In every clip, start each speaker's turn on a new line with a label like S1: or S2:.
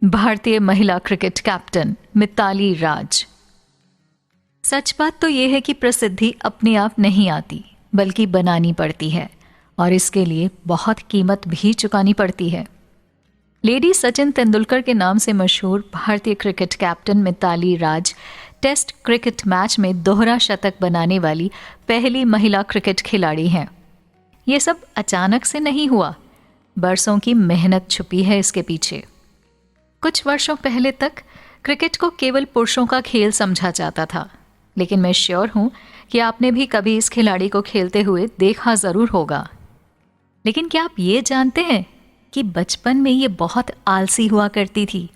S1: भारतीय महिला cricket captain Mitali राज। सच बात तो यह है कि प्रसिद्धि अपने आप नहीं आती, बल्कि बनानी पड़ती है और इसके लिए बहुत कीमत भी चुकानी पड़ती है। लेडी सचिन तेंदुलकर के नाम से मशहूर भारतीय क्रिकेट कैप्टन मिताली राज टेस्ट क्रिकेट मैच में दोहरा शतक बनाने वाली पहली महिला क्रिकेट खिलाड़ी हैं। ये सब अचानक से नहीं हुआ, बरसों की मेहनत छुपी है इसके पीछे। कुछ वर्षों पहले तक क्रिकेट को केवल पुरुषों का खेल समझा जाता था, लेकिन मैं श्योर हूं कि आपने भी कभी इस खिलाड़ी को खेलते हुए देखा जरूर होगा। लेकिन क्या आप ये जानते हैं कि बचपन में ये बहुत आलसी हुआ करती थी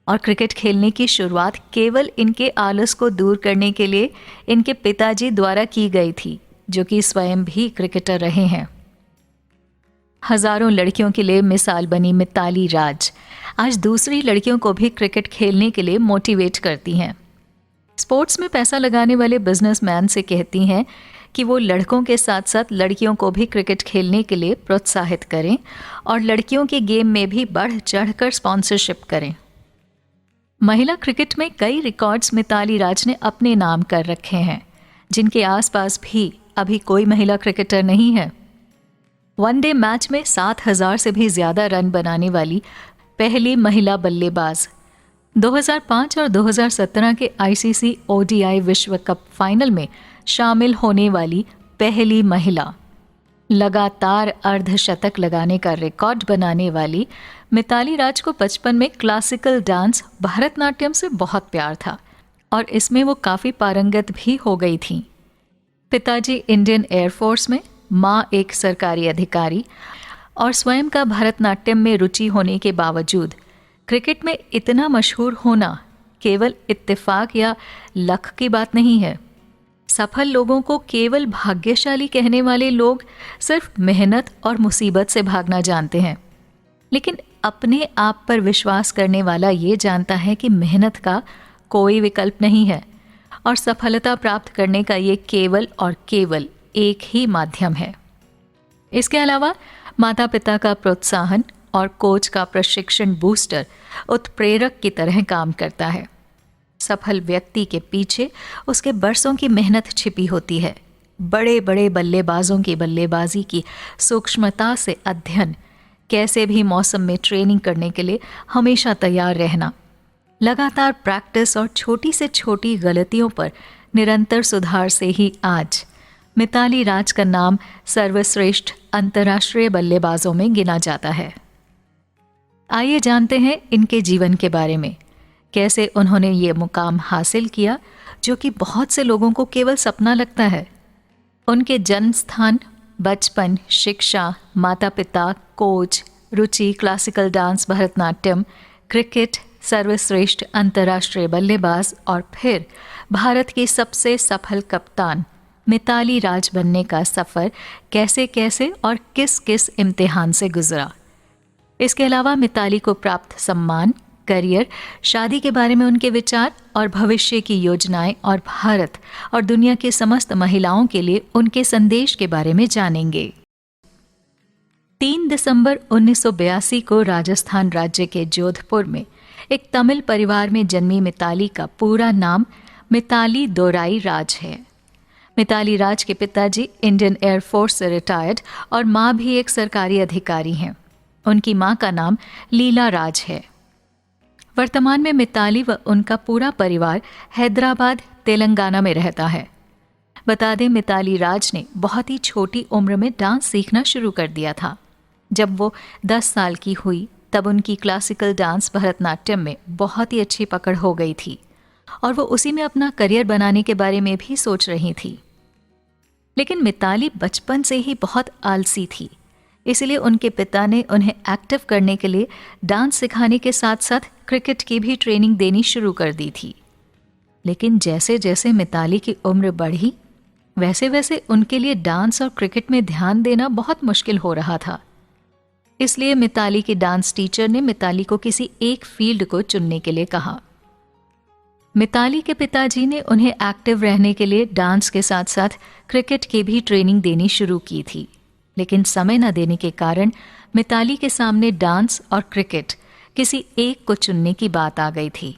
S1: और क्रिकेट खेलने की शुरुआत केवल इनके आलस को दूर करने के लिए इनके पिताजी द्वारा की गई थी, जो कि स्वयं भी क्रिकेटर रहे हैं। हजारों लड़कियों के लिए मिसाल बनी मिताली राज आज दूसरी लड़कियों को भी क्रिकेट खेलने के लिए मोटिवेट करती हैं। स्पोर्ट्स में पैसा लगाने वाले बिजनेसमैन से कहती हैं कि वो लड़कों के साथ साथ लड़कियों को भी क्रिकेट खेलने के लिए प्रोत्साहित करें और लड़कियों के गेम में भी बढ़ चढ़कर स्पॉन्सरशिप करें। महिला क्रिकेट में कई रिकॉर्ड्स मिताली राज ने अपने नाम कर रखे हैं, जिनके आसपास भी अभी कोई महिला क्रिकेटर नहीं है। वनडे मैच में 7,000 से भी ज्यादा रन बनाने वाली पहली महिला बल्लेबाज, 2005 और 2017 के आईसीसी ओडीआई विश्व कप फाइनल में शामिल होने वाली पहली महिला, लगातार अर्धशतक लगाने का रिकॉर्ड बनाने वाली मिताली राज को बचपन में क्लासिकल डांस भरतनाट्यम से बहुत प्यार था और इसमें वो काफ़ी पारंगत भी हो गई थी। पिताजी इंडियन एयरफोर्स में, माँ एक सरकारी अधिकारी और स्वयं का भरतनाट्यम में रुचि होने के बावजूद क्रिकेट में इतना मशहूर होना केवल इत्तेफाक या लक की बात नहीं है। सफल लोगों को केवल भाग्यशाली कहने वाले लोग सिर्फ मेहनत और मुसीबत से भागना जानते हैं, लेकिन अपने आप पर विश्वास करने वाला ये जानता है कि मेहनत का कोई विकल्प नहीं है और सफलता प्राप्त करने का ये केवल और केवल एक ही माध्यम है। इसके अलावा माता पिता का प्रोत्साहन और कोच का प्रशिक्षण बूस्टर उत्प्रेरक की तरह काम करता है। सफल व्यक्ति के पीछे उसके बरसों की मेहनत छिपी होती है। बड़े बड़े बल्लेबाजों की बल्लेबाजी की सूक्ष्मता से अध्ययन, कैसे भी मौसम में ट्रेनिंग करने के लिए हमेशा तैयार रहना, लगातार प्रैक्टिस और छोटी से छोटी गलतियों पर निरंतर सुधार से ही आज मिताली राज का नाम सर्वश्रेष्ठ अंतर्राष्ट्रीय बल्लेबाजों में गिना जाता है। आइए जानते हैं इनके जीवन के बारे में, कैसे उन्होंने ये मुकाम हासिल किया जो कि बहुत से लोगों को केवल सपना लगता है। उनके जन्म स्थान, बचपन, शिक्षा, माता पिता, कोच, रुचि क्लासिकल डांस भरतनाट्यम, क्रिकेट, सर्वश्रेष्ठ अंतर्राष्ट्रीय बल्लेबाज और फिर भारत की सबसे सफल कप्तान मिताली राज बनने का सफ़र कैसे कैसे और किस किस इम्तिहान से गुजरा। इसके अलावा मिताली को प्राप्त सम्मान, करियर, शादी के बारे में उनके विचार और भविष्य की योजनाएं और भारत और दुनिया के समस्त महिलाओं के लिए उनके संदेश के बारे में जानेंगे। 3 दिसंबर 1982 को राजस्थान राज्य के जोधपुर में एक तमिल परिवार में जन्मी मिताली का पूरा नाम मिताली दोराई राज है। मिताली राज के पिताजी इंडियन एयरफोर्स से रिटायर्ड और माँ भी एक सरकारी अधिकारी हैं। उनकी माँ का नाम लीला राज है। वर्तमान में मिताली व उनका पूरा परिवार हैदराबाद, तेलंगाना में रहता है। बता दें, मिताली राज ने बहुत ही छोटी उम्र में डांस सीखना शुरू कर दिया था। जब वो 10 साल की हुई तब उनकी क्लासिकल डांस भरतनाट्यम में बहुत ही अच्छी पकड़ हो गई थी और वो उसी में अपना करियर बनाने के बारे में भी सोच रही थी। लेकिन मिताली बचपन से ही बहुत आलसी थी, इसलिए उनके पिता ने उन्हें एक्टिव करने के लिए डांस सिखाने के साथ साथ क्रिकेट की भी ट्रेनिंग देनी शुरू कर दी थी। लेकिन जैसे जैसे मिताली की उम्र बढ़ी, वैसे वैसे उनके लिए डांस और क्रिकेट में ध्यान देना बहुत मुश्किल हो रहा था। इसलिए मिताली की डांस टीचर ने मिताली को किसी एक फील्ड को चुनने के लिए कहा। मिताली के पिताजी ने उन्हें एक्टिव रहने के लिए डांस के साथ साथ क्रिकेट की भी ट्रेनिंग देनी शुरू की थी, लेकिन समय न देने के कारण मिताली के सामने डांस और क्रिकेट किसी एक को चुनने की बात आ गई थी।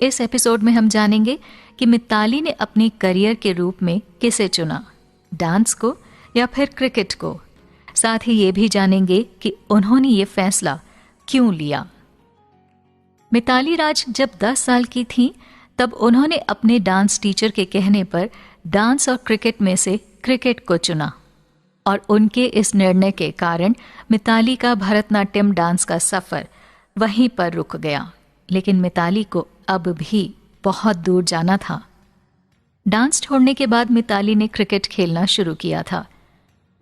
S1: इस एपिसोड में हम जानेंगे कि मिताली ने अपने करियर के रूप में किसे चुना, डांस को या फिर क्रिकेट को। साथ ही ये भी जानेंगे कि उन्होंने ये फैसला क्यों लिया। मिताली राज जब 10 साल की थीं, तब उन्होंने अपने डांस टीचर के कहने पर डांस और क्रिकेट में से क्रिकेट को चुना और उनके इस निर्णय के कारण मिताली का भरतनाट्यम डांस का सफर वहीं पर रुक गया। लेकिन मिताली को अब भी बहुत दूर जाना था। डांस छोड़ने के बाद मिताली ने क्रिकेट खेलना शुरू किया था।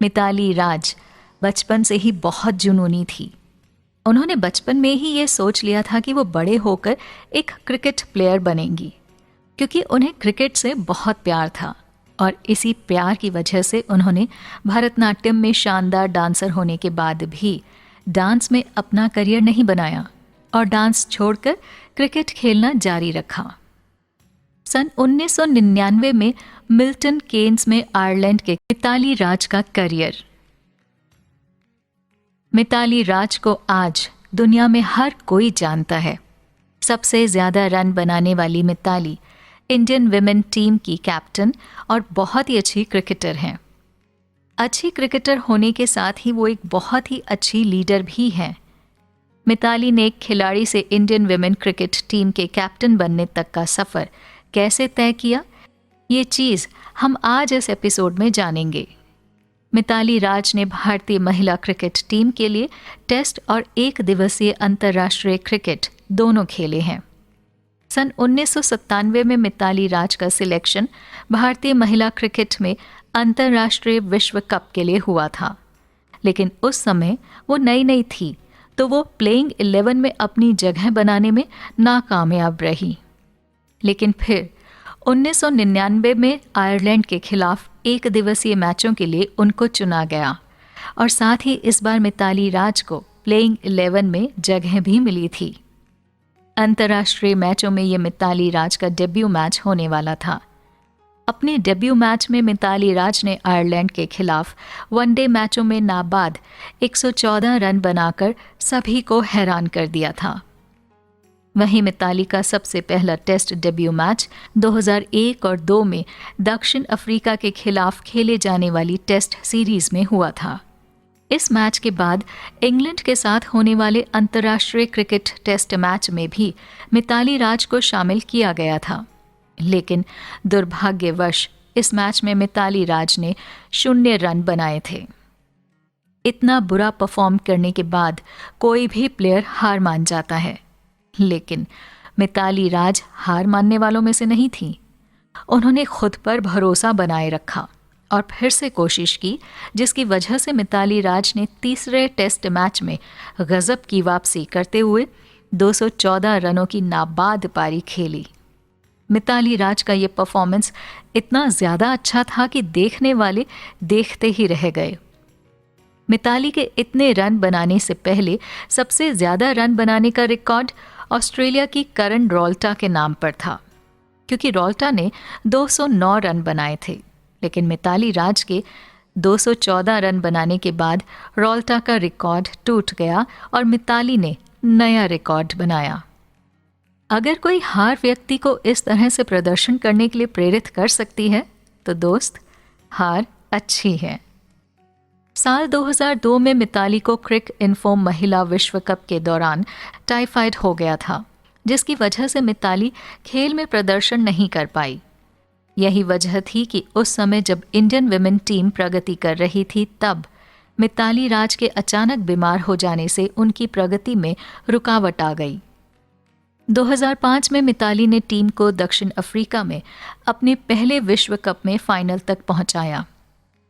S1: मिताली राज बचपन से ही बहुत जुनूनी थी। उन्होंने बचपन में ही ये सोच लिया था कि वो बड़े होकर एक क्रिकेट प्लेयर बनेंगी, क्योंकि उन्हें क्रिकेट से बहुत प्यार था और इसी प्यार की वजह से उन्होंने भरतनाट्यम में शानदार डांसर होने के बाद भी डांस में अपना करियर नहीं बनाया और डांस छोड़कर क्रिकेट खेलना जारी रखा। सन 1999 में मिल्टन केन्स में आयरलैंड के मिताली राज का करियर। मिताली राज को आज दुनिया में हर कोई जानता है। सबसे ज्यादा रन बनाने वाली मिताली इंडियन विमेन टीम की कैप्टन और बहुत ही अच्छी क्रिकेटर हैं। अच्छी क्रिकेटर होने के साथ ही वो एक बहुत ही अच्छी लीडर भी हैं। मिताली ने एक खिलाड़ी से इंडियन विमेन क्रिकेट टीम के कैप्टन बनने तक का सफर कैसे तय किया, ये चीज़ हम आज इस एपिसोड में जानेंगे। मिताली राज ने भारतीय महिला क्रिकेट टीम के लिए टेस्ट और एक दिवसीय अंतर्राष्ट्रीय क्रिकेट दोनों खेले हैं। सन 1997 में मिताली राज का सिलेक्शन भारतीय महिला क्रिकेट में अंतर्राष्ट्रीय विश्व कप के लिए हुआ था, लेकिन उस समय वो नई थी, तो वो प्लेइंग 11 में अपनी जगह बनाने में नाकामयाब रही। लेकिन फिर 1999 में आयरलैंड के खिलाफ एक दिवसीय मैचों के लिए उनको चुना गया और साथ ही इस बार मिताली राज को प्लेइंग 11 में जगह भी मिली थी। अंतर्राष्ट्रीय मैचों में ये मिताली राज का डेब्यू मैच होने वाला था। अपने डेब्यू मैच में मिताली राज ने आयरलैंड के खिलाफ वनडे मैचों में नाबाद 114 रन बनाकर सभी को हैरान कर दिया था। वहीं मिताली का सबसे पहला टेस्ट डेब्यू मैच 2001 और 2 में दक्षिण अफ्रीका के खिलाफ खेले जाने वाली टेस्ट सीरीज में हुआ था। इस मैच के बाद इंग्लैंड के साथ होने वाले अंतर्राष्ट्रीय क्रिकेट टेस्ट मैच में भी मिताली राज को शामिल किया गया था, लेकिन दुर्भाग्यवश इस मैच में मिताली राज ने 0 रन बनाए थे। इतना बुरा परफॉर्म करने के बाद कोई भी प्लेयर हार मान जाता है, लेकिन मिताली राज हार मानने वालों में से नहीं थी। उन्होंने खुद पर भरोसा बनाए रखा और फिर से कोशिश की, जिसकी वजह से मिताली राज ने तीसरे टेस्ट मैच में गजब की वापसी करते हुए 214 रनों की नाबाद पारी खेली। मिताली राज का ये परफॉर्मेंस इतना ज़्यादा अच्छा था कि देखने वाले देखते ही रह गए। मिताली के इतने रन बनाने से पहले सबसे ज़्यादा रन बनाने का रिकॉर्ड ऑस्ट्रेलिया की करन रॉल्टा के नाम पर था, क्योंकि रॉल्टा ने 209 रन बनाए थे, लेकिन मिताली राज के 214 रन बनाने के बाद रॉल्टा का रिकॉर्ड टूट गया और मिताली ने नया रिकॉर्ड बनाया। अगर कोई हार व्यक्ति को इस तरह से प्रदर्शन करने के लिए प्रेरित कर सकती है, तो दोस्त, हार अच्छी है। साल 2002 में मिताली को क्रिक इन्फोर्म महिला विश्व कप के दौरान टाइफाइड हो गया था, जिसकी वजह से मिताली खेल में प्रदर्शन नहीं कर पाई। यही वजह थी कि उस समय जब इंडियन विमेन टीम प्रगति कर रही थी, तब मिताली राज के अचानक बीमार हो जाने से उनकी प्रगति में रुकावट आ गई। 2005 में मिताली ने टीम को दक्षिण अफ्रीका में अपने पहले विश्व कप में फाइनल तक पहुंचाया,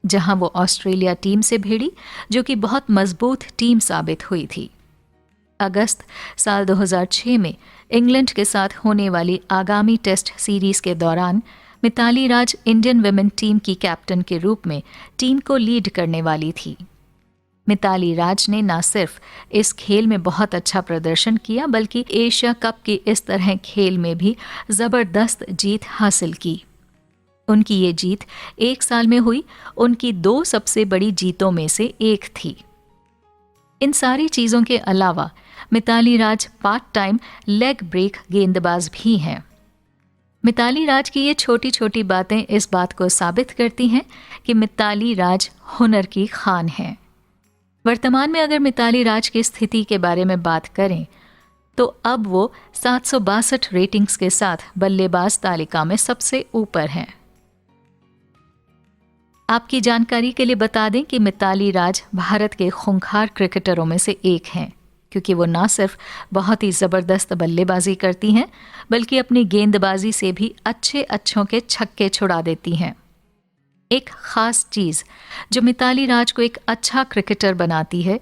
S1: जहां वो ऑस्ट्रेलिया टीम से भिड़ी, जो कि बहुत मजबूत टीम साबित हुई थी। अगस्त साल 2006 में इंग्लैंड के साथ होने वाली आगामी टेस्ट सीरीज के दौरान मिताली राज इंडियन विमेन टीम की कैप्टन के रूप में टीम को लीड करने वाली थी। मिताली राज ने न सिर्फ इस खेल में बहुत अच्छा प्रदर्शन किया, बल्कि एशिया कप के इस तरह खेल में भी ज़बरदस्त जीत हासिल की। उनकी ये जीत एक साल में हुई उनकी 2 सबसे बड़ी जीतों में से एक थी। इन सारी चीज़ों के अलावा मिताली राज पार्ट टाइम लेग ब्रेक गेंदबाज भी हैं। मिताली राज की ये छोटी छोटी बातें इस बात को साबित करती हैं कि मिताली राज हुनर की खान हैं। वर्तमान में अगर मिताली राज की स्थिति के बारे में बात करें तो अब वो 762 रेटिंग्स के साथ बल्लेबाज तालिका में सबसे ऊपर हैं। आपकी जानकारी के लिए बता दें कि मिताली राज भारत के खूंखार क्रिकेटरों में से एक हैं, क्योंकि वो ना सिर्फ बहुत ही ज़बरदस्त बल्लेबाजी करती हैं बल्कि अपनी गेंदबाजी से भी अच्छों के छक्के छुड़ा देती हैं। एक ख़ास चीज़ जो मिताली राज को एक अच्छा क्रिकेटर बनाती है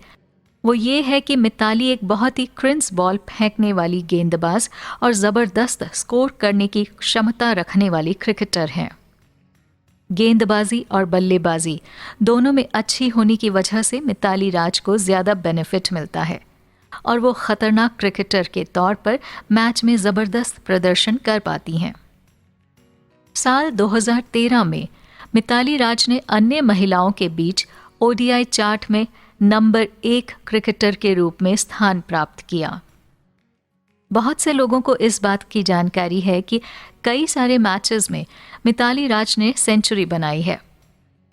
S1: वो ये है कि मिताली एक बहुत ही क्रिंस बॉल फेंकने वाली गेंदबाज और ज़बरदस्त स्कोर करने की क्षमता रखने वाली क्रिकेटर हैं। गेंदबाजी और बल्लेबाजी दोनों में अच्छी होने की वजह से मिताली राज को ज़्यादा बेनिफिट मिलता है और वो ख़तरनाक क्रिकेटर के तौर पर मैच में ज़बरदस्त प्रदर्शन कर पाती हैं। साल 2013 में मिताली राज ने अन्य महिलाओं के बीच ओडीआई चार्ट में नंबर 1 क्रिकेटर के रूप में स्थान प्राप्त किया। बहुत से लोगों को इस बात की जानकारी है कि कई सारे मैचेस में मिताली राज ने सेंचुरी बनाई है।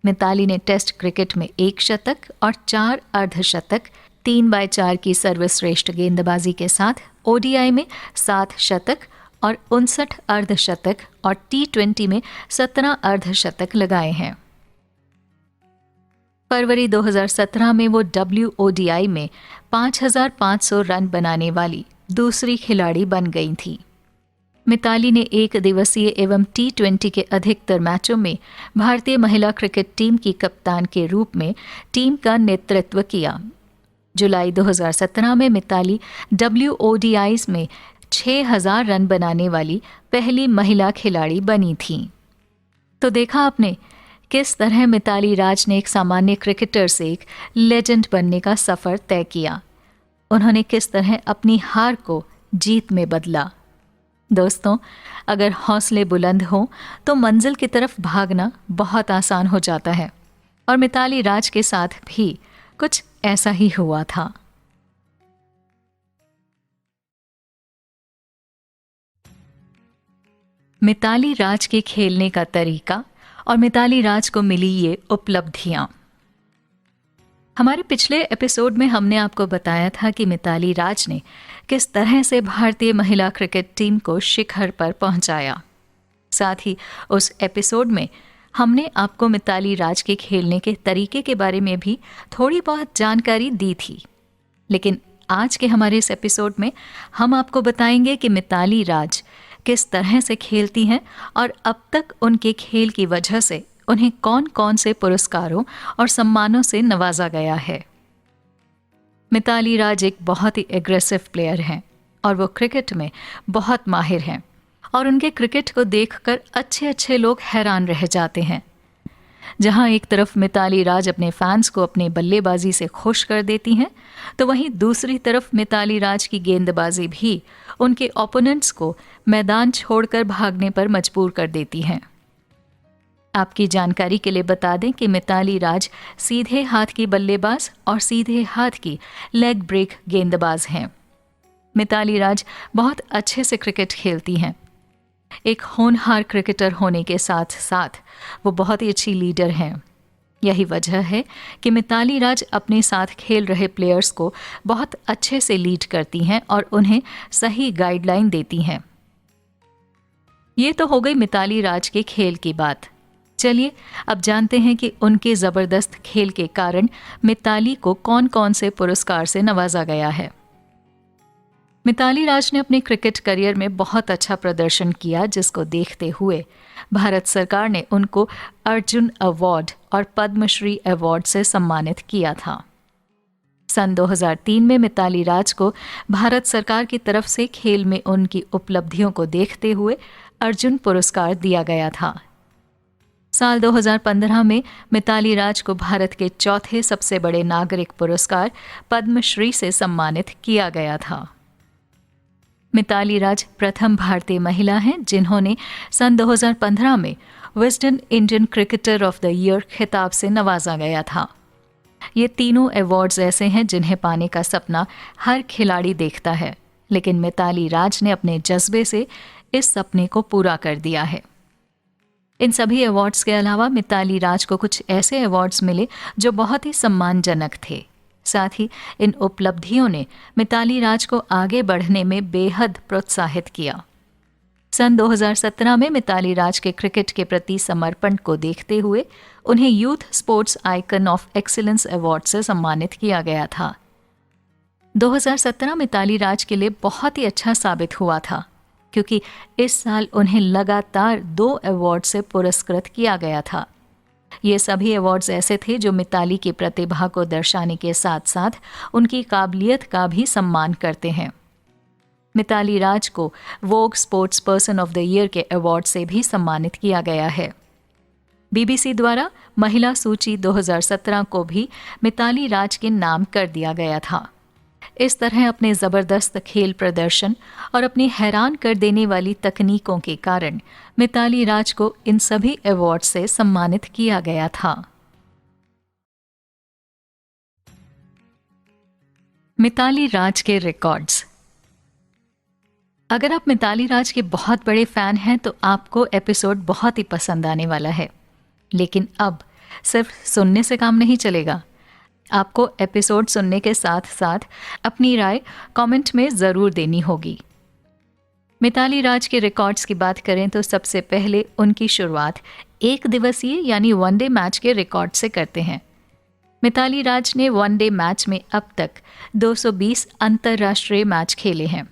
S1: मिताली ने टेस्ट क्रिकेट में 1 शतक और 4 अर्धशतक, 3x4 की सर्वश्रेष्ठ गेंदबाजी के साथ ओडीआई में 7 शतक और 59 अर्धशतक और T20 में 17 अर्धशतक लगाए हैं। फरवरी 2017 में वो WODI में 5,500 रन बनाने वाली दूसरी खिलाड़ी बन गई थी। मिताली ने 1 दिवसीय एवं T20 के अधिकतर मैचों में भारतीय महिला क्रिकेट टीम की कप्तान के रूप में टीम का नेतृत्व किया। जुलाई 2017 में मिताली WODIs में 6,000 रन बनाने वाली पहली महिला खिलाड़ी बनी थी। तो देखा आपने किस तरह मिताली राज ने एक सामान्य क्रिकेटर से एक लेजेंड बनने का सफ़र तय किया। उन्होंने किस तरह अपनी हार को जीत में बदला। दोस्तों, अगर हौसले बुलंद हों तो मंजिल की तरफ भागना बहुत आसान हो जाता है और मिताली राज के साथ भी कुछ ऐसा ही हुआ था। मिताली राज के खेलने का तरीका और मिताली राज को मिली ये उपलब्धियां। हमारे पिछले एपिसोड में हमने आपको बताया था कि मिताली राज ने किस तरह से भारतीय महिला क्रिकेट टीम को शिखर पर पहुंचाया। साथ ही उस एपिसोड में हमने आपको मिताली राज के खेलने के तरीके के बारे में भी थोड़ी बहुत जानकारी दी थी। लेकिन आज के हमारे इस एपिसोड में हम आपको बताएंगे कि मिताली राज किस तरह से खेलती हैं और अब तक उनके खेल की वजह से उन्हें कौन कौन से पुरस्कारों और सम्मानों से नवाजा गया है। मिताली राज एक बहुत ही एग्रेसिव प्लेयर हैं और वो क्रिकेट में बहुत माहिर हैं और उनके क्रिकेट को देखकर अच्छे लोग हैरान रह जाते हैं। जहां एक तरफ मिताली राज अपने फैंस को अपने बल्लेबाजी से खुश कर देती हैं, तो वहीं दूसरी तरफ मिताली राज की गेंदबाजी भी उनके ओपोनेंट्स को मैदान छोड़कर भागने पर मजबूर कर देती हैं। आपकी जानकारी के लिए बता दें कि मिताली राज सीधे हाथ की बल्लेबाज और सीधे हाथ की लेग ब्रेक गेंदबाज हैं। मिताली राज बहुत अच्छे से क्रिकेट खेलती हैं। एक होनहार क्रिकेटर होने के साथ साथ वो बहुत ही अच्छी लीडर हैं। यही वजह है कि मिताली राज अपने साथ खेल रहे प्लेयर्स को बहुत अच्छे से लीड करती हैं और उन्हें सही गाइडलाइन देती हैं। ये तो हो गई मिताली राज के खेल की बात। चलिए अब जानते हैं कि उनके ज़बरदस्त खेल के कारण मिताली को कौन कौन से पुरस्कार से नवाजा गया है। मिताली राज ने अपने क्रिकेट करियर में बहुत अच्छा प्रदर्शन किया, जिसको देखते हुए भारत सरकार ने उनको अर्जुन अवार्ड और पद्मश्री अवार्ड से सम्मानित किया था। सन 2003 में मिताली राज को भारत सरकार की तरफ से खेल में उनकी उपलब्धियों को देखते हुए अर्जुन पुरस्कार दिया गया था। साल 2015 में मिताली राज को भारत के चौथे सबसे बड़े नागरिक पुरस्कार पद्मश्री से सम्मानित किया गया था। मिताली राज प्रथम भारतीय महिला हैं जिन्होंने सन 2015 में Wisden Indian cricketer of the year खिताब से नवाजा गया था। ये तीनों अवार्ड्स ऐसे हैं जिन्हें पाने का सपना हर खिलाड़ी देखता है, लेकिन मिताली राज ने अपने जज्बे से इस सपने को पूरा कर दिया है। इन सभी अवार्ड्स के अलावा मिताली राज को कुछ ऐसे अवार्ड्स मिले जो बहुत ही सम्मानजनक थे। साथ ही इन उपलब्धियों ने मिताली राज को आगे बढ़ने में बेहद प्रोत्साहित किया। सन 2017 में मिताली राज के क्रिकेट के प्रति समर्पण को देखते हुए उन्हें youth sports icon of excellence award से सम्मानित किया गया था। 2017 मिताली राज के लिए बहुत ही अच्छा साबित हुआ था, क्योंकि इस साल उन्हें लगातार 2 अवार्ड से पुरस्कृत किया गया था। ये सभी अवार्ड्स ऐसे थे जो मिताली की प्रतिभा को दर्शाने के साथ साथ उनकी काबिलियत का भी सम्मान करते हैं। मिताली राज को Vogue sports person of the year के अवार्ड से भी सम्मानित किया गया है। बीबीसी द्वारा महिला सूची 2017 को भी मिताली राज के नाम कर दिया गया था। इस तरह अपने ज़बरदस्त खेल प्रदर्शन और अपनी हैरान कर देने वाली तकनीकों के कारण मिताली राज को इन सभी अवार्ड से सम्मानित किया गया था। मिताली राज के रिकॉर्ड्स। अगर आप मिताली राज के बहुत बड़े फैन हैं तो आपको एपिसोड बहुत ही पसंद आने वाला है। लेकिन अब सिर्फ सुनने से काम नहीं चलेगा। आपको एपिसोड सुनने के साथ साथ अपनी राय कमेंट में ज़रूर देनी होगी। मिताली राज के रिकॉर्ड्स की बात करें तो सबसे पहले उनकी शुरुआत एक दिवसीय यानी वनडे मैच के रिकॉर्ड से करते हैं। मिताली राज ने वनडे मैच में अब तक 220 अंतर्राष्ट्रीय मैच खेले हैं।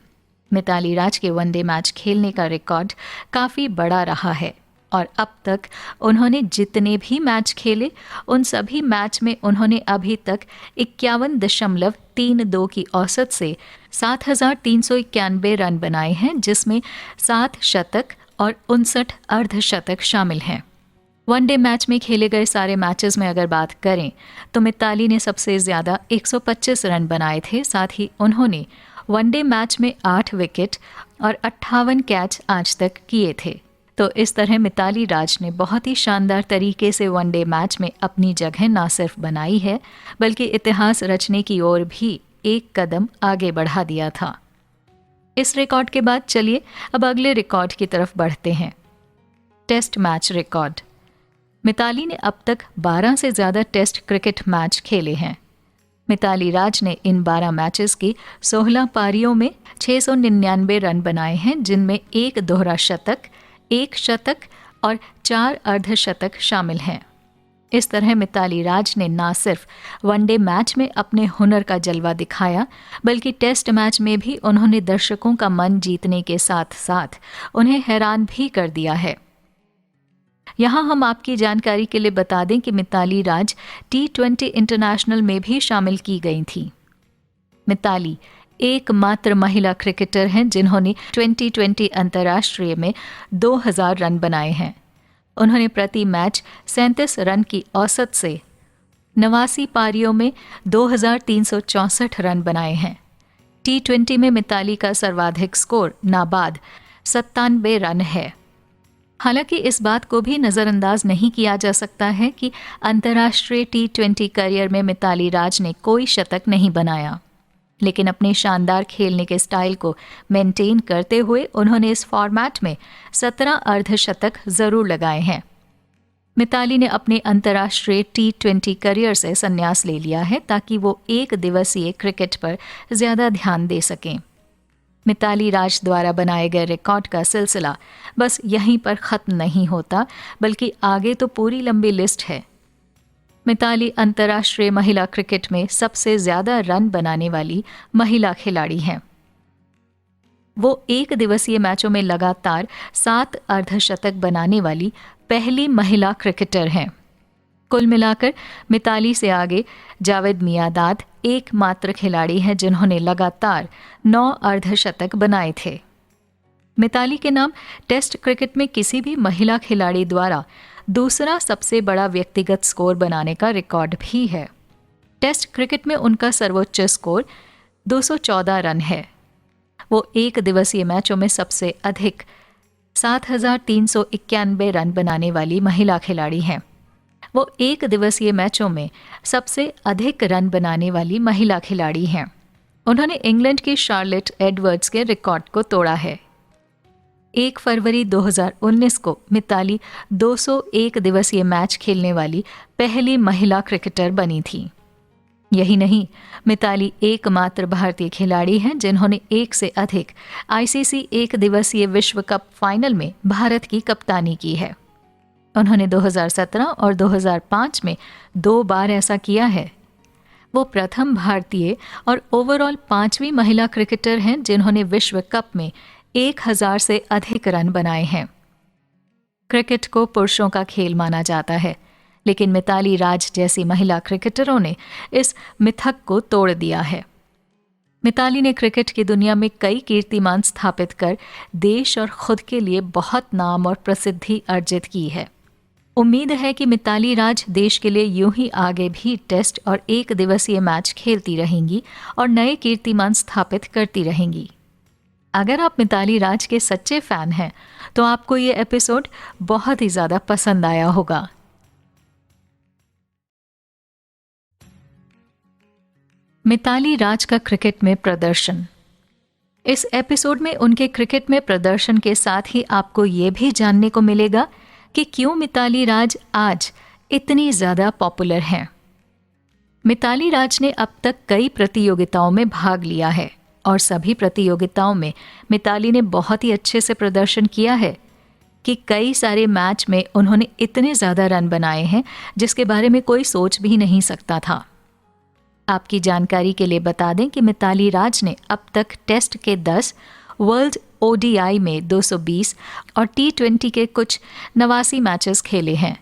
S1: मिताली राज के वनडे मैच खेलने का रिकॉर्ड काफ़ी बड़ा रहा है और अब तक उन्होंने जितने भी मैच खेले उन सभी मैच में उन्होंने अभी तक 51.32 की औसत से 7,391 रन बनाए हैं, जिसमें 7 शतक और 59 अर्धशतक शामिल हैं। वनडे मैच में खेले गए सारे मैचेस में अगर बात करें तो मिताली ने सबसे ज़्यादा 125 रन बनाए थे। साथ ही उन्होंने वनडे मैच में 8 विकेट और 58 कैच आज तक किए थे। तो इस तरह मिताली राज ने बहुत ही शानदार तरीके से वनडे मैच में अपनी जगह ना सिर्फ बनाई है बल्कि इतिहास रचने की ओर भी एक कदम आगे बढ़ा दिया था। इस रिकॉर्ड के बाद चलिए अब अगले रिकॉर्ड की तरफ बढ़ते हैं। Test match record. मिताली ने अब तक 12 से ज़्यादा टेस्ट क्रिकेट मैच खेले हैं। मिताली राज ने इन 12 मैचेस की 16 पारियों में 699 रन बनाए हैं, जिनमें एक दोहरा शतक, 1 शतक और 4 अर्धशतक शामिल हैं। इस तरह मिताली राज ने न सिर्फ वनडे मैच में अपने हुनर का जलवा दिखाया बल्कि टेस्ट मैच में भी उन्होंने दर्शकों का मन जीतने के साथ साथ उन्हें हैरान भी कर दिया है। यहाँ हम आपकी जानकारी के लिए बता दें कि मिताली राज T20 इंटरनेशनल में भी शामिल की गई थी। मिताली एकमात्र महिला क्रिकेटर हैं जिन्होंने 2020 अंतर्राष्ट्रीय में 2000 रन बनाए हैं। उन्होंने प्रति मैच 37 रन की औसत से 89 पारियों में 2364 रन बनाए हैं। T20 में मिताली का सर्वाधिक स्कोर नाबाद 97 रन है। हालांकि इस बात को भी नज़रअंदाज नहीं किया जा सकता है कि अंतर्राष्ट्रीय T20 करियर में मिताली राज ने कोई शतक नहीं बनाया, लेकिन अपने शानदार खेलने के स्टाइल को मेंटेन करते हुए उन्होंने इस फॉर्मेट में 17 अर्धशतक ज़रूर लगाए हैं। मिताली ने अपने अंतर्राष्ट्रीय T20 करियर से संन्यास ले लिया है ताकि वो एक दिवसीय क्रिकेट पर ज़्यादा ध्यान दे सकें। मिताली राज द्वारा बनाए गए रिकॉर्ड का सिलसिला बस यहीं पर ख़त्म नहीं होता बल्कि आगे तो पूरी लंबी लिस्ट है। मिताली अंतर्राष्ट्रीय महिला क्रिकेट में सबसे ज़्यादा रन बनाने वाली महिला खिलाड़ी हैं। वो एक दिवसीय मैचों में लगातार 7 अर्धशतक बनाने वाली पहली महिला क्रिकेटर हैं। कुल मिलाकर मिताली से आगे जावेद मियांदाद एकमात्र खिलाड़ी हैं जिन्होंने लगातार 9 अर्धशतक बनाए थे। मिताली के नाम टेस्ट क्रिकेट में किसी भी महिला खिलाड़ी द्वारा दूसरा सबसे बड़ा व्यक्तिगत स्कोर बनाने का रिकॉर्ड भी है। टेस्ट क्रिकेट में उनका सर्वोच्च स्कोर 214 रन है। वो एक दिवसीय मैचों में सबसे अधिक 7,391 रन बनाने वाली महिला खिलाड़ी हैं। वो एक दिवसीय मैचों में सबसे अधिक रन बनाने वाली महिला खिलाड़ी हैं। उन्होंने इंग्लैंड की शार्लेट एडवर्ड्स के रिकॉर्ड को तोड़ा है। 1 फरवरी 2019 को मिताली 201 दिवसीय मैच खेलने वाली पहली महिला क्रिकेटर बनी थी। यही नहीं, मिताली एकमात्र भारतीय खिलाड़ी हैं जिन्होंने एक से अधिक आईसीसी एक दिवसीय विश्व कप फाइनल में भारत की कप्तानी की है। उन्होंने 2017 और 2005 में 2 बार ऐसा किया है। वो प्रथम भारतीय और ओवरऑल 5वीं महिला क्रिकेटर हैं जिन्होंने विश्व कप में 1000 से अधिक रन बनाए हैं। क्रिकेट को पुरुषों का खेल माना जाता है, लेकिन मिताली राज जैसी महिला क्रिकेटरों ने इस मिथक को तोड़ दिया है। मिताली ने क्रिकेट की दुनिया में कई कीर्तिमान स्थापित कर देश और खुद के लिए बहुत नाम और प्रसिद्धि अर्जित की है। उम्मीद है कि मिताली राज देश के लिए यूं ही आगे भी टेस्ट और एक दिवसीय मैच खेलती रहेंगी और नए कीर्तिमान स्थापित करती रहेंगी। अगर आप मिताली राज के सच्चे फैन हैं तो आपको ये एपिसोड बहुत ही ज़्यादा पसंद आया होगा। मिताली राज का क्रिकेट में प्रदर्शन। इस एपिसोड में उनके क्रिकेट में प्रदर्शन के साथ ही आपको ये भी जानने को मिलेगा कि क्यों मिताली राज आज इतनी ज़्यादा पॉपुलर हैं। मिताली राज ने अब तक कई प्रतियोगिताओं में भाग लिया है और सभी प्रतियोगिताओं में मिताली ने बहुत ही अच्छे से प्रदर्शन किया है कि कई सारे मैच में उन्होंने इतने ज़्यादा रन बनाए हैं जिसके बारे में कोई सोच भी नहीं सकता था। आपकी जानकारी के लिए बता दें कि मिताली राज ने अब तक टेस्ट के 10, वर्ल्ड ओडीआई में 220 और T20 के कुछ 89 मैचेस खेले हैं।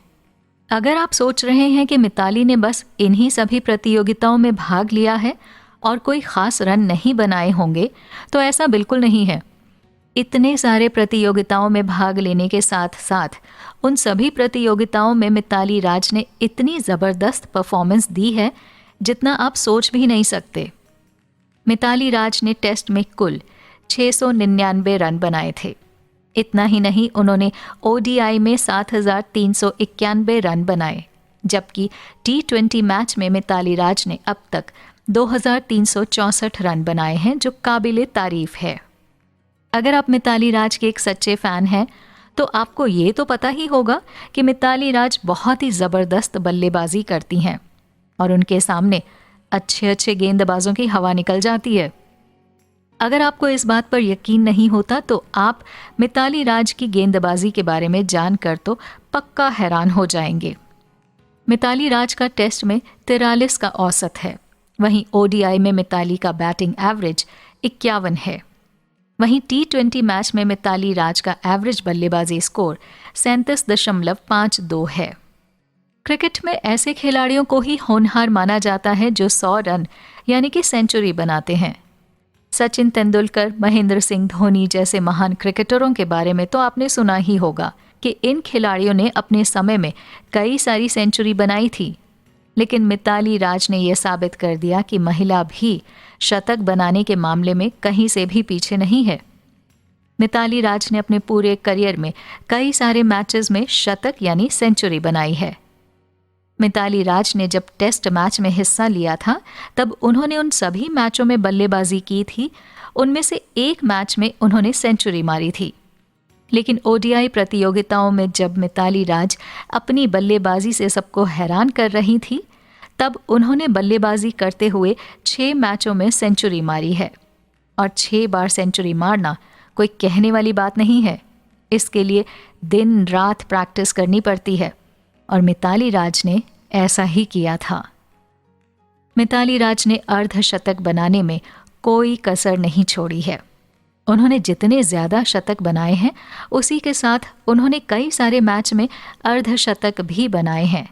S1: अगर आप सोच रहे हैं कि मिताली ने बस इन्हीं सभी प्रतियोगिताओं में भाग लिया है और कोई खास रन नहीं बनाए होंगे, तो ऐसा बिल्कुल नहीं है। इतने सारे प्रतियोगिताओं में भाग लेने के साथ साथ उन सभी प्रतियोगिताओं में मिताली राज ने इतनी ज़बरदस्त परफॉर्मेंस दी है जितना आप सोच भी नहीं सकते। मिताली राज ने टेस्ट में कुल 699 रन बनाए थे। इतना ही नहीं, उन्होंने ओडीआई में 7391 रन बनाए, जबकि T20 मैच में मिताली राज ने अब तक 2364 रन बनाए हैं, जो काबिले तारीफ है। अगर आप मिताली राज के एक सच्चे फैन हैं तो आपको ये तो पता ही होगा कि मिताली राज बहुत ही ज़बरदस्त बल्लेबाजी करती हैं और उनके सामने अच्छे अच्छे गेंदबाजों की हवा निकल जाती है। अगर आपको इस बात पर यकीन नहीं होता तो आप मिताली राज की गेंदबाजी के बारे में जानकर तो पक्का हैरान हो जाएंगे। मिताली राज का टेस्ट में 43 का औसत है, वहीं ओडीआई में मिताली का बैटिंग एवरेज 51 है। वहीं T20 मैच में मिताली राज का एवरेज बल्लेबाजी स्कोर 37.52 है। क्रिकेट में ऐसे खिलाड़ियों को ही होनहार माना जाता है जो 100 रन यानी कि सेंचुरी बनाते हैं। सचिन तेंदुलकर, महेंद्र सिंह धोनी जैसे महान क्रिकेटरों के बारे में तो आपने सुना ही होगा कि इन खिलाड़ियों ने अपने समय में कई सारी सेंचुरी बनाई थी। लेकिन मिताली राज ने यह साबित कर दिया कि महिला भी शतक बनाने के मामले में कहीं से भी पीछे नहीं है। मिताली राज ने अपने पूरे करियर में कई सारे मैचेस में शतक यानी सेंचुरी बनाई है। मिताली राज ने जब टेस्ट मैच में हिस्सा लिया था तब उन्होंने उन सभी मैचों में बल्लेबाजी की थी। उनमें से एक मैच में उन्होंने सेंचुरी मारी थी। लेकिन ओडीआई प्रतियोगिताओं में जब मिताली राज अपनी बल्लेबाजी से सबको हैरान कर रही थी, तब उन्होंने बल्लेबाजी करते हुए 6 मैचों में सेंचुरी मारी है। और 6 बार सेंचुरी मारना कोई कहने वाली बात नहीं है। इसके लिए दिन रात प्रैक्टिस करनी पड़ती है और मिताली राज ने ऐसा ही किया था। मिताली राज ने अर्धशतक बनाने में कोई कसर नहीं छोड़ी है। उन्होंने जितने ज़्यादा शतक बनाए हैं उसी के साथ उन्होंने कई सारे मैच में अर्धशतक भी बनाए हैं।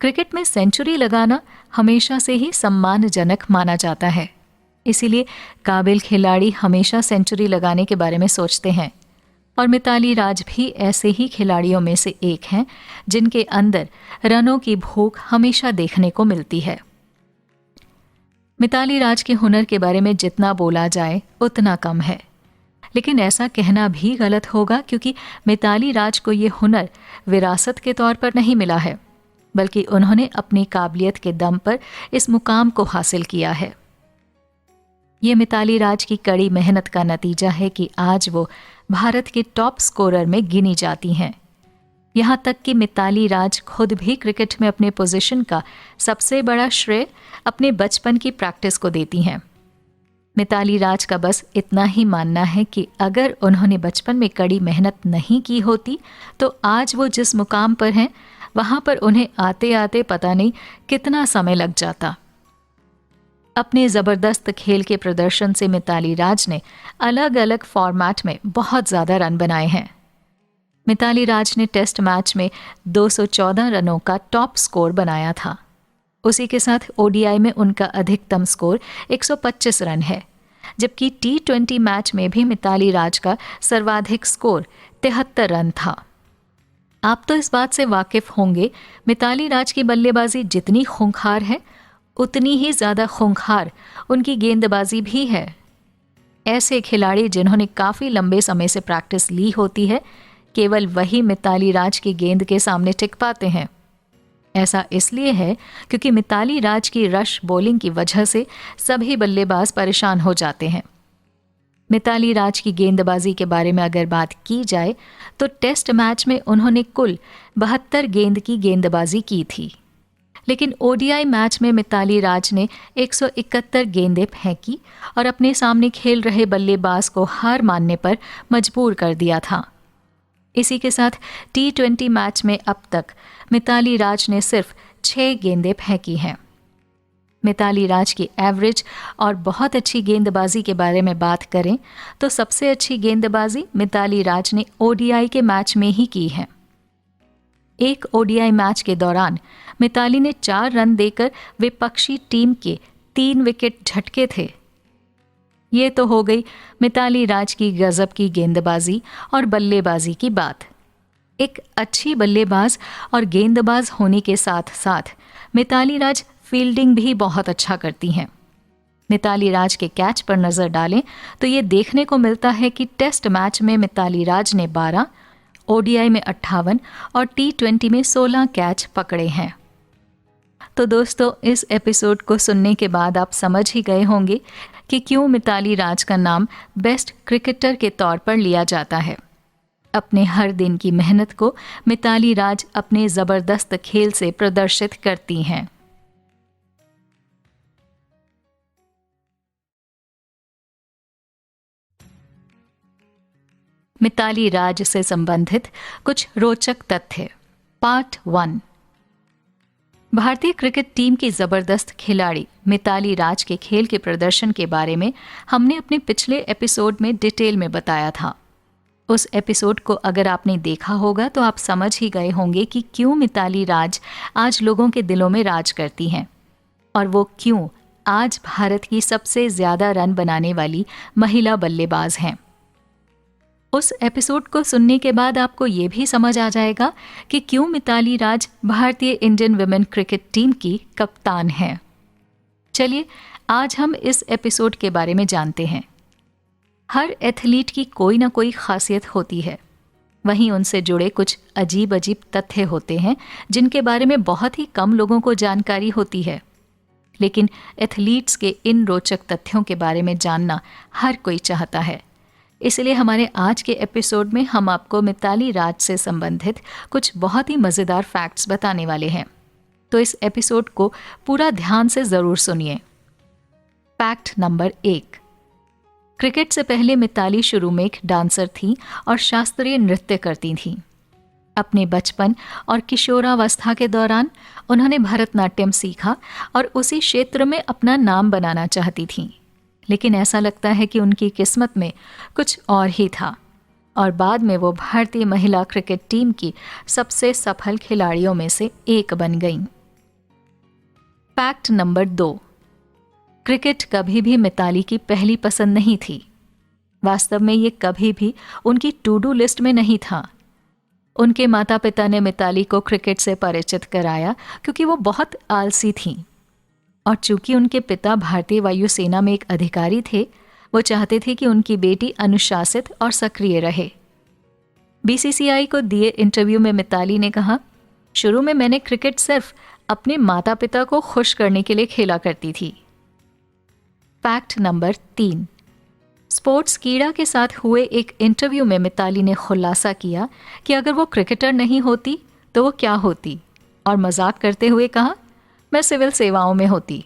S1: क्रिकेट में सेंचुरी लगाना हमेशा से ही सम्मानजनक माना जाता है, इसीलिए काबिल खिलाड़ी हमेशा सेंचुरी लगाने के बारे में सोचते हैं। और मिताली राज भी ऐसे ही खिलाड़ियों में से एक हैं जिनके अंदर रनों की भूख हमेशा देखने को मिलती है। मिताली राज के हुनर के बारे में जितना बोला जाए उतना कम है, लेकिन ऐसा कहना भी गलत होगा क्योंकि मिताली राज को ये हुनर विरासत के तौर पर नहीं मिला है, बल्कि उन्होंने अपनी काबिलियत के दम पर इस मुकाम को हासिल किया है। ये मिताली राज की कड़ी मेहनत का नतीजा है कि आज वो भारत के टॉप स्कोरर में गिनी जाती हैं। यहाँ तक कि मिताली राज खुद भी क्रिकेट में अपने पोजीशन का सबसे बड़ा श्रेय अपने बचपन की प्रैक्टिस को देती हैं। मिताली राज का बस इतना ही मानना है कि अगर उन्होंने बचपन में कड़ी मेहनत नहीं की होती तो आज वो जिस मुकाम पर हैं वहाँ पर उन्हें आते आते पता नहीं कितना समय लग जाता। अपने ज़बरदस्त खेल के प्रदर्शन से मिताली राज ने अलग अलग फॉर्मेट में बहुत ज़्यादा रन बनाए हैं। मिताली राज ने टेस्ट मैच में 214 रनों का टॉप स्कोर बनाया था। उसी के साथ ओडीआई में उनका अधिकतम स्कोर 125 रन है, जबकि T20 मैच में भी मिताली राज का सर्वाधिक स्कोर 73 रन था। आप तो इस बात से वाकिफ होंगे, मिताली राज की बल्लेबाजी जितनी खूंखार है उतनी ही ज़्यादा खूंखार उनकी गेंदबाजी भी है। ऐसे खिलाड़ी जिन्होंने काफ़ी लंबे समय से प्रैक्टिस ली होती है, केवल वही मिताली राज की गेंद के सामने टिक पाते हैं। ऐसा इसलिए है क्योंकि मिताली राज की रश बॉलिंग की वजह से सभी बल्लेबाज परेशान हो जाते हैं। मिताली राज की गेंदबाजी के बारे में अगर बात की जाए तो टेस्ट मैच में उन्होंने कुल 72 गेंद की गेंदबाजी की थी, लेकिन ओडीआई मैच में मिताली राज ने 171 गेंदें फेंकी और अपने सामने खेल रहे बल्लेबाज को हार मानने पर मजबूर कर दिया था। इसी के साथ T20 मैच में अब तक मिताली राज ने सिर्फ 6 गेंदें फेंकी हैं। मिताली राज की एवरेज और बहुत अच्छी गेंदबाजी के बारे में बात करें तो सबसे अच्छी गेंदबाजी मिताली राज ने ओडीआई के मैच में ही की है। एक ओडीआई मैच के दौरान मिताली ने 4 रन देकर विपक्षी टीम के 3 विकेट झटके थे। ये तो हो गई मिताली राज की गजब की गेंदबाजी और बल्लेबाजी की बात। एक अच्छी बल्लेबाज और गेंदबाज होने के साथ साथ मिताली राज फील्डिंग भी बहुत अच्छा करती हैं। मिताली राज के कैच पर नज़र डालें तो ये देखने को मिलता है कि टेस्ट मैच में मिताली राज ने 12, ओडीआई में 58 और T20 में 16 कैच पकड़े हैं। तो दोस्तों, इस एपिसोड को सुनने के बाद आप समझ ही गए होंगे कि क्यों मिताली राज का नाम बेस्ट क्रिकेटर के तौर पर लिया जाता है। अपने हर दिन की मेहनत को मिताली राज अपने ज़बरदस्त खेल से प्रदर्शित करती हैं। मिताली राज से संबंधित कुछ रोचक तथ्य। पार्ट 1। भारतीय क्रिकेट टीम की जबरदस्त खिलाड़ी मिताली राज के खेल के प्रदर्शन के बारे में हमने अपने पिछले एपिसोड में डिटेल में बताया था। उस एपिसोड को अगर आपने देखा होगा तो आप समझ ही गए होंगे कि क्यों मिताली राज आज लोगों के दिलों में राज करती हैं और वो क्यों आज भारत की सबसे ज्यादा रन बनाने वाली महिला बल्लेबाज हैं। उस एपिसोड को सुनने के बाद आपको ये भी समझ आ जाएगा कि क्यों मिताली राज भारतीय इंडियन वुमेन क्रिकेट टीम की कप्तान हैं। चलिए आज हम इस एपिसोड के बारे में जानते हैं। हर एथलीट की कोई ना कोई खासियत होती है, वहीं उनसे जुड़े कुछ अजीब अजीब तथ्य होते हैं जिनके बारे में बहुत ही कम लोगों को जानकारी होती है। लेकिन एथलीट्स के इन रोचक तथ्यों के बारे में जानना हर कोई चाहता है। इसलिए हमारे आज के एपिसोड में हम आपको मिताली राज से संबंधित कुछ बहुत ही मज़ेदार फैक्ट्स बताने वाले हैं। तो इस एपिसोड को पूरा ध्यान से ज़रूर सुनिए। Fact number 1। क्रिकेट से पहले मिताली शुरू में एक डांसर थी और शास्त्रीय नृत्य करती थीं। अपने बचपन और किशोरावस्था के दौरान उन्होंने भरतनाट्यम सीखा और उसी क्षेत्र में अपना नाम बनाना चाहती थीं। लेकिन ऐसा लगता है कि उनकी किस्मत में कुछ और ही था और बाद में वो भारतीय महिला क्रिकेट टीम की सबसे सफल खिलाड़ियों में से एक बन गईं। Fact number 2। क्रिकेट कभी भी मिताली की पहली पसंद नहीं थी। वास्तव में ये कभी भी उनकी टू डू लिस्ट में नहीं था। उनके माता पिता ने मिताली को क्रिकेट से परिचित कराया क्योंकि वो बहुत आलसी थीं और चूंकि उनके पिता भारतीय वायुसेना में एक अधिकारी थे, वो चाहते थे कि उनकी बेटी अनुशासित और सक्रिय रहे। बीसीसीआई को दिए इंटरव्यू में मिताली ने कहा, शुरू में मैंने क्रिकेट सिर्फ अपने माता पिता को खुश करने के लिए खेला करती थी। Fact number 3। स्पोर्ट्स कीड़ा के साथ हुए एक इंटरव्यू में मिताली ने खुलासा किया कि अगर वो क्रिकेटर नहीं होती तो वो क्या होती, और मजाक करते हुए कहा, मैं सिविल सेवाओं में होती।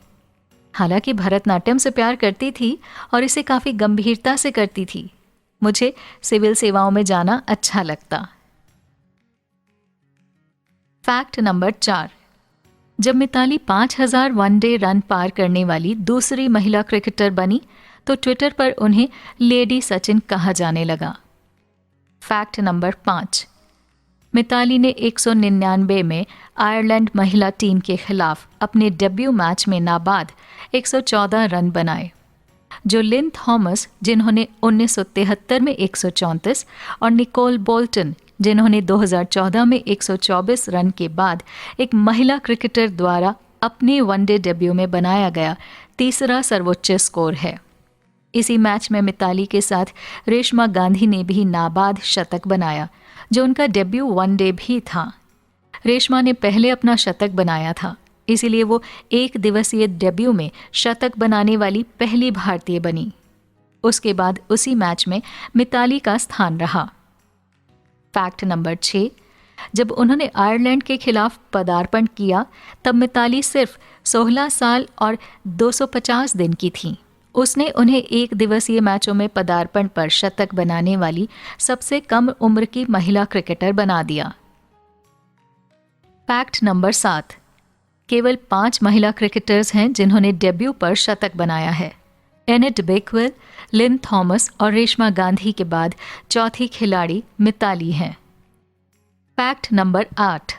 S1: हालांकि भरतनाट्यम से प्यार करती थी और इसे काफ़ी गंभीरता से करती थी। मुझे सिविल सेवाओं में जाना अच्छा लगता। Fact number 4। जब मिताली 5000 वनडे रन पार करने वाली दूसरी महिला क्रिकेटर बनी तो ट्विटर पर उन्हें लेडी सचिन कहा जाने लगा। Fact number 5। मिताली ने 199 में आयरलैंड महिला टीम के खिलाफ अपने डेब्यू मैच में नाबाद 114 रन बनाए, जो लिन थॉमस जिन्होंने 1973 में 134 और निकोल बोल्टन जिन्होंने 2014 में 124 रन के बाद एक महिला क्रिकेटर द्वारा अपने वनडे डेब्यू में बनाया गया तीसरा सर्वोच्च स्कोर है। इसी मैच में मिताली के साथ रेशमा गांधी ने भी नाबाद शतक बनाया, जो उनका डेब्यू वनडे भी था। रेशमा ने पहले अपना शतक बनाया था, इसीलिए वो एक दिवसीय डेब्यू में शतक बनाने वाली पहली भारतीय बनी। उसके बाद उसी मैच में मिताली का स्थान रहा। Fact number 6। जब उन्होंने आयरलैंड के खिलाफ पदार्पण किया तब मिताली सिर्फ 16 साल और 250 दिन की थी। उसने उन्हें एक दिवसीय मैचों में पदार्पण पर शतक बनाने वाली सबसे कम उम्र की महिला क्रिकेटर बना दिया। Fact number 7। केवल 5 महिला क्रिकेटर्स हैं जिन्होंने डेब्यू पर शतक बनाया है। एनेट बेकवेल, लिन थॉमस और रेशमा गांधी के बाद चौथी खिलाड़ी मिताली हैं। Fact number 8।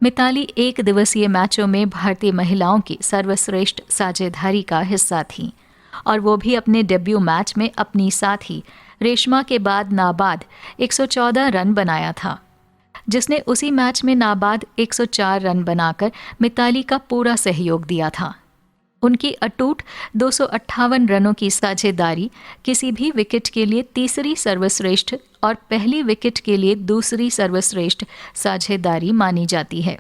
S1: मिताली एक दिवसीय मैचों में भारतीय महिलाओं की सर्वश्रेष्ठ साझेदारी का हिस्सा थीं और वो भी अपने डेब्यू मैच में अपनी साथी रेशमा के बाद नाबाद 114 रन बनाया था, जिसने उसी मैच में नाबाद 104 रन बनाकर मिताली का पूरा सहयोग दिया था। उनकी अटूट 258 रनों की साझेदारी किसी भी विकेट के लिए तीसरी सर्वश्रेष्ठ और पहली विकेट के लिए दूसरी सर्वश्रेष्ठ साझेदारी मानी जाती है।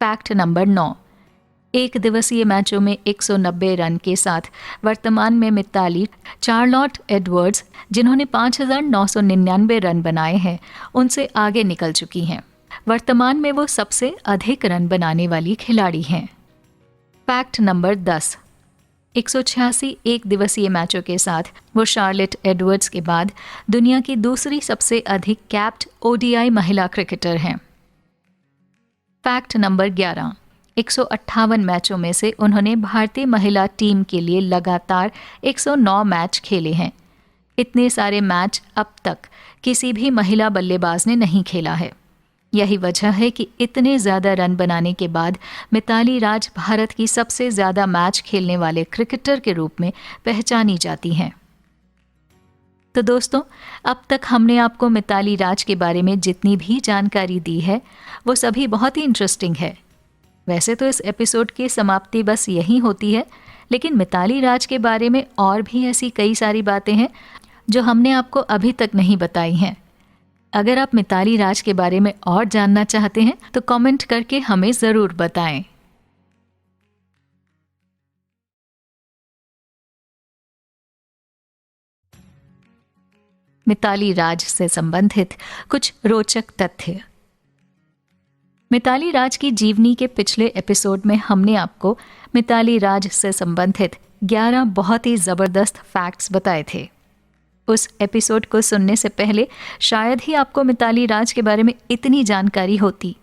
S1: Fact number 9। एक दिवसीय मैचों में 190 रन के साथ वर्तमान में मिताली चार्लोट एडवर्ड्स, जिन्होंने 5999 रन बनाए हैं, उनसे आगे निकल चुकी हैं। वर्तमान में वो सबसे अधिक रन बनाने वाली खिलाड़ी हैं। Fact number 10। 186 एक दिवसीय मैचों के साथ वो शार्लेट एडवर्ड्स के बाद दुनिया की दूसरी सबसे अधिक कैप्ड ओडीआई महिला क्रिकेटर हैं। Fact number 11। 158 मैचों में से उन्होंने भारतीय महिला टीम के लिए लगातार 109 मैच खेले हैं। इतने सारे मैच अब तक किसी भी महिला बल्लेबाज ने नहीं खेला है। यही वजह है कि इतने ज़्यादा रन बनाने के बाद मिताली राज भारत की सबसे ज़्यादा मैच खेलने वाले क्रिकेटर के रूप में पहचानी जाती हैं। तो दोस्तों, अब तक हमने आपको मिताली राज के बारे में जितनी भी जानकारी दी है वो सभी बहुत ही इंटरेस्टिंग है। वैसे तो इस एपिसोड की समाप्ति बस यही होती है, लेकिन मिताली राज के बारे में और भी ऐसी कई सारी बातें हैं जो हमने आपको अभी तक नहीं बताई हैं। अगर आप मिताली राज के बारे में और जानना चाहते हैं तो कमेंट करके हमें ज़रूर बताएं। मिताली राज से संबंधित कुछ रोचक तथ्य। मिताली राज की जीवनी के पिछले एपिसोड में हमने आपको मिताली राज से संबंधित 11 बहुत ही ज़बरदस्त फैक्ट्स बताए थे। उस एपिसोड को सुनने से पहले शायद ही आपको मिताली राज के बारे में इतनी जानकारी होती,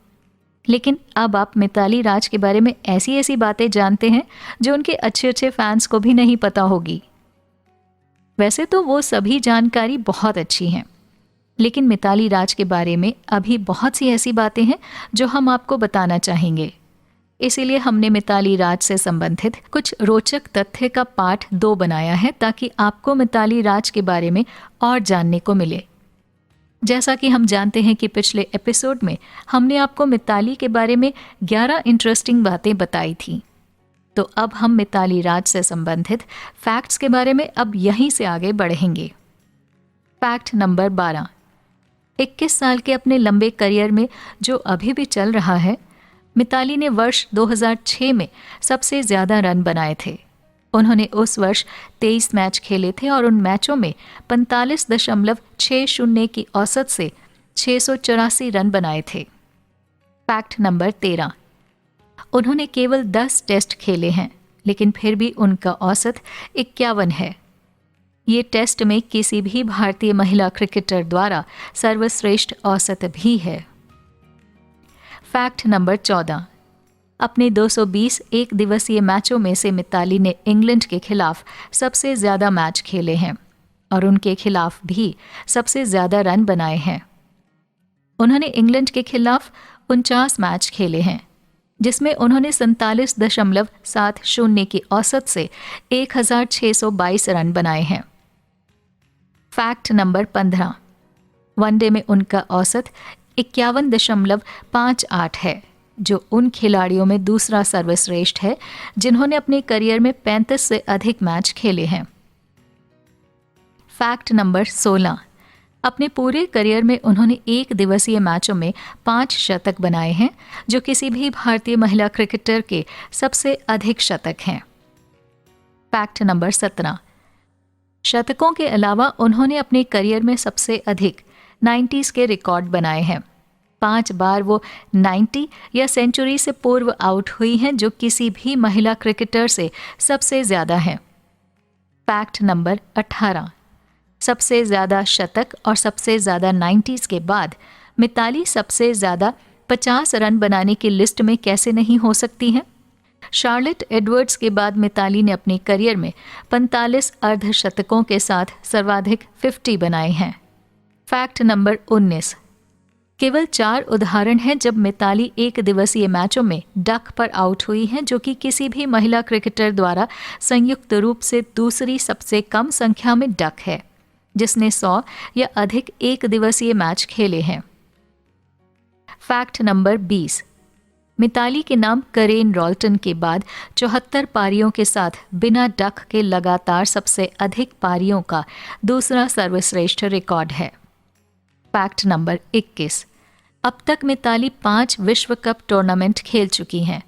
S1: लेकिन अब आप मिताली राज के बारे में ऐसी ऐसी बातें जानते हैं जो उनके अच्छे अच्छे फैंस को भी नहीं पता होगी। वैसे तो वो सभी जानकारी बहुत अच्छी हैं, लेकिन मिताली राज के बारे में अभी बहुत सी ऐसी बातें हैं जो हम आपको बताना चाहेंगे। इसीलिए हमने मिताली राज से संबंधित कुछ रोचक तथ्य का पार्ट 2 बनाया है, ताकि आपको मिताली राज के बारे में और जानने को मिले। जैसा कि हम जानते हैं कि पिछले एपिसोड में हमने आपको मिताली के बारे में 11 इंटरेस्टिंग बातें बताई थी, तो अब हम मिताली राज से संबंधित फैक्ट्स के बारे में अब यहीं से आगे बढ़ेंगे। Fact number 12। 21 साल के अपने लंबे करियर में जो अभी भी चल रहा है, मिताली ने वर्ष 2006 में सबसे ज़्यादा रन बनाए थे। उन्होंने उस वर्ष 23 मैच खेले थे और उन मैचों में 45.60 की औसत से 684 रन बनाए थे। फैक्ट नंबर 13, उन्होंने केवल 10 टेस्ट खेले हैं, लेकिन फिर भी उनका औसत 51 है। ये टेस्ट में किसी भी भारतीय महिला क्रिकेटर द्वारा सर्वश्रेष्ठ औसत भी है। फैक्ट नंबर 14, अपने 220 एक दिवसीय मैचों में से मिताली ने इंग्लैंड के खिलाफ सबसे ज़्यादा मैच खेले हैं और उनके खिलाफ भी सबसे ज़्यादा रन बनाए हैं। उन्होंने इंग्लैंड के खिलाफ 49 मैच खेले हैं, जिसमें उन्होंने 47.70 की औसत से 1622 रन बनाए हैं। फैक्ट नंबर 15, वनडे में उनका औसत 51.58 है, जो उन खिलाड़ियों में दूसरा सर्वश्रेष्ठ है जिन्होंने अपने करियर में 35 से अधिक मैच खेले हैं। फैक्ट नंबर 16, अपने पूरे करियर में उन्होंने एक दिवसीय मैचों में 5 शतक बनाए हैं, जो किसी भी भारतीय महिला क्रिकेटर के सबसे अधिक शतक हैं। फैक्ट नंबर 17, शतकों के अलावा उन्होंने अपने करियर में सबसे अधिक 90s के रिकॉर्ड बनाए हैं। 5 बार वो 90 या सेंचुरी से पूर्व आउट हुई हैं, जो किसी भी महिला क्रिकेटर से सबसे ज़्यादा हैं। फैक्ट नंबर 18, सबसे ज़्यादा शतक और सबसे ज़्यादा 90s के बाद मिताली सबसे ज़्यादा 50 रन बनाने की लिस्ट में कैसे नहीं हो सकती हैं? शार्लेट एडवर्ड्स के बाद मिताली ने अपने करियर में 45 अर्धशतकों के साथ सर्वाधिक 50 बनाए हैं। फैक्ट नंबर 19, केवल 4 उदाहरण हैं जब मिताली एक दिवसीय मैचों में डक पर आउट हुई हैं, जो कि किसी भी महिला क्रिकेटर द्वारा संयुक्त रूप से दूसरी सबसे कम संख्या में डक है, जिसने 100 या अधिक एक दिवसीय मैच खेले हैं। फैक्ट नंबर 20, मिताली के नाम करेन रॉल्टन के बाद 74 पारियों के साथ बिना डक के लगातार सबसे अधिक पारियों का दूसरा सर्वश्रेष्ठ रिकॉर्ड है। फैक्ट नंबर 21, अब तक मिताली 5 विश्व कप टूर्नामेंट खेल चुकी हैं,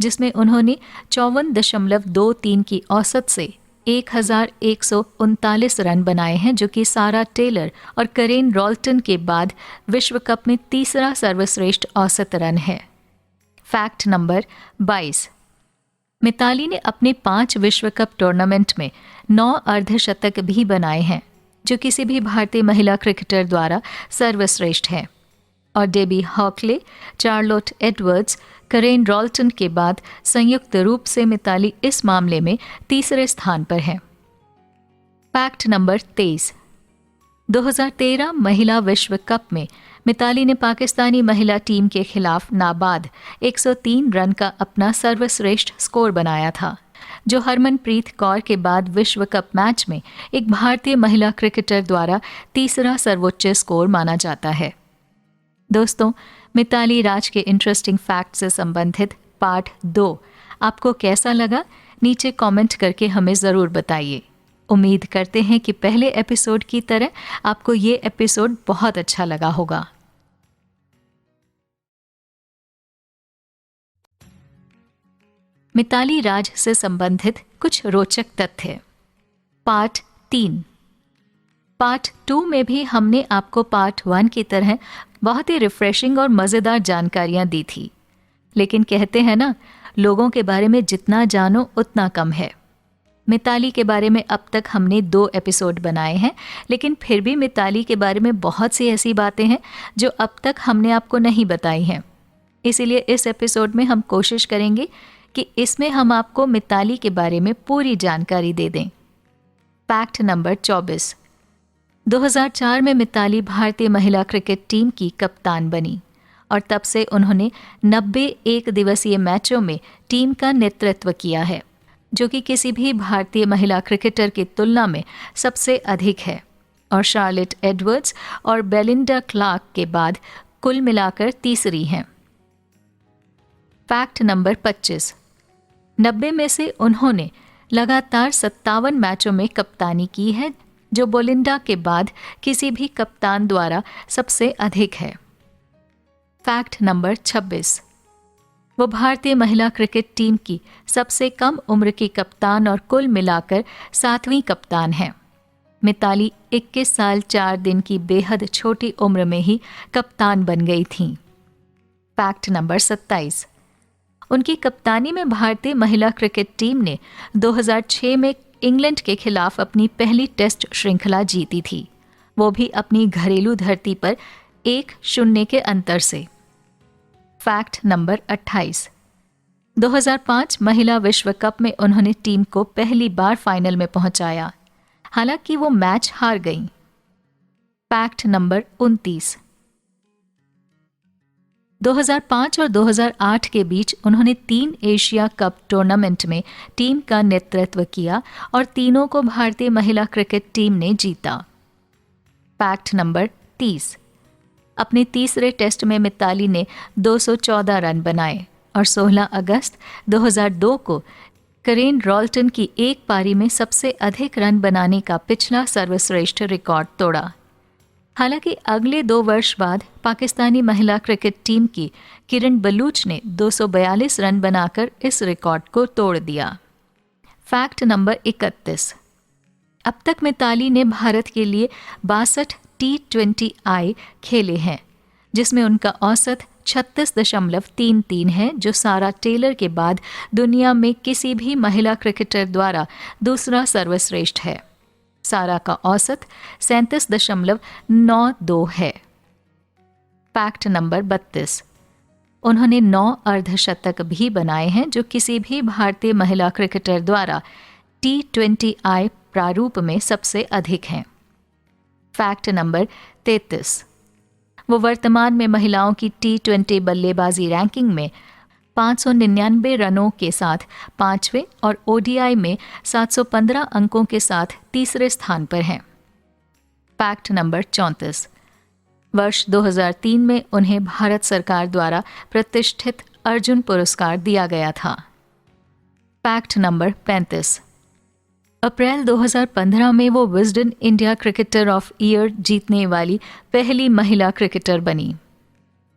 S1: जिसमें उन्होंने 54.23 की औसत से 1139 रन बनाए हैं, जो कि सारा टेलर और करेन रॉल्टन के बाद विश्व कप में तीसरा सर्वश्रेष्ठ औसत रन है। फैक्ट नंबर 22, मिताली ने अपने 5 विश्व कप टूर्नामेंट में 9 अर्धशतक भी बनाए हैं, जो किसी भी भारतीय महिला क्रिकेटर द्वारा सर्वश्रेष्ठ है, और डेबी हॉकले, चार्लोट एडवर्ड्स, करेन रॉल्टन के बाद संयुक्त रूप से मिताली इस मामले में तीसरे स्थान पर है। फैक्ट नंबर 23, 2013 महिला विश्व कप में मिताली ने पाकिस्तानी महिला टीम के खिलाफ नाबाद 103 रन का अपना सर्वश्रेष्ठ स्कोर बनाया था, जो हरमनप्रीत कौर के बाद विश्व कप मैच में एक भारतीय महिला क्रिकेटर द्वारा तीसरा सर्वोच्च स्कोर माना जाता है। दोस्तों, मिताली राज के इंटरेस्टिंग फैक्ट से संबंधित पार्ट 2 आपको कैसा लगा? नीचे कमेंट करके हमें ज़रूर बताइए। उम्मीद करते हैं कि पहले एपिसोड की तरह आपको ये एपिसोड बहुत अच्छा लगा होगा। मिताली राज से संबंधित कुछ रोचक तथ्य। पार्ट 3। पार्ट 2 में भी हमने आपको पार्ट 1 की तरह बहुत ही रिफ्रेशिंग और मज़ेदार जानकारियां दी थी, लेकिन कहते हैं ना, लोगों के बारे में जितना जानो उतना कम है। मिताली के बारे में अब तक हमने 2 एपिसोड बनाए हैं, लेकिन फिर भी मिताली के बारे में बहुत सी ऐसी बातें हैं जो अब तक हमने आपको नहीं बताई हैं। इसीलिए इस एपिसोड में हम कोशिश करेंगे कि इसमें हम आपको मिताली के बारे में पूरी जानकारी दे दें। Fact number 24। 2004 में मिताली भारतीय महिला क्रिकेट टीम की कप्तान बनी और तब से उन्होंने 90 एक दिवसीय मैचों में टीम का नेतृत्व किया है, जो कि किसी भी भारतीय महिला क्रिकेटर की तुलना में सबसे अधिक है और शार्लेट एडवर्ड्स और बेलिंडा क्लार्क के बाद कुल मिलाकर तीसरी हैं। Fact number 25। 90 में से उन्होंने लगातार 57 मैचों में कप्तानी की है, जो बोलिंडा के बाद किसी भी कप्तान द्वारा सबसे अधिक है। फैक्ट नंबर 26, वो भारतीय महिला क्रिकेट टीम की सबसे कम उम्र की कप्तान और कुल मिलाकर 7वीं कप्तान है। मिताली 21 साल 4 दिन की बेहद छोटी उम्र में ही कप्तान बन गई थीं। फैक्ट नंबर 27, उनकी कप्तानी में भारतीय महिला क्रिकेट टीम ने 2006 में इंग्लैंड के खिलाफ अपनी पहली टेस्ट श्रृंखला जीती थी, वो भी अपनी घरेलू धरती पर 1-0 के अंतर से। फैक्ट नंबर 28, 2005 महिला विश्व कप में उन्होंने टीम को पहली बार फाइनल में पहुंचाया, हालांकि वो मैच हार गईं। फैक्ट नंबर 29, 2005 और 2008 के बीच उन्होंने 3 एशिया कप टूर्नामेंट में टीम का नेतृत्व किया और तीनों को भारतीय महिला क्रिकेट टीम ने जीता। फैक्ट नंबर 30, अपने तीसरे टेस्ट में मिताली ने 214 रन बनाए और 16 अगस्त 2002 को करेन रॉल्टन की एक पारी में सबसे अधिक रन बनाने का पिछला सर्वश्रेष्ठ रिकॉर्ड तोड़ा। हालांकि अगले 2 वर्ष बाद पाकिस्तानी महिला क्रिकेट टीम की किरण बलूच ने 242 रन बनाकर इस रिकॉर्ड को तोड़ दिया। फैक्ट नंबर 31, अब तक मिताली ने भारत के लिए 62 T20I खेले हैं, जिसमें उनका औसत 36.33 है, जो सारा टेलर के बाद दुनिया में किसी भी महिला क्रिकेटर द्वारा दूसरा सर्वश्रेष्ठ है। सारा का औसत 37.92 है। फैक्ट नंबर 32, उन्होंने 9 अर्धशतक भी बनाए हैं, जो किसी भी भारतीय महिला क्रिकेटर द्वारा T20I प्रारूप में सबसे अधिक हैं। फैक्ट नंबर 33, वो वर्तमान में महिलाओं की T20 बल्लेबाजी रैंकिंग में 599 रनों के साथ 5वें और ODI में 715 अंकों के साथ तीसरे स्थान पर हैं। फैक्ट नंबर 34, वर्ष 2003 में उन्हें भारत सरकार द्वारा प्रतिष्ठित अर्जुन पुरस्कार दिया गया था। फैक्ट नंबर 35, अप्रैल 2015 में वो Wisden India cricketer of year जीतने वाली पहली महिला क्रिकेटर बनी।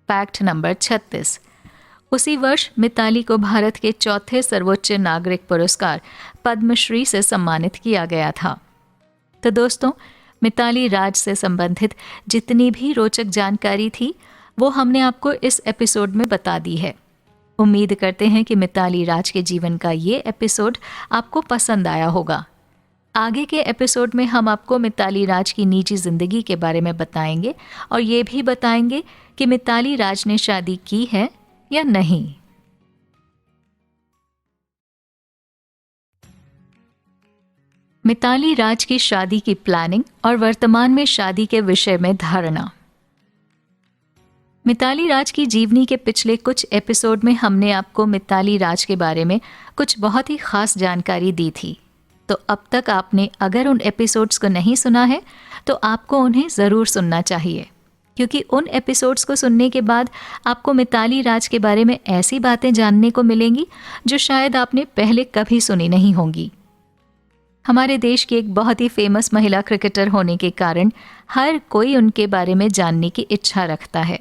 S1: फैक्ट नंबर 36, उसी वर्ष मिताली को भारत के चौथे सर्वोच्च नागरिक पुरस्कार पद्मश्री से सम्मानित किया गया था। तो दोस्तों, मिताली राज से संबंधित जितनी भी रोचक जानकारी थी वो हमने आपको इस एपिसोड में बता दी है। उम्मीद करते हैं कि मिताली राज के जीवन का ये एपिसोड आपको पसंद आया होगा। आगे के एपिसोड में हम आपको मिताली राज की निजी जिंदगी के बारे में बताएंगे और ये भी बताएंगे कि मिताली राज ने शादी की है या नहीं। मिताली राज की शादी की प्लानिंग और वर्तमान में शादी के विषय में धारणा। मिताली राज की जीवनी के पिछले कुछ एपिसोड में हमने आपको मिताली राज के बारे में कुछ बहुत ही खास जानकारी दी थी। तो अब तक आपने अगर उन एपिसोड्स को नहीं सुना है तो आपको उन्हें ज़रूर सुनना चाहिए, क्योंकि उन एपिसोड्स को सुनने के बाद आपको मिताली राज के बारे में ऐसी बातें जानने को मिलेंगी जो शायद आपने पहले कभी सुनी नहीं होंगी। हमारे देश की एक बहुत ही फेमस महिला क्रिकेटर होने के कारण हर कोई उनके बारे में जानने की इच्छा रखता है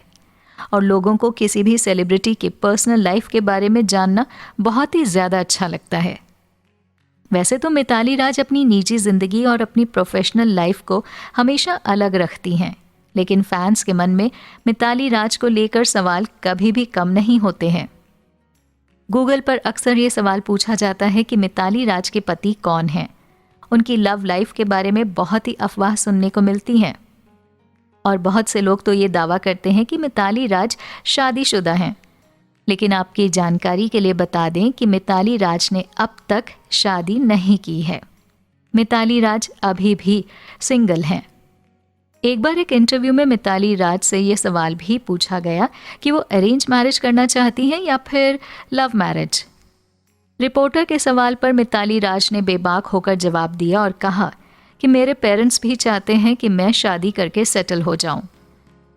S1: और लोगों को किसी भी सेलिब्रिटी के पर्सनल लाइफ के बारे में जानना बहुत ही ज़्यादा अच्छा लगता है। वैसे तो मिताली राज अपनी निजी ज़िंदगी और अपनी प्रोफेशनल लाइफ को हमेशा अलग रखती हैं, लेकिन फैंस के मन में मिताली राज को लेकर सवाल कभी भी कम नहीं होते हैं। गूगल पर अक्सर ये सवाल पूछा जाता है कि मिताली राज के पति कौन हैं। उनकी लव लाइफ के बारे में बहुत ही अफवाह सुनने को मिलती हैं और बहुत से लोग तो ये दावा करते हैं कि मिताली राज शादीशुदा हैं। लेकिन आपकी जानकारी के लिए बता दें कि मिताली राज ने अब तक शादी नहीं की है। मिताली राज अभी भी सिंगल हैं। एक बार एक इंटरव्यू में मिताली राज से ये सवाल भी पूछा गया कि वो अरेंज मैरिज करना चाहती हैं या फिर लव मैरिज। रिपोर्टर के सवाल पर मिताली राज ने बेबाक होकर जवाब दिया और कहा कि मेरे पेरेंट्स भी चाहते हैं कि मैं शादी करके सेटल हो जाऊं,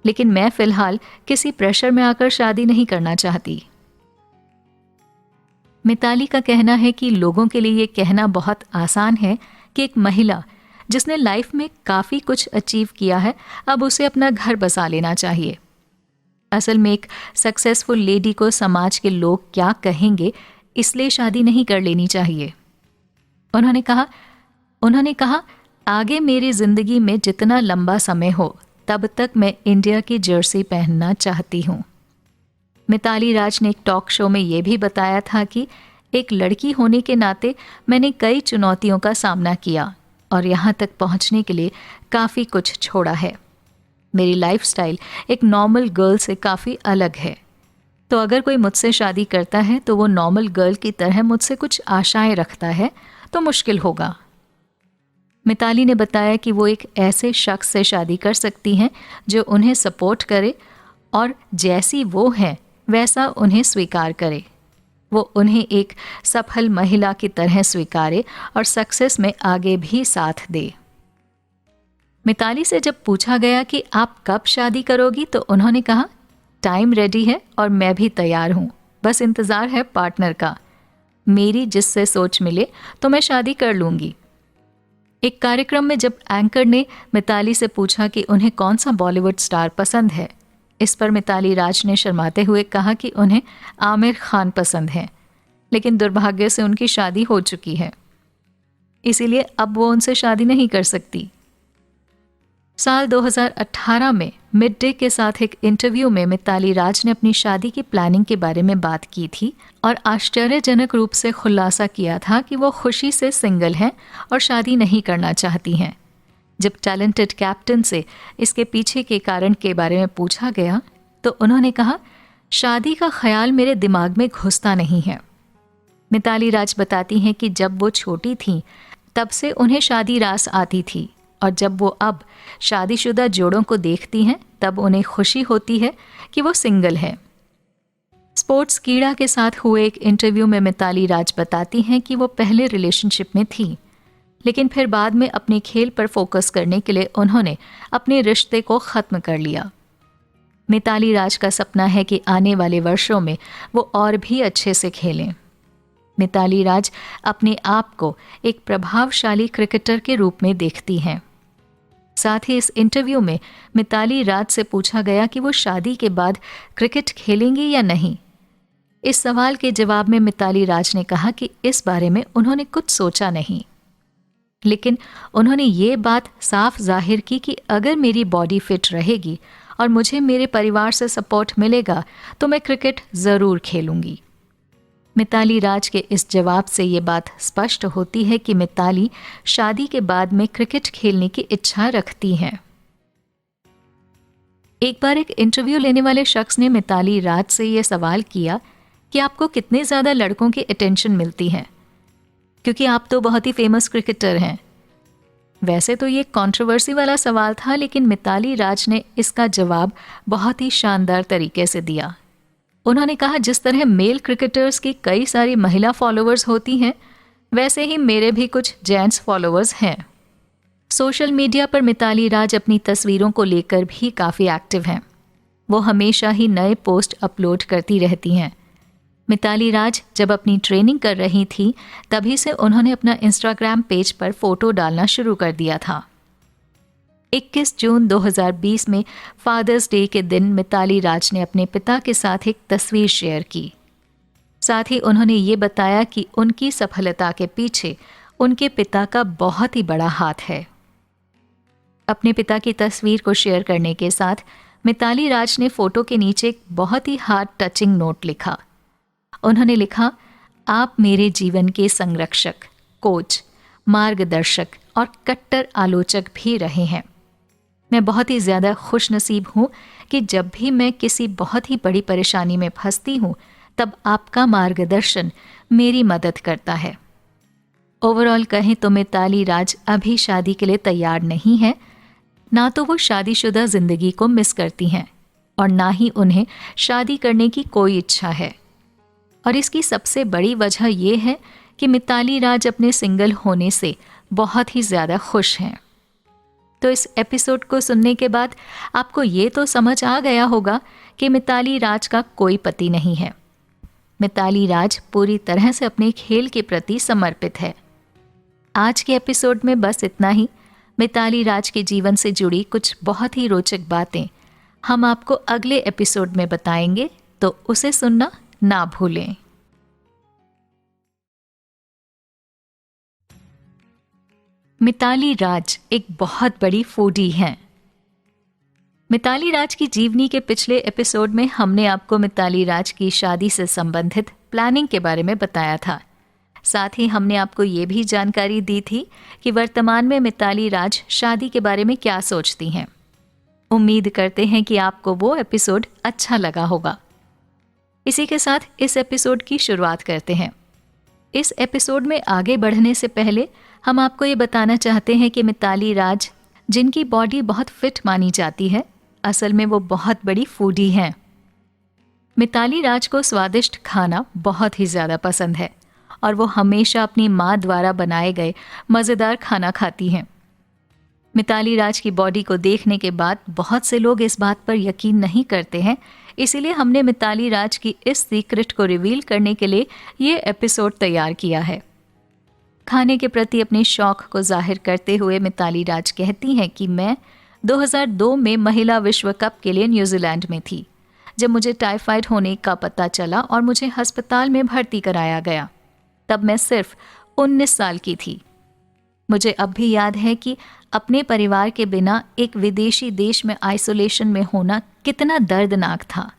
S1: लेकिन मैं फिलहाल किसी प्रेशर में आकर शादी नहीं करना चाहती। मिताली का कहना है कि लोगों के लिए ये कहना बहुत आसान है कि एक महिला जिसने लाइफ में काफ़ी कुछ अचीव किया है, अब उसे अपना घर बसा लेना चाहिए। असल में एक सक्सेसफुल लेडी को समाज के लोग क्या कहेंगे इसलिए शादी नहीं कर लेनी चाहिए। उन्होंने कहा आगे मेरी जिंदगी में जितना लंबा समय हो तब तक मैं इंडिया की जर्सी पहनना चाहती हूँ। मिताली राज ने एक टॉक शो में ये भी बताया था कि एक लड़की होने के नाते मैंने कई चुनौतियों का सामना किया और यहाँ तक पहुँचने के लिए काफ़ी कुछ छोड़ा है। मेरी लाइफस्टाइल एक नॉर्मल गर्ल से काफ़ी अलग है, तो अगर कोई मुझसे शादी करता है तो वो नॉर्मल गर्ल की तरह मुझसे कुछ आशाएं रखता है तो मुश्किल होगा। मिताली ने बताया कि वो एक ऐसे शख्स से शादी कर सकती हैं जो उन्हें सपोर्ट करे और जैसी वो हैं वैसा उन्हें स्वीकार करे। वो उन्हें एक सफल महिला की तरह स्वीकारे और सक्सेस में आगे भी साथ दे। मिताली से जब पूछा गया कि आप कब शादी करोगी तो उन्होंने कहा टाइम रेडी है और मैं भी तैयार हूँ, बस इंतज़ार है पार्टनर का। मेरी जिससे सोच मिले तो मैं शादी कर लूँगी। एक कार्यक्रम में जब एंकर ने मिताली से पूछा कि उन्हें कौन सा बॉलीवुड स्टार पसंद है, इस पर मिताली राज ने शर्माते हुए कहा कि उन्हें आमिर खान पसंद है, लेकिन दुर्भाग्य से उनकी शादी हो चुकी है, इसीलिए अब वो उनसे शादी नहीं कर सकती। साल 2018 में मिड डे के साथ एक इंटरव्यू में मिताली राज ने अपनी शादी की प्लानिंग के बारे में बात की थी और आश्चर्यजनक रूप से खुलासा किया था कि वो खुशी से सिंगल हैं और शादी नहीं करना चाहती हैं। जब टैलेंटेड कैप्टन से इसके पीछे के कारण के बारे में पूछा गया तो उन्होंने कहा शादी का ख्याल मेरे दिमाग में घुसता नहीं है। मिताली राज बताती हैं कि जब वो छोटी थीं तब से उन्हें शादी रास आती थी और जब वो अब शादीशुदा जोड़ों को देखती हैं तब उन्हें खुशी होती है कि वो सिंगल है। स्पोर्ट्स कीड़ा के साथ हुए एक इंटरव्यू में मिताली राज बताती हैं कि वो पहले रिलेशनशिप में थी, लेकिन फिर बाद में अपने खेल पर फोकस करने के लिए उन्होंने अपने रिश्ते को ख़त्म कर लिया। मिताली राज का सपना है कि आने वाले वर्षों में वो और भी अच्छे से खेलें। मिताली राज अपने आप को एक प्रभावशाली क्रिकेटर के रूप में देखती हैं। साथ ही इस इंटरव्यू में मिताली राज से पूछा गया कि वो शादी के बाद क्रिकेट खेलेंगी या नहीं। इस सवाल के जवाब में मिताली राज ने कहा कि इस बारे में उन्होंने कुछ सोचा नहीं, लेकिन उन्होंने ये बात साफ जाहिर की कि अगर मेरी बॉडी फिट रहेगी और मुझे मेरे परिवार से सपोर्ट मिलेगा तो मैं क्रिकेट ज़रूर खेलूंगी। मिताली राज के इस जवाब से ये बात स्पष्ट होती है कि मिताली शादी के बाद में क्रिकेट खेलने की इच्छा रखती हैं। एक बार एक इंटरव्यू लेने वाले शख्स ने मिताली राज से ये सवाल किया कि आपको कितने ज़्यादा लड़कों की अटेंशन मिलती है, क्योंकि आप तो बहुत ही फेमस क्रिकेटर हैं। वैसे तो ये कंट्रोवर्सी वाला सवाल था, लेकिन मिताली राज ने इसका जवाब बहुत ही शानदार तरीके से दिया। उन्होंने कहा जिस तरह मेल क्रिकेटर्स की कई सारी महिला फॉलोअर्स होती हैं, वैसे ही मेरे भी कुछ जेंट्स फॉलोअर्स हैं। सोशल मीडिया पर मिताली राज अपनी तस्वीरों को लेकर भी काफ़ी एक्टिव हैं। वो हमेशा ही नए पोस्ट अपलोड करती रहती हैं। मिताली राज जब अपनी ट्रेनिंग कर रही थी तभी से उन्होंने अपना इंस्टाग्राम पेज पर फ़ोटो डालना शुरू कर दिया था। 21 जून 2020 में फादर्स डे के दिन मिताली राज ने अपने पिता के साथ एक तस्वीर शेयर की। साथ ही उन्होंने ये बताया कि उनकी सफलता के पीछे उनके पिता का बहुत ही बड़ा हाथ है। अपने पिता की तस्वीर को शेयर करने के साथ मिताली राज ने फ़ोटो के नीचे एक बहुत ही हार्ट टचिंग नोट लिखा। उन्होंने लिखा, आप मेरे जीवन के संरक्षक, कोच, मार्गदर्शक और कट्टर आलोचक भी रहे हैं। मैं बहुत ही ज़्यादा खुशनसीब हूँ कि जब भी मैं किसी बहुत ही बड़ी परेशानी में फंसती हूँ तब आपका मार्गदर्शन मेरी मदद करता है। ओवरऑल कहें तो मिताली राज अभी शादी के लिए तैयार नहीं है। ना तो वो शादीशुदा ज़िंदगी को मिस करती हैं और ना ही उन्हें शादी करने की कोई इच्छा है। और इसकी सबसे बड़ी वजह यह है कि मिताली राज अपने सिंगल होने से बहुत ही ज़्यादा खुश हैं। तो इस एपिसोड को सुनने के बाद आपको ये तो समझ आ गया होगा कि मिताली राज का कोई पति नहीं है। मिताली राज पूरी तरह से अपने खेल के प्रति समर्पित है। आज के एपिसोड में बस इतना ही। मिताली राज के जीवन से जुड़ी कुछ बहुत ही रोचक बातें हम आपको अगले एपिसोड में बताएंगे, तो उसे सुनना ना भूलें। मिताली राज एक बहुत बड़ी फूडी हैं। मिताली राज की जीवनी के पिछले एपिसोड में हमने आपको मिताली राज की शादी से संबंधित प्लानिंग के बारे में बताया था। साथ ही हमने आपको ये भी जानकारी दी थी कि वर्तमान में मिताली राज शादी के बारे में क्या सोचती हैं। उम्मीद करते हैं कि आपको वो एपिसोड अच्छा लगा होगा। इसी के साथ इस एपिसोड की शुरुआत करते हैं। इस एपिसोड में आगे बढ़ने से पहले हम आपको ये बताना चाहते हैं कि मिताली राज, जिनकी बॉडी बहुत फिट मानी जाती है, असल में वो बहुत बड़ी फूडी हैं। मिताली राज को स्वादिष्ट खाना बहुत ही ज़्यादा पसंद है और वो हमेशा अपनी माँ द्वारा बनाए गए मज़ेदार खाना खाती हैं। मिताली राज की बॉडी को देखने के बाद बहुत से लोग इस बात पर यकीन नहीं करते हैं, इसीलिए हमने मिताली राज की इस सीक्रेट को रिवील करने के लिए ये एपिसोड तैयार किया है। खाने के प्रति अपने शौक को जाहिर करते हुए मिताली राज कहती हैं कि मैं 2002 में महिला विश्व कप के लिए न्यूजीलैंड में थी, जब मुझे टाइफाइड होने का पता चला और मुझे अस्पताल में भर्ती कराया गया। तब मैं सिर्फ 19 साल की थी। मुझे अब भी याद है कि अपने परिवार के बिना एक विदेशी देश में आइसोलेशन में होना कितना दर्दनाक था।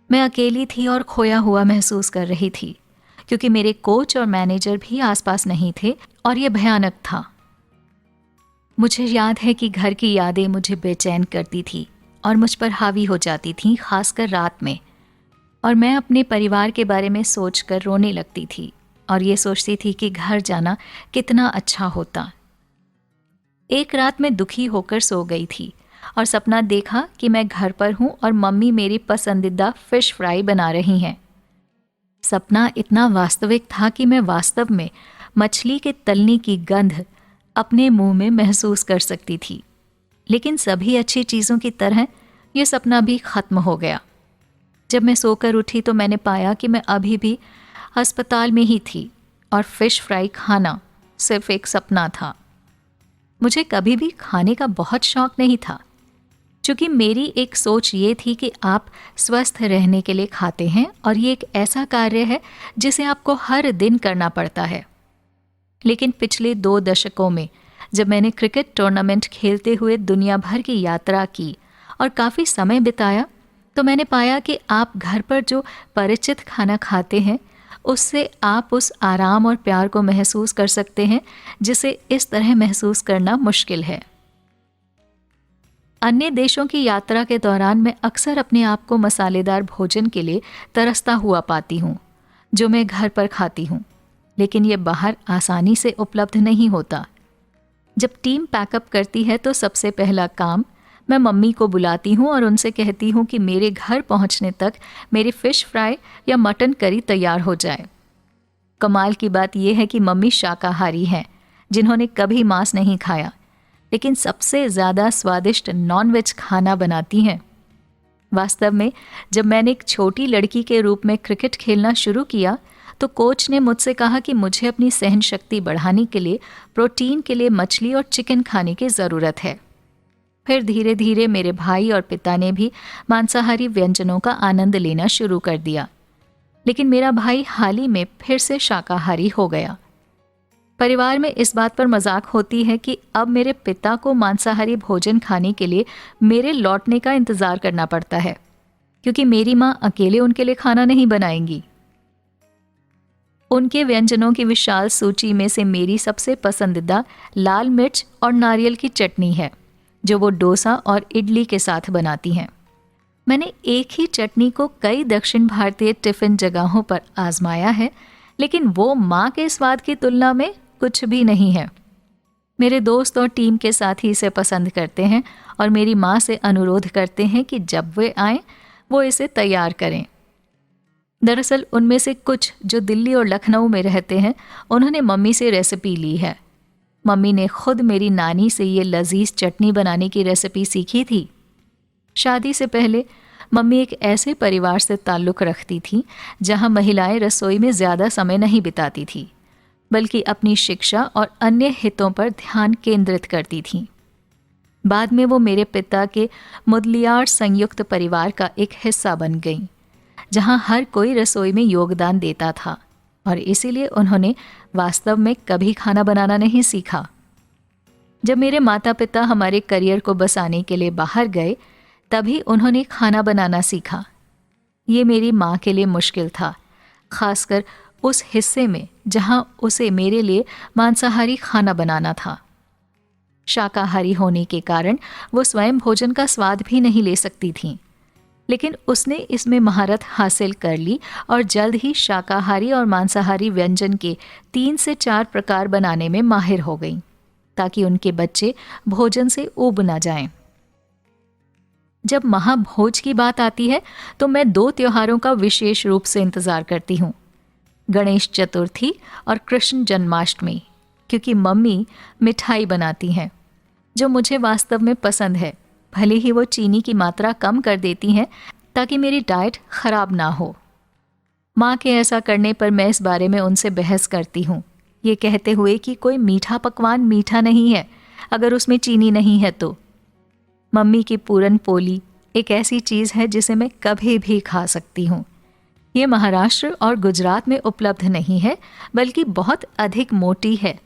S1: मैं अकेली थी और खोया हुआ महसूस कर रही थी, क्योंकि मेरे कोच और मैनेजर भी आसपास नहीं थे और ये भयानक था। मुझे याद है कि घर की यादें मुझे बेचैन करती थी और मुझ पर हावी हो जाती थीं, खासकर रात में। और मैं अपने परिवार के बारे में सोचकर रोने लगती थी और ये सोचती थी कि घर जाना कितना अच्छा होता। एक रात मैं दुखी होकर सो गई थी और सपना देखा कि मैं घर पर हूँ और मम्मी मेरी पसंदीदा फिश फ्राई बना रही हैं। सपना इतना वास्तविक था कि मैं वास्तव में मछली के तलने की गंध अपने मुंह में महसूस कर सकती थी। लेकिन सभी अच्छी चीज़ों की तरह ये सपना भी खत्म हो गया। जब मैं सोकर उठी तो मैंने पाया कि मैं अभी भी अस्पताल में ही थी और फिश फ्राई खाना सिर्फ एक सपना था। मुझे कभी भी खाने का बहुत शौक नहीं था, क्योंकि मेरी एक सोच ये थी कि आप स्वस्थ रहने के लिए खाते हैं और ये एक ऐसा कार्य है जिसे आपको हर दिन करना पड़ता है। लेकिन पिछले 2 दशकों में जब मैंने क्रिकेट टूर्नामेंट खेलते हुए दुनिया भर की यात्रा की और काफ़ी समय बिताया, तो मैंने पाया कि आप घर पर जो परिचित खाना खाते हैं उससे आप उस आराम और प्यार को महसूस कर सकते हैं जिसे इस तरह महसूस करना मुश्किल है। अन्य देशों की यात्रा के दौरान मैं अक्सर अपने आप को मसालेदार भोजन के लिए तरसता हुआ पाती हूँ, जो मैं घर पर खाती हूँ, लेकिन ये बाहर आसानी से उपलब्ध नहीं होता। जब टीम पैकअप करती है तो सबसे पहला काम मैं मम्मी को बुलाती हूँ और उनसे कहती हूँ कि मेरे घर पहुँचने तक मेरी फ़िश फ्राई या मटन करी तैयार हो जाए। कमाल की बात यह है कि मम्मी शाकाहारी हैं, जिन्होंने कभी मांस नहीं खाया, लेकिन सबसे ज़्यादा स्वादिष्ट नॉनवेज खाना बनाती हैं। वास्तव में जब मैंने एक छोटी लड़की के रूप में क्रिकेट खेलना शुरू किया तो कोच ने मुझसे कहा कि मुझे अपनी सहन शक्ति बढ़ाने के लिए प्रोटीन के लिए मछली और चिकन खाने की ज़रूरत है। फिर धीरे धीरे मेरे भाई और पिता ने भी मांसाहारी व्यंजनों का आनंद लेना शुरू कर दिया, लेकिन मेरा भाई हाल ही में फिर से शाकाहारी हो गया। परिवार में इस बात पर मजाक होती है कि अब मेरे पिता को मांसाहारी भोजन खाने के लिए मेरे लौटने का इंतज़ार करना पड़ता है, क्योंकि मेरी माँ अकेले उनके लिए खाना नहीं बनाएंगी। उनके व्यंजनों की विशाल सूची में से मेरी सबसे पसंदीदा लाल मिर्च और नारियल की चटनी है, जो वो डोसा और इडली के साथ बनाती हैं। मैंने एक ही चटनी को कई दक्षिण भारतीय टिफ़िन जगहों पर आजमाया है, लेकिन वो माँ के स्वाद की तुलना में कुछ भी नहीं है। मेरे दोस्त और टीम के साथी इसे पसंद करते हैं और मेरी माँ से अनुरोध करते हैं कि जब वे आएं वो इसे तैयार करें। दरअसल उनमें से कुछ जो दिल्ली और लखनऊ में रहते हैं, उन्होंने मम्मी से रेसिपी ली है। मम्मी ने खुद मेरी नानी से ये लजीज चटनी बनाने की रेसिपी सीखी थी। शादी से पहले मम्मी एक ऐसे परिवार से ताल्लुक़ रखती थी जहाँ महिलाएं रसोई में ज़्यादा समय नहीं बिताती थी। बल्कि अपनी शिक्षा और अन्य हितों पर ध्यान केंद्रित करती थीं। बाद में वो मेरे पिता के मुदलियार संयुक्त परिवार का एक हिस्सा बन गईं, जहां हर कोई रसोई में योगदान देता था और इसीलिए उन्होंने वास्तव में कभी खाना बनाना नहीं सीखा। जब मेरे माता पिता हमारे करियर को बसाने के लिए बाहर गए, तभी उन्होंने खाना बनाना सीखा। ये मेरी माँ के लिए मुश्किल था, खासकर उस हिस्से में जहाँ उसे मेरे लिए मांसाहारी खाना बनाना था। शाकाहारी होने के कारण वो स्वयं भोजन का स्वाद भी नहीं ले सकती थीं, लेकिन उसने इसमें महारत हासिल कर ली और जल्द ही शाकाहारी और मांसाहारी व्यंजन के 3 से 4 प्रकार बनाने में माहिर हो गईं, ताकि उनके बच्चे भोजन से ऊब ना जाएं। जब महाभोज की बात आती है तो मैं 2 त्योहारों का विशेष रूप से इंतजार करती हूँ, गणेश चतुर्थी और कृष्ण जन्माष्टमी, क्योंकि मम्मी मिठाई बनाती हैं जो मुझे वास्तव में पसंद है। भले ही वो चीनी की मात्रा कम कर देती हैं ताकि मेरी डाइट खराब ना हो। माँ के ऐसा करने पर मैं इस बारे में उनसे बहस करती हूँ, ये कहते हुए कि कोई मीठा पकवान मीठा नहीं है अगर उसमें चीनी नहीं है तो। मम्मी की पूरन पोली एक ऐसी चीज़ है जिसे मैं कभी भी खा सकती हूँ। ये महाराष्ट्र और गुजरात में उपलब्ध नहीं है, बल्कि बहुत अधिक मोटी है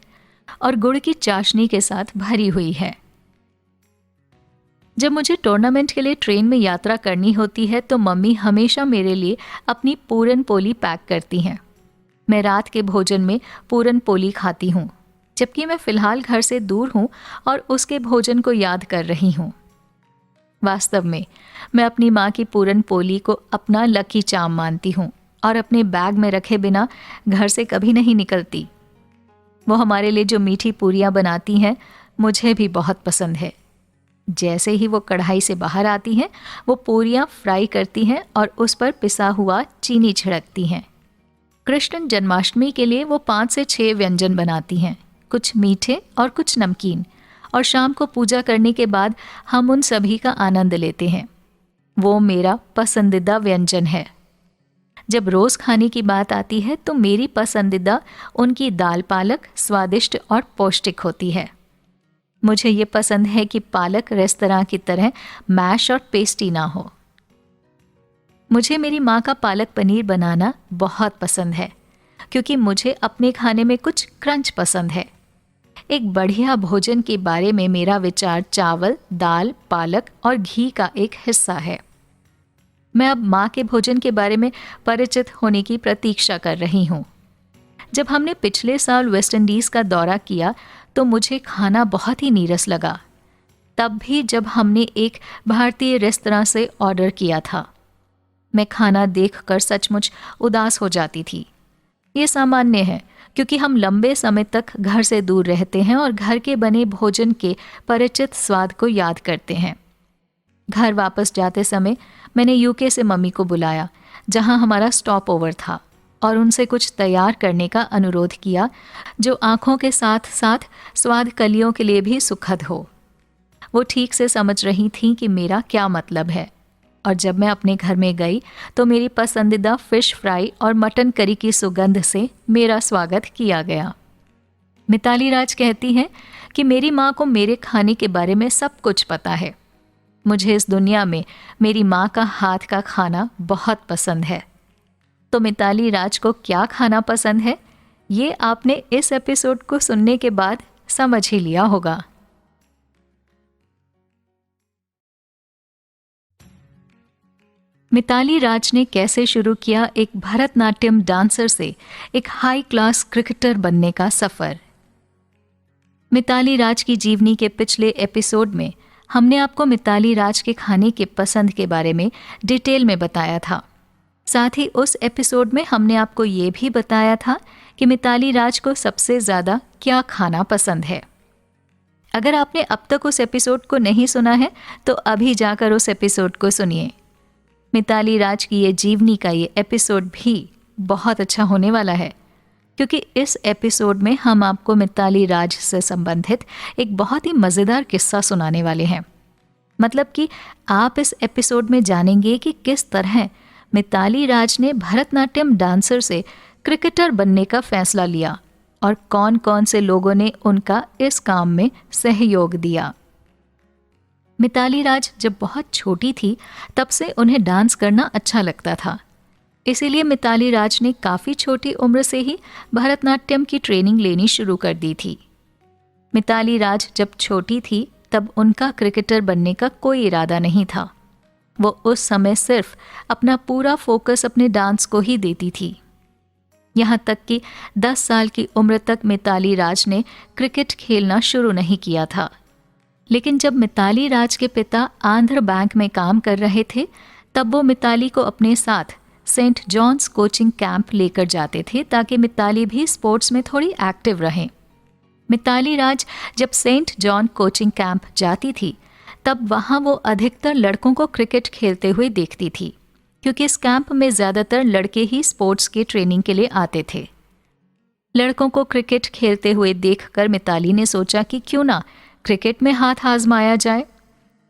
S1: और गुड़ की चाशनी के साथ भरी हुई है। जब मुझे टूर्नामेंट के लिए ट्रेन में यात्रा करनी होती है तो मम्मी हमेशा मेरे लिए अपनी पूरन पोली पैक करती हैं। मैं रात के भोजन में पूरन पोली खाती हूँ, जबकि मैं फ़िलहाल घर से दूर हूँ और उसके भोजन को याद कर रही हूँ। वास्तव में मैं अपनी माँ की पूरन पोली को अपना लकी चार्म मानती हूँ और अपने बैग में रखे बिना घर से कभी नहीं निकलती। वो हमारे लिए जो मीठी पूरियाँ बनाती हैं मुझे भी बहुत पसंद है। जैसे ही वो कढ़ाई से बाहर आती हैं, वो पूरियाँ फ्राई करती हैं और उस पर पिसा हुआ चीनी छिड़कती हैं। कृष्ण जन्माष्टमी के लिए वो 5 से 6 व्यंजन बनाती हैं, कुछ मीठे और कुछ नमकीन, और शाम को पूजा करने के बाद हम उन सभी का आनंद लेते हैं। वो मेरा पसंदीदा व्यंजन है। जब रोज़ खाने की बात आती है तो मेरी पसंदीदा उनकी दाल पालक स्वादिष्ट और पौष्टिक होती है। मुझे ये पसंद है कि पालक रेस्तरां की तरह मैश और पेस्टी ना हो। मुझे मेरी माँ का पालक पनीर बनाना बहुत पसंद है, क्योंकि मुझे अपने खाने में कुछ क्रंच पसंद है। एक बढ़िया भोजन के बारे में मेरा विचार चावल, दाल, पालक और घी का एक हिस्सा है। मैं अब माँ के भोजन के बारे में परिचित होने की प्रतीक्षा कर रही हूँ। जब हमने पिछले साल वेस्ट इंडीज़ का दौरा किया तो मुझे खाना बहुत ही नीरस लगा, तब भी जब हमने एक भारतीय रेस्तरां से ऑर्डर किया था। मैं खाना देखकर सचमुच उदास हो जाती थी। ये सामान्य है, क्योंकि हम लंबे समय तक घर से दूर रहते हैं और घर के बने भोजन के परिचित स्वाद को याद करते हैं। घर वापस जाते समय मैंने यूके से मम्मी को बुलाया, जहां हमारा स्टॉप ओवर था, और उनसे कुछ तैयार करने का अनुरोध किया जो आँखों के साथ साथ स्वाद कलियों के लिए भी सुखद हो। वो ठीक से समझ रही थीं कि मेरा क्या मतलब है, और जब मैं अपने घर में गई तो मेरी पसंदीदा फ़िश फ्राई और मटन करी की सुगंध से मेरा स्वागत किया गया। मिताली राज कहती हैं कि मेरी माँ को मेरे खाने के बारे में सब कुछ पता है। मुझे इस दुनिया में मेरी माँ का हाथ का खाना बहुत पसंद है। तो मिताली राज को क्या खाना पसंद है, ये आपने इस एपिसोड को सुनने के बाद समझ ही लिया होगा। मिताली राज ने कैसे शुरू किया एक भरतनाट्यम डांसर से एक हाई क्लास क्रिकेटर बनने का सफ़र। मिताली राज की जीवनी के पिछले एपिसोड में हमने आपको मिताली राज के खाने के पसंद के बारे में डिटेल में बताया था। साथ ही उस एपिसोड में हमने आपको ये भी बताया था कि मिताली राज को सबसे ज़्यादा क्या खाना पसंद है। अगर आपने अब तक उस एपिसोड को नहीं सुना है तो अभी जाकर उस एपिसोड को सुनिए। मिताली राज की ये जीवनी का ये एपिसोड भी बहुत अच्छा होने वाला है, क्योंकि इस एपिसोड में हम आपको मिताली राज से संबंधित एक बहुत ही मज़ेदार किस्सा सुनाने वाले हैं। मतलब कि आप इस एपिसोड में जानेंगे कि किस तरह मिताली राज ने भरतनाट्यम डांसर से क्रिकेटर बनने का फैसला लिया और कौन कौन से लोगों ने उनका इस काम में सहयोग दिया। मिताली राज जब बहुत छोटी थी तब से उन्हें डांस करना अच्छा लगता था। इसीलिए मिताली राज ने काफ़ी छोटी उम्र से ही भरतनाट्यम की ट्रेनिंग लेनी शुरू कर दी थी। मिताली राज जब छोटी थी तब उनका क्रिकेटर बनने का कोई इरादा नहीं था। वो उस समय सिर्फ अपना पूरा फोकस अपने डांस को ही देती थी। यहाँ तक कि 10 साल की उम्र तक मिताली राज ने क्रिकेट खेलना शुरू नहीं किया था। लेकिन जब मिताली राज के पिता आंध्र बैंक में काम कर रहे थे तब वो मिताली को अपने साथ सेंट जॉन्स कोचिंग कैंप लेकर जाते थे ताकि मिताली भी स्पोर्ट्स में थोड़ी एक्टिव रहें। मिताली राज जब सेंट जॉन कोचिंग कैंप जाती थी तब वहाँ वो अधिकतर लड़कों को क्रिकेट खेलते हुए देखती थी, क्योंकि इस कैंप में ज़्यादातर लड़के ही स्पोर्ट्स की ट्रेनिंग के लिए आते थे। लड़कों को क्रिकेट खेलते हुए देखकर मिताली ने सोचा कि क्यों ना क्रिकेट में हाथ आजमाया जाए,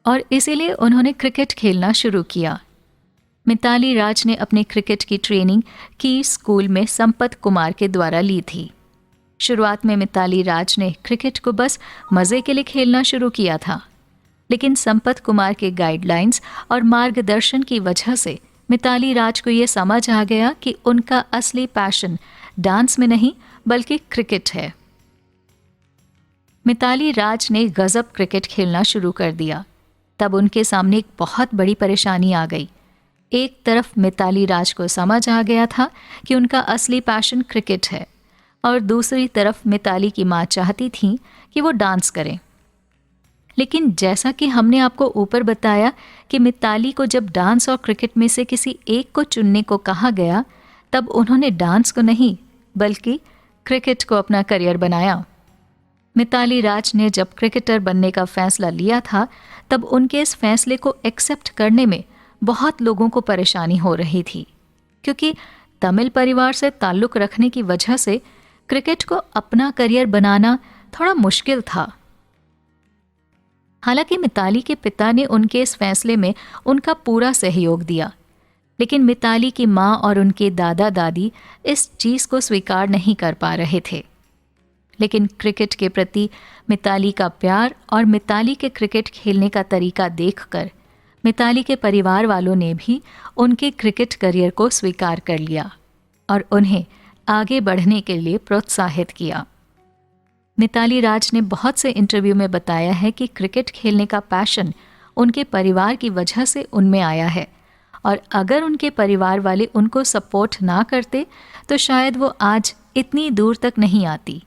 S1: और इसीलिए उन्होंने क्रिकेट खेलना शुरू किया। मिताली राज ने अपने क्रिकेट की ट्रेनिंग की स्कूल में संपत कुमार के द्वारा ली थी। शुरुआत में मिताली राज ने क्रिकेट को बस मज़े के लिए खेलना शुरू किया था, लेकिन संपत कुमार के गाइडलाइंस और मार्गदर्शन की वजह से मिताली राज को ये समझ आ गया कि उनका असली पैशन डांस में नहीं बल्कि क्रिकेट है। मिताली राज ने गजब क्रिकेट खेलना शुरू कर दिया। तब उनके सामने एक बहुत बड़ी परेशानी आ गई। एक तरफ मिताली राज को समझ आ गया था कि उनका असली पैशन क्रिकेट है, और दूसरी तरफ मिताली की माँ चाहती थी कि वो डांस करें। लेकिन जैसा कि हमने आपको ऊपर बताया कि मिताली को जब डांस और क्रिकेट में से किसी एक को चुनने को कहा गया तब उन्होंने डांस को नहीं बल्कि क्रिकेट को अपना करियर बनाया। मिताली राज ने जब क्रिकेटर बनने का फैसला लिया था तब उनके इस फैसले को एक्सेप्ट करने में बहुत लोगों को परेशानी हो रही थी, क्योंकि तमिल परिवार से ताल्लुक़ रखने की वजह से क्रिकेट को अपना करियर बनाना थोड़ा मुश्किल था। हालांकि मिताली के पिता ने उनके इस फैसले में उनका पूरा सहयोग दिया, लेकिन मिताली की माँ और उनके दादा दादी इस चीज़ को स्वीकार नहीं कर पा रहे थे। लेकिन क्रिकेट के प्रति मिताली का प्यार और मिताली के क्रिकेट खेलने का तरीका देखकर मिताली के परिवार वालों ने भी उनके क्रिकेट करियर को स्वीकार कर लिया और उन्हें आगे बढ़ने के लिए प्रोत्साहित किया। मिताली राज ने बहुत से इंटरव्यू में बताया है कि क्रिकेट खेलने का पैशन उनके परिवार की वजह से उनमें आया है, और अगर उनके परिवार वाले उनको सपोर्ट ना करते तो शायद वो आज इतनी दूर तक नहीं आती।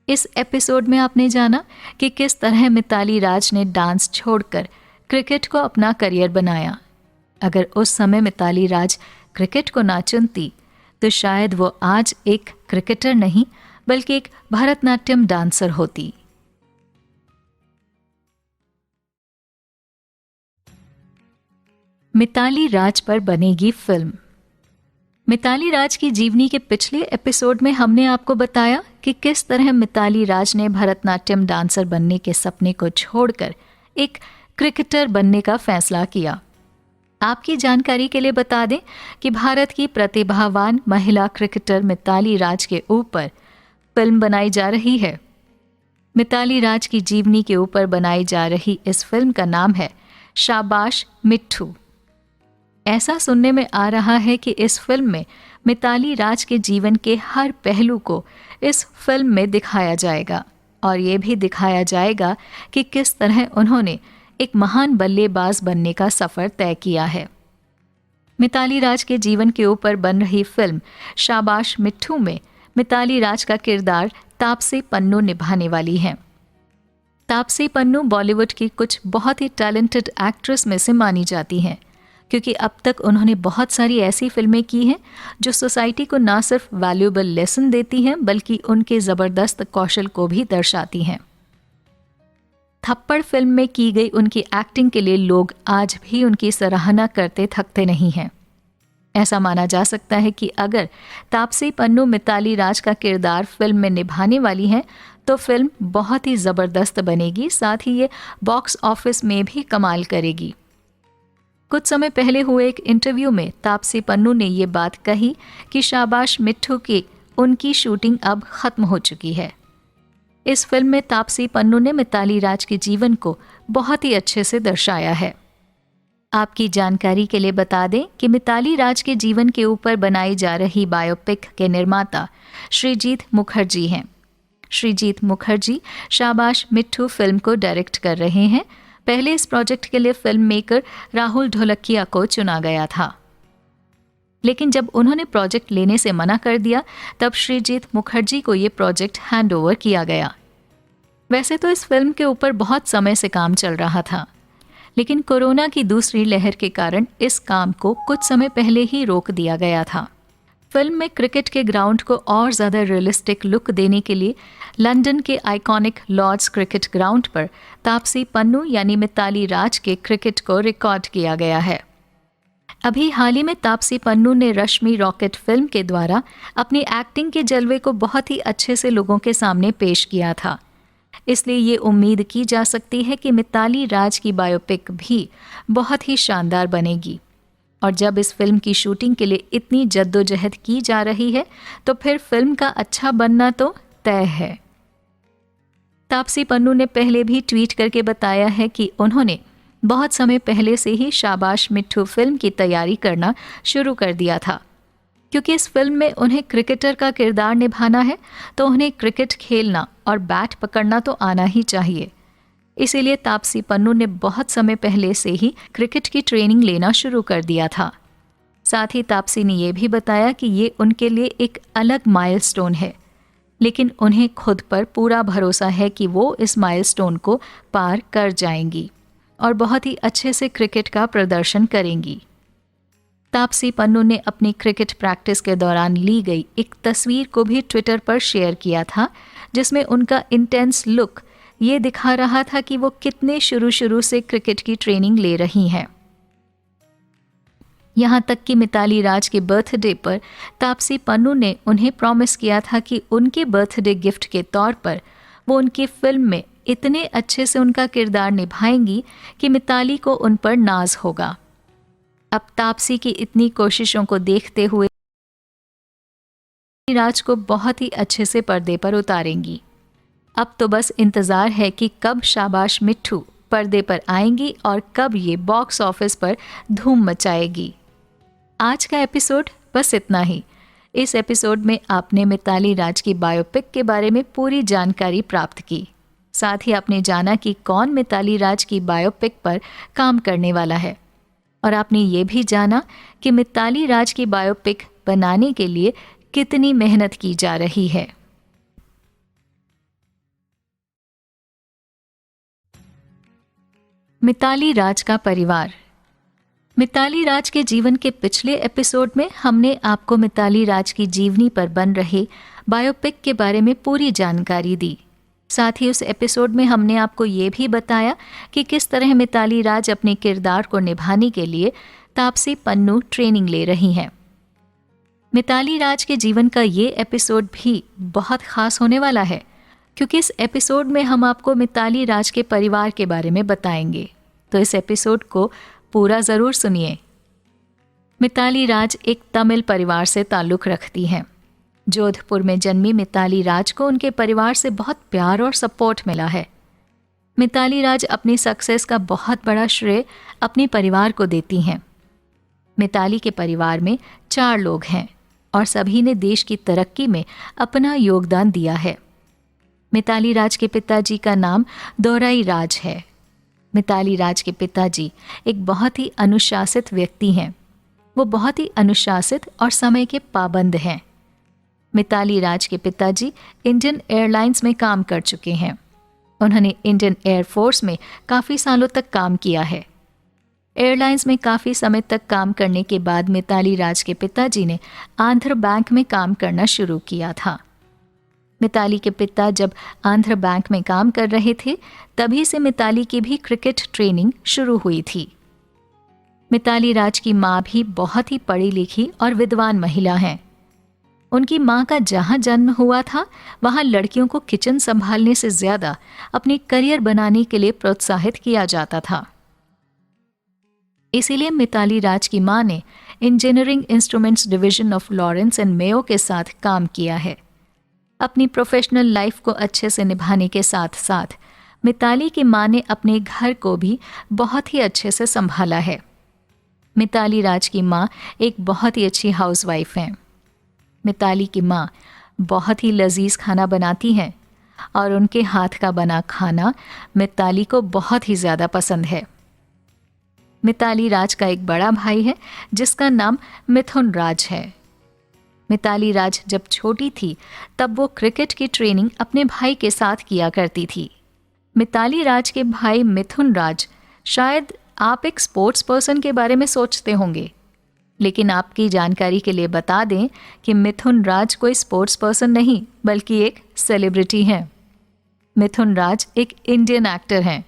S1: इस एपिसोड में आपने जाना कि किस तरह मिताली राज ने डांस छोड़कर क्रिकेट को अपना करियर बनाया। अगर उस समय मिताली राज क्रिकेट को ना चुनती तो शायद वो आज एक क्रिकेटर नहीं बल्कि एक भरतनाट्यम डांसर होती। मिताली राज पर बनेगी फिल्म। मिताली राज की जीवनी के पिछले एपिसोड में हमने आपको बताया कि किस तरह मिताली राज ने भरतनाट्यम डांसर बनने के सपने को छोड़कर एक क्रिकेटर बनने का फैसला किया। आपकी जानकारी के लिए बता दें कि भारत की प्रतिभावान महिला क्रिकेटर मिताली राज के ऊपर फिल्म बनाई जा रही है। मिताली राज की जीवनी के ऊपर बनाई जा रही इस फिल्म का नाम है शाबाश मिट्ठू। ऐसा सुनने में आ रहा है कि इस फिल्म में मिताली राज के जीवन के हर पहलू को इस फिल्म में दिखाया जाएगा, और ये भी दिखाया जाएगा कि किस तरह उन्होंने एक महान बल्लेबाज बनने का सफ़र तय किया है। मिताली राज के जीवन के ऊपर बन रही फिल्म शाबाश मिट्ठू में मिताली राज का किरदार तापसी पन्नू निभाने वाली हैं। तापसी पन्नू बॉलीवुड की कुछ बहुत ही टैलेंटेड एक्ट्रेस में से मानी जाती हैं, क्योंकि अब तक उन्होंने बहुत सारी ऐसी फिल्में की हैं जो सोसाइटी को ना सिर्फ वैल्यूएबल लेसन देती हैं बल्कि उनके ज़बरदस्त कौशल को भी दर्शाती हैं। थप्पड़ फिल्म में की गई उनकी एक्टिंग के लिए लोग आज भी उनकी सराहना करते थकते नहीं हैं। ऐसा माना जा सकता है कि अगर तापसी पन्नू मिताली राज का किरदार फिल्म में निभाने वाली हैं तो फिल्म बहुत ही ज़बरदस्त बनेगी, साथ ही ये बॉक्स ऑफिस में भी कमाल करेगी। कुछ समय पहले हुए एक इंटरव्यू में तापसी पन्नू ने ये बात कही कि शाबाश मिट्ठू की उनकी शूटिंग अब खत्म हो चुकी है। इस फिल्म में तापसी पन्नू ने मिताली राज के जीवन को बहुत ही अच्छे से दर्शाया है। आपकी जानकारी के लिए बता दें कि मिताली राज के जीवन के ऊपर बनाई जा रही बायोपिक के निर्माता श्रीजीत मुखर्जी हैं। श्रीजीत मुखर्जी शाबाश मिट्ठू फिल्म को डायरेक्ट कर रहे हैं। पहले इस प्रोजेक्ट के लिए फिल्म मेकर राहुल ढोलकिया को चुना गया था, लेकिन जब उन्होंने प्रोजेक्ट लेने से मना कर दिया तब श्रीजीत मुखर्जी को ये प्रोजेक्ट हैंड ओवर किया गया। वैसे तो इस फिल्म के ऊपर बहुत समय से काम चल रहा था, लेकिन कोरोना की दूसरी लहर के कारण इस काम को कुछ समय पहले ही रोक दिया गया था। फिल्म में क्रिकेट के ग्राउंड को और ज़्यादा रियलिस्टिक लुक देने के लिए लंदन के आइकॉनिक लॉर्ड्स क्रिकेट ग्राउंड पर तापसी पन्नू यानी मिताली राज के क्रिकेट को रिकॉर्ड किया गया है। अभी हाल ही में तापसी पन्नू ने रश्मि रॉकेट फिल्म के द्वारा अपनी एक्टिंग के जलवे को बहुत ही अच्छे से लोगों के सामने पेश किया था, इसलिए ये उम्मीद की जा सकती है कि मिताली राज की बायोपिक भी बहुत ही शानदार बनेगी। और जब इस फिल्म की शूटिंग के लिए इतनी जद्दोजहद की जा रही है तो फिर फिल्म का अच्छा बनना तो तय है। तापसी पन्नू ने पहले भी ट्वीट करके बताया है कि उन्होंने बहुत समय पहले से ही शाबाश मिट्ठू फिल्म की तैयारी करना शुरू कर दिया था, क्योंकि इस फिल्म में उन्हें क्रिकेटर का किरदार निभाना है तो उन्हें क्रिकेट खेलना और बैट पकड़ना तो आना ही चाहिए। इसीलिए तापसी पन्नू ने बहुत समय पहले से ही क्रिकेट की ट्रेनिंग लेना शुरू कर दिया था। साथ ही तापसी ने यह भी बताया कि ये उनके लिए एक अलग माइलस्टोन है, लेकिन उन्हें खुद पर पूरा भरोसा है कि वो इस माइलस्टोन को पार कर जाएंगी और बहुत ही अच्छे से क्रिकेट का प्रदर्शन करेंगी। तापसी पन्नू ने अपनी क्रिकेट प्रैक्टिस के दौरान ली गई एक तस्वीर को भी ट्विटर पर शेयर किया था, जिसमें उनका इंटेंस लुक ये दिखा रहा था कि वो कितने शुरू से क्रिकेट की ट्रेनिंग ले रही हैं। यहाँ तक कि मिताली राज के बर्थडे पर तापसी पन्नू ने उन्हें प्रॉमिस किया था कि उनके बर्थडे गिफ्ट के तौर पर वो उनकी फिल्म में इतने अच्छे से उनका किरदार निभाएंगी कि मिताली को उन पर नाज होगा। अब तापसी की इतनी कोशिशों को देखते हुए राज को बहुत ही अच्छे से पर्दे पर उतारेंगी। अब तो बस इंतज़ार है कि कब शाबाश मिट्ठू पर्दे पर आएंगी और कब ये बॉक्स ऑफिस पर धूम मचाएगी। आज का एपिसोड बस इतना ही। इस एपिसोड में आपने मिताली राज की बायोपिक के बारे में पूरी जानकारी प्राप्त की। साथ ही आपने जाना कि कौन मिताली राज की बायोपिक पर काम करने वाला है, और आपने ये भी जाना कि मिताली राज की बायोपिक बनाने के लिए कितनी मेहनत की जा रही है। मिताली राज का परिवार। मिताली राज के जीवन के पिछले एपिसोड में हमने आपको मिताली राज की जीवनी पर बन रहे बायोपिक के बारे में पूरी जानकारी दी। साथ ही उस एपिसोड में हमने आपको ये भी बताया कि किस तरह मिताली राज अपने किरदार को निभाने के लिए तापसी पन्नू ट्रेनिंग ले रही हैं। मिताली राज के जीवन का ये एपिसोड भी बहुत खास होने वाला है, क्योंकि इस एपिसोड में हम आपको मिताली राज के परिवार के बारे में बताएंगे, तो इस एपिसोड को पूरा ज़रूर सुनिए। मिताली राज एक तमिल परिवार से ताल्लुक़ रखती हैं। जोधपुर में जन्मी मिताली राज को उनके परिवार से बहुत प्यार और सपोर्ट मिला है। मिताली राज अपनी सक्सेस का बहुत बड़ा श्रेय अपने परिवार को देती हैं। मिताली के परिवार में 4 लोग हैं और सभी ने देश की तरक्की में अपना योगदान दिया है। मिताली राज के पिताजी का नाम दोराई राज है। मिताली राज के पिताजी एक बहुत ही अनुशासित व्यक्ति हैं। वो बहुत ही अनुशासित और समय के पाबंद हैं। मिताली राज के पिताजी इंडियन एयरलाइंस में काम कर चुके हैं। उन्होंने इंडियन एयरफोर्स में काफ़ी सालों तक काम किया है। एयरलाइंस में काफ़ी समय तक काम करने के बाद मिताली राज के पिताजी ने आंध्र बैंक में काम करना शुरू किया था। मिताली के पिता जब आंध्र बैंक में काम कर रहे थे, तभी से मिताली की भी क्रिकेट ट्रेनिंग शुरू हुई थी। मिताली राज की माँ भी बहुत ही पढ़ी लिखी और विद्वान महिला हैं। उनकी माँ का जहाँ जन्म हुआ था, वहाँ लड़कियों को किचन संभालने से ज़्यादा अपने करियर बनाने के लिए प्रोत्साहित किया जाता था। इसीलिए मिताली राज की मां ने engineering instruments division of Lawrence and Mayo के साथ काम किया है। अपनी प्रोफेशनल लाइफ को अच्छे से निभाने के साथ साथ मिताली की मां ने अपने घर को भी बहुत ही अच्छे से संभाला है। मिताली राज की मां एक बहुत ही अच्छी हाउसवाइफ हैं। मिताली की मां बहुत ही लजीज खाना बनाती हैं और उनके हाथ का बना खाना मिताली को बहुत ही ज़्यादा पसंद है। मिताली राज का एक बड़ा भाई है जिसका नाम मिथुन राज है। मिताली राज जब छोटी थी तब वो क्रिकेट की ट्रेनिंग अपने भाई के साथ किया करती थी। मिताली राज के भाई मिथुन राज, शायद आप एक स्पोर्ट्स पर्सन के बारे में सोचते होंगे, लेकिन आपकी जानकारी के लिए बता दें कि मिथुन राज कोई स्पोर्ट्स पर्सन नहीं बल्कि एक सेलिब्रिटी हैं। मिथुन राज एक इंडियन एक्टर हैं।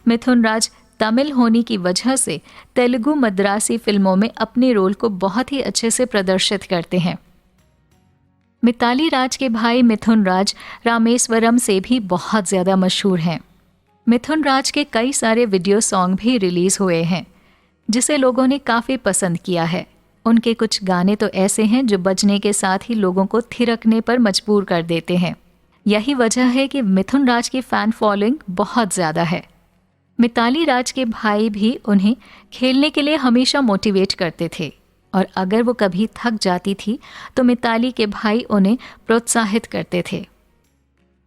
S1: मिथुन राज तमिल होने की वजह से तेलुगु मद्रासी फिल्मों में अपने रोल को बहुत ही अच्छे से प्रदर्शित करते हैं। मिताली राज के भाई मिथुन राज रामेश्वरम से भी बहुत ज़्यादा मशहूर हैं। मिथुन राज के कई सारे वीडियो सॉन्ग भी रिलीज़ हुए हैं जिसे लोगों ने काफ़ी पसंद किया है। उनके कुछ गाने तो ऐसे हैं जो बजने के साथ ही लोगों को थिरकने पर मजबूर कर देते हैं। यही वजह है कि मिथुन राज की फ़ैन फॉलोइंग बहुत ज़्यादा है। मिताली राज के भाई भी उन्हें खेलने के लिए हमेशा मोटिवेट करते थे और अगर वो कभी थक जाती थी तो मिताली के भाई उन्हें प्रोत्साहित करते थे।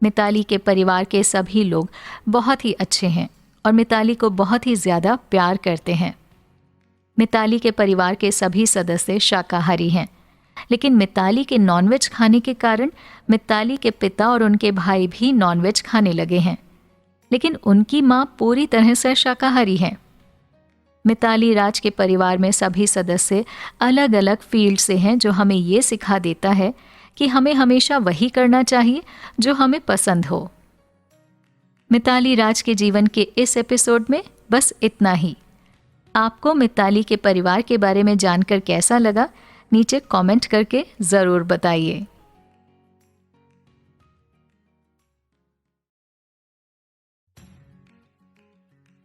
S1: मिताली के परिवार के सभी लोग बहुत ही अच्छे हैं और मिताली को बहुत ही ज़्यादा प्यार करते हैं। मिताली के परिवार के सभी सदस्य शाकाहारी हैं, लेकिन मिताली के नॉनवेज खाने के कारण मिताली के पिता और उनके भाई भी नॉनवेज खाने लगे हैं, लेकिन उनकी मां पूरी तरह से शाकाहारी हैं। मिताली राज के परिवार में सभी सदस्य अलग अलग फील्ड से हैं, जो हमें ये सिखा देता है कि हमें हमेशा वही करना चाहिए जो हमें पसंद हो। मिताली राज के जीवन के इस एपिसोड में बस इतना ही। आपको मिताली के परिवार के बारे में जानकर कैसा लगा, नीचे कमेंट करके ज़रूर बताइए।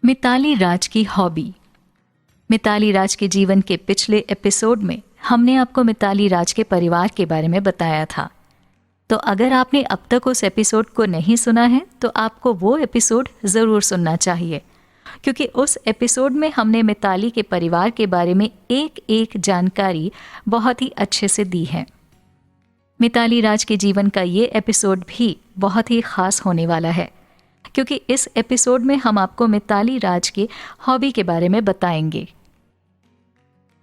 S1: मिताली राज की हॉबी। मिताली राज के जीवन के पिछले एपिसोड में हमने आपको मिताली राज के परिवार के बारे में बताया था, तो अगर आपने अब तक उस एपिसोड को नहीं सुना है तो आपको वो एपिसोड ज़रूर सुनना चाहिए, क्योंकि उस एपिसोड में हमने मिताली के परिवार के बारे में एक एक जानकारी बहुत ही अच्छे से दी है। मिताली राज के जीवन का ये एपिसोड भी बहुत ही ख़ास होने वाला है, क्योंकि इस एपिसोड में हम आपको मिताली राज के हॉबी के बारे में बताएंगे।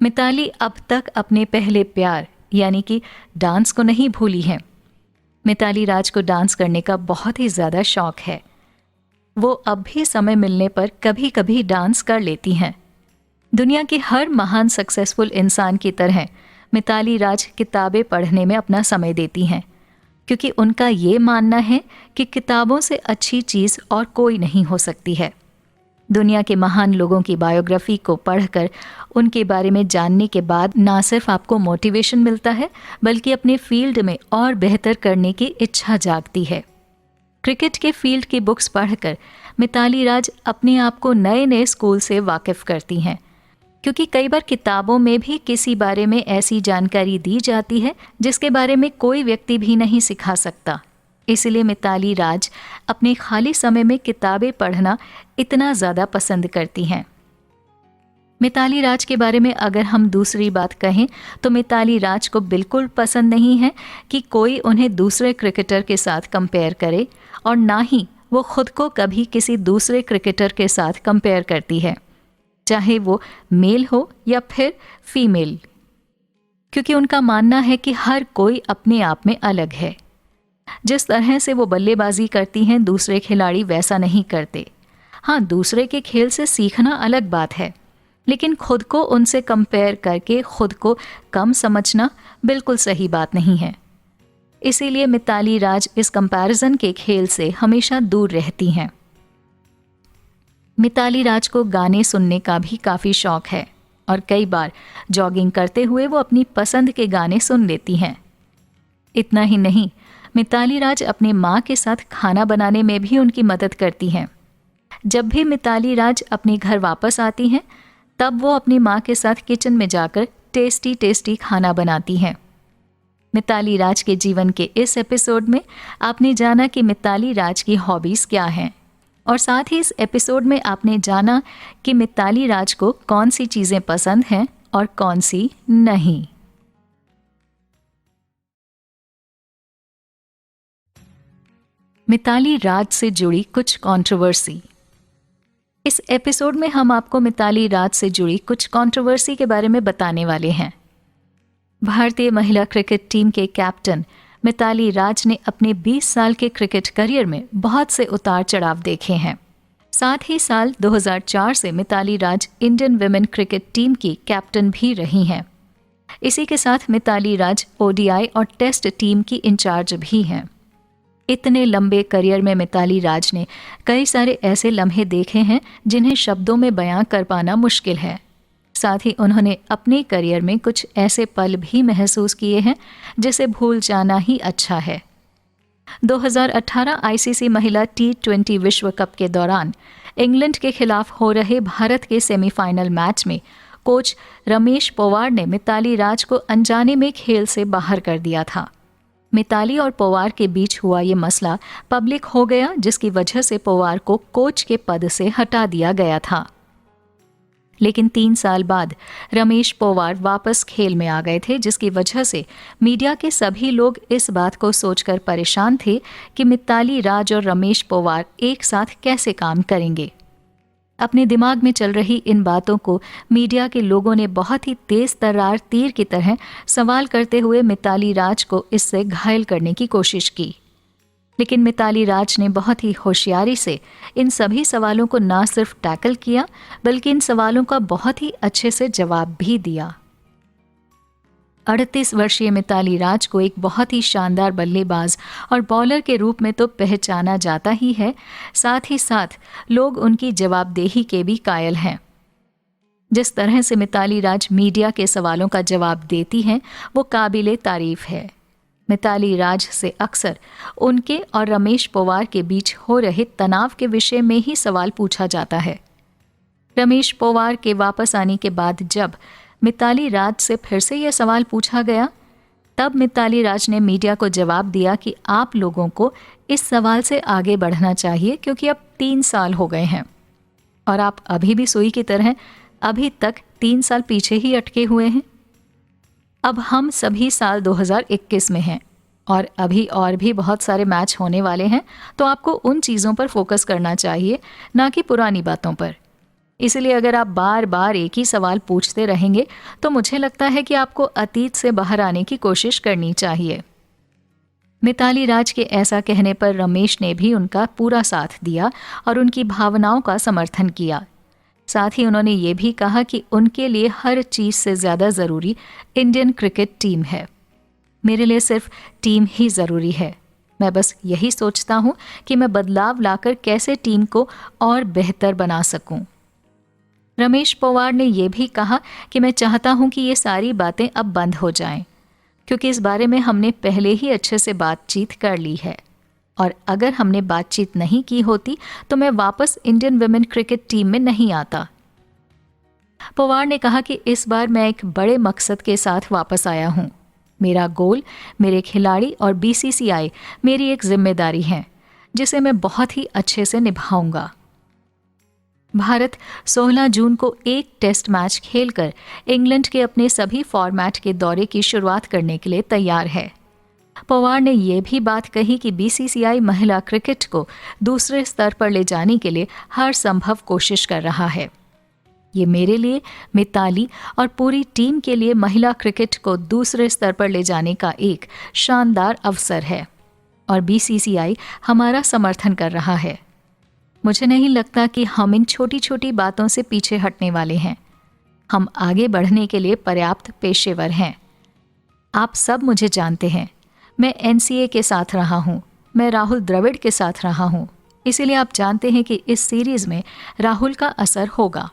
S1: मिताली अब तक अपने पहले प्यार यानी कि डांस को नहीं भूली है। मिताली राज को डांस करने का बहुत ही ज़्यादा शौक है। वो अब भी समय मिलने पर कभी कभी डांस कर लेती हैं। दुनिया के हर महान सक्सेसफुल इंसान की तरह मिताली राज किताबें पढ़ने में अपना समय देती हैं, क्योंकि उनका ये मानना है कि किताबों से अच्छी चीज़ और कोई नहीं हो सकती है। दुनिया के महान लोगों की बायोग्राफी को पढ़कर उनके बारे में जानने के बाद ना सिर्फ आपको मोटिवेशन मिलता है, बल्कि अपने फील्ड में और बेहतर करने की इच्छा जागती है। क्रिकेट के फील्ड की बुक्स पढ़कर मिताली राज अपने आप को नए नए स्कूल से वाकिफ़ करती हैं, क्योंकि कई बार किताबों में भी किसी बारे में ऐसी जानकारी दी जाती है जिसके बारे में कोई व्यक्ति भी नहीं सिखा सकता। इसलिए मिताली राज अपने खाली समय में किताबें पढ़ना इतना ज़्यादा पसंद करती हैं। मिताली राज के बारे में अगर हम दूसरी बात कहें तो मिताली राज को बिल्कुल पसंद नहीं है कि कोई उन्हें दूसरे क्रिकेटर के साथ कंपेयर करे, और ना ही वो खुद को कभी किसी दूसरे क्रिकेटर के साथ कंपेयर करती है, चाहे वो मेल हो या फिर फीमेल, क्योंकि उनका मानना है कि हर कोई अपने आप में अलग है। जिस तरह से वो बल्लेबाजी करती हैं दूसरे खिलाड़ी वैसा नहीं करते। हाँ, दूसरे के खेल से सीखना अलग बात है, लेकिन खुद को उनसे कंपेयर करके खुद को कम समझना बिल्कुल सही बात नहीं है। इसीलिए मिताली राज इस कंपैरिजन के खेल से हमेशा दूर रहती हैं। मिताली राज को गाने सुनने का भी काफ़ी शौक है और कई बार जॉगिंग करते हुए वो अपनी पसंद के गाने सुन लेती हैं। इतना ही नहीं, मिताली राज अपने माँ के साथ खाना बनाने में भी उनकी मदद करती हैं। जब भी मिताली राज अपने घर वापस आती हैं तब वो अपनी माँ के साथ किचन में जाकर टेस्टी टेस्टी खाना बनाती हैं। मिताली राज के जीवन के इस एपिसोड में आपने जाना कि मिताली राज की हॉबीज़ क्या हैं, और साथ ही इस एपिसोड में आपने जाना कि मिताली राज को कौन सी चीज़ें पसंद हैं और कौन सी नहीं। मिताली राज से जुड़ी कुछ कंट्रोवर्सी। इस एपिसोड में हम आपको मिताली राज से जुड़ी कुछ कंट्रोवर्सी के बारे में बताने वाले हैं। भारतीय महिला क्रिकेट टीम के कैप्टन मिताली राज ने अपने 20 साल के क्रिकेट करियर में बहुत से उतार चढ़ाव देखे हैं। साथ ही साल 2004 से मिताली राज इंडियन वुमेन क्रिकेट टीम की कैप्टन भी रही हैं। इसी के साथ मिताली राज ओडीआई और टेस्ट टीम की इंचार्ज भी हैं। इतने लंबे करियर में मिताली राज ने कई सारे ऐसे लम्हे देखे हैं जिन्हें शब्दों में बयां कर पाना मुश्किल है। साथ ही उन्होंने अपने करियर में कुछ ऐसे पल भी महसूस किए हैं जिसे भूल जाना ही अच्छा है। 2018 आईसीसी महिला T20 विश्व कप के दौरान इंग्लैंड के खिलाफ हो रहे भारत के सेमीफाइनल मैच में कोच रमेश पोवार ने मिताली राज को अनजाने में खेल से बाहर कर दिया था। मिताली और पोवार के बीच हुआ ये मसला पब्लिक हो गया, जिसकी वजह से पोवार को कोच के पद से हटा दिया गया था। लेकिन 3 साल बाद रमेश पोवार वापस खेल में आ गए थे, जिसकी वजह से मीडिया के सभी लोग इस बात को सोचकर परेशान थे कि मिताली राज और रमेश पोवार एक साथ कैसे काम करेंगे। अपने दिमाग में चल रही इन बातों को मीडिया के लोगों ने बहुत ही तेज तर्रार तीर की तरह सवाल करते हुए मिताली राज को इससे घायल करने की कोशिश की। लेकिन मिताली राज ने बहुत ही होशियारी से इन सभी सवालों को ना सिर्फ टैकल किया, बल्कि इन सवालों का बहुत ही अच्छे से जवाब भी दिया। 38 वर्षीय मिताली राज को एक बहुत ही शानदार बल्लेबाज और बॉलर के रूप में तो पहचाना जाता ही है, साथ ही साथ लोग उनकी जवाबदेही के भी कायल हैं। जिस तरह से मिताली राज मीडिया के सवालों का जवाब देती हैं, वो काबिले तारीफ है। मिताली राज से अक्सर उनके और रमेश पोवार के बीच हो रहे तनाव के विषय में ही सवाल पूछा जाता है। रमेश पोवार के वापस आने के बाद जब मिताली राज से फिर से यह सवाल पूछा गया, तब मिताली राज ने मीडिया को जवाब दिया कि आप लोगों को इस सवाल से आगे बढ़ना चाहिए, क्योंकि अब 3 साल हो गए हैं और आप अभी भी सुई की तरह अभी तक 3 साल पीछे ही अटके हुए हैं। अब हम सभी साल 2021 में हैं और अभी और भी बहुत सारे मैच होने वाले हैं, तो आपको उन चीज़ों पर फोकस करना चाहिए, ना कि पुरानी बातों पर। इसलिए अगर आप बार बार एक ही सवाल पूछते रहेंगे तो मुझे लगता है कि आपको अतीत से बाहर आने की कोशिश करनी चाहिए। मिताली राज के ऐसा कहने पर रमेश ने भी उनका पूरा साथ दिया और उनकी भावनाओं का समर्थन किया। साथ ही उन्होंने ये भी कहा कि उनके लिए हर चीज़ से ज़्यादा ज़रूरी इंडियन क्रिकेट टीम है। मेरे लिए सिर्फ टीम ही ज़रूरी है। मैं बस यही सोचता हूँ कि मैं बदलाव लाकर कैसे टीम को और बेहतर बना सकूँ। रमेश पोवार ने यह भी कहा कि मैं चाहता हूं कि ये सारी बातें अब बंद हो जाएं, क्योंकि इस बारे में हमने पहले ही अच्छे से बातचीत कर ली है, और अगर हमने बातचीत नहीं की होती तो मैं वापस इंडियन वुमेन क्रिकेट टीम में नहीं आता। पोवार ने कहा कि इस बार मैं एक बड़े मकसद के साथ वापस आया हूं। मेरा गोल, मेरे खिलाड़ी और बीसीसीआई मेरी एक जिम्मेदारी है, जिसे मैं बहुत ही अच्छे से निभाऊंगा। भारत 16 जून को एक टेस्ट मैच खेलकर इंग्लैंड के अपने सभी फॉर्मेट के दौरे की शुरुआत करने के लिए तैयार है। पोवार ने यह भी बात कही कि बीसीसीआई महिला क्रिकेट को दूसरे स्तर पर ले जाने के लिए हर संभव कोशिश कर रहा है। ये मेरे लिए, मिताली और पूरी टीम के लिए महिला क्रिकेट को दूसरे स्तर पर ले जाने का एक शानदार अवसर है और बीसीसीआई हमारा समर्थन कर रहा है। मुझे नहीं लगता कि हम इन छोटी छोटी बातों से पीछे हटने वाले हैं। हम आगे बढ़ने के लिए पर्याप्त पेशेवर हैं। आप सब मुझे जानते हैं। मैं एनसीए के साथ रहा हूँ, मैं राहुल द्रविड़ के साथ रहा हूँ, इसीलिए आप जानते हैं कि इस सीरीज में राहुल का असर होगा।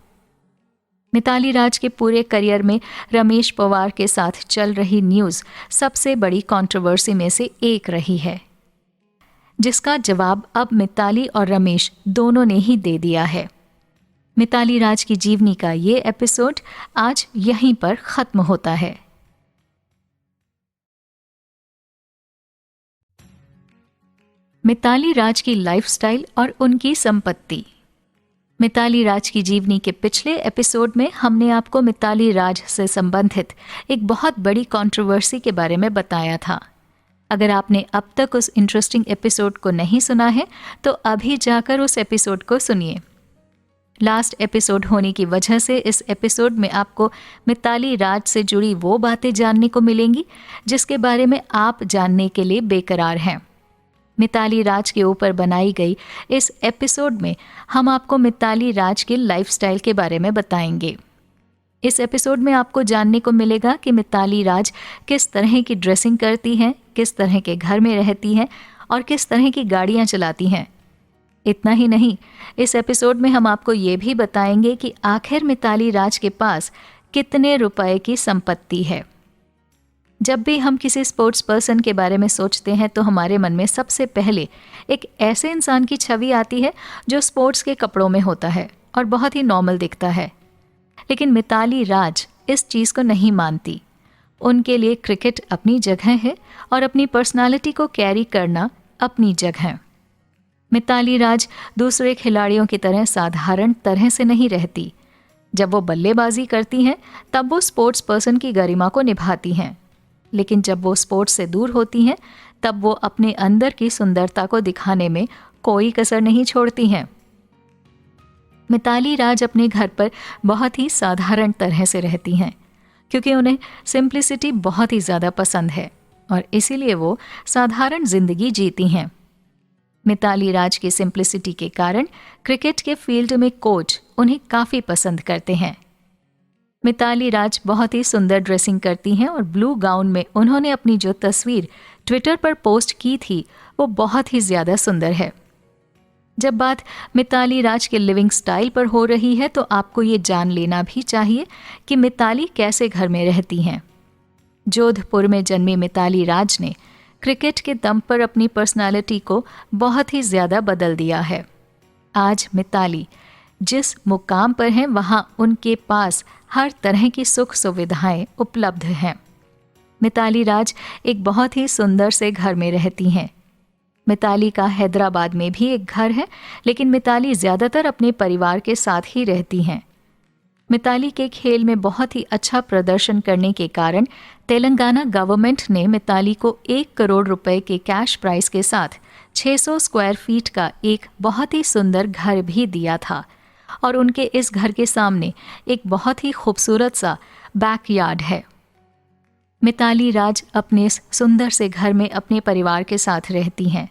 S1: मिताली राज के पूरे करियर में रमेश पोवार के साथ चल रही न्यूज़ सबसे बड़ी कंट्रोवर्सी में से एक रही है, जिसका जवाब अब मिताली और रमेश दोनों ने ही दे दिया है। मिताली राज की जीवनी का ये एपिसोड आज यहीं पर खत्म होता है। मिताली राज की लाइफस्टाइल और उनकी संपत्ति। मिताली राज की जीवनी के पिछले एपिसोड में हमने आपको मिताली राज से संबंधित एक बहुत बड़ी कंट्रोवर्सी के बारे में बताया था। अगर आपने अब तक उस इंटरेस्टिंग एपिसोड को नहीं सुना है तो अभी जाकर उस एपिसोड को सुनिए। लास्ट एपिसोड होने की वजह से इस एपिसोड में आपको मिताली राज से जुड़ी वो बातें जानने को मिलेंगी जिसके बारे में आप जानने के लिए बेकरार हैं। मिताली राज के ऊपर बनाई गई इस एपिसोड में हम आपको मिताली राज की लाइफस्टाइल के बारे में बताएंगे। इस एपिसोड में आपको जानने को मिलेगा कि मिताली राज किस तरह की ड्रेसिंग करती हैं, किस तरह के घर में रहती हैं और किस तरह की गाड़ियां चलाती हैं। इतना ही नहीं, इस एपिसोड में हम आपको ये भी बताएंगे कि आखिर मिताली राज के पास कितने रुपए की संपत्ति है। जब भी हम किसी स्पोर्ट्स पर्सन के बारे में सोचते हैं तो हमारे मन में सबसे पहले एक ऐसे इंसान की छवि आती है जो स्पोर्ट्स के कपड़ों में होता है और बहुत ही नॉर्मल दिखता है। लेकिन मिताली राज इस चीज़ को नहीं मानती। उनके लिए क्रिकेट अपनी जगह है और अपनी पर्सनालिटी को कैरी करना अपनी जगह। मिताली राज दूसरे खिलाड़ियों की तरह साधारण तरह से नहीं रहती। जब वो बल्लेबाजी करती हैं तब वो स्पोर्ट्स पर्सन की गरिमा को निभाती हैं, लेकिन जब वो स्पोर्ट्स से दूर होती हैं तब वो अपने अंदर की सुंदरता को दिखाने में कोई कसर नहीं छोड़ती हैं। मिताली राज अपने घर पर बहुत ही साधारण तरह से रहती हैं क्योंकि उन्हें सिंप्लिसिटी बहुत ही ज़्यादा पसंद है और इसीलिए वो साधारण जिंदगी जीती हैं। मिताली राज की सिंप्लिसिटी के कारण क्रिकेट के फील्ड में कोच उन्हें काफ़ी पसंद करते हैं। मिताली राज बहुत ही सुंदर ड्रेसिंग करती हैं और ब्लू गाउन में उन्होंने अपनी जो तस्वीर ट्विटर पर पोस्ट की थी वो बहुत ही ज़्यादा सुंदर है। जब बात मिताली राज के लिविंग स्टाइल पर हो रही है तो आपको ये जान लेना भी चाहिए कि मिताली कैसे घर में रहती हैं। जोधपुर में जन्मी मिताली राज ने क्रिकेट के दम पर अपनी पर्सनालिटी को बहुत ही ज़्यादा बदल दिया है। आज मिताली जिस मुकाम पर हैं वहाँ उनके पास हर तरह की सुख सुविधाएं उपलब्ध हैं। मिताली राज एक बहुत ही सुंदर से घर में रहती हैं। मिताली का हैदराबाद में भी एक घर है, लेकिन मिताली ज़्यादातर अपने परिवार के साथ ही रहती हैं। मिताली के खेल में बहुत ही अच्छा प्रदर्शन करने के कारण तेलंगाना गवर्नमेंट ने मिताली को 1 करोड़ रुपए के कैश प्राइज के साथ 600 स्क्वायर फीट का एक बहुत ही सुंदर घर भी दिया था और उनके इस घर के सामने एक बहुत ही खूबसूरत सा बैकयार्ड है। मिताली राज अपने इस सुंदर से घर में अपने परिवार के साथ रहती हैं।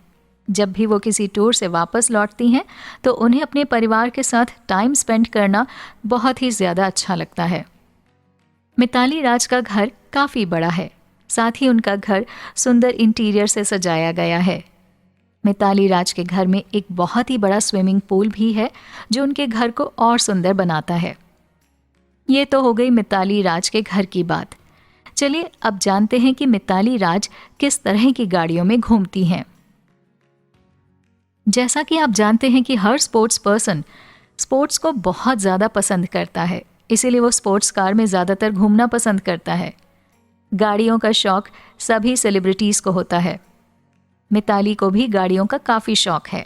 S1: जब भी वो किसी टूर से वापस लौटती हैं तो उन्हें अपने परिवार के साथ टाइम स्पेंड करना बहुत ही ज़्यादा अच्छा लगता है। मिताली राज का घर काफ़ी बड़ा है, साथ ही उनका घर सुंदर इंटीरियर से सजाया गया है। मिताली राज के घर में एक बहुत ही बड़ा स्विमिंग पूल भी है जो उनके घर को और सुंदर बनाता है। ये तो हो गई मिताली राज के घर की बात। चलिए अब जानते हैं कि मिताली राज किस तरह की गाड़ियों में घूमती हैं। जैसा कि आप जानते हैं कि हर स्पोर्ट्स पर्सन स्पोर्ट्स को बहुत ज़्यादा पसंद करता है, इसीलिए वो स्पोर्ट्स कार में ज़्यादातर घूमना पसंद करता है। गाड़ियों का शौक सभी सेलिब्रिटीज़ को होता है। मिताली को भी गाड़ियों का काफ़ी शौक है।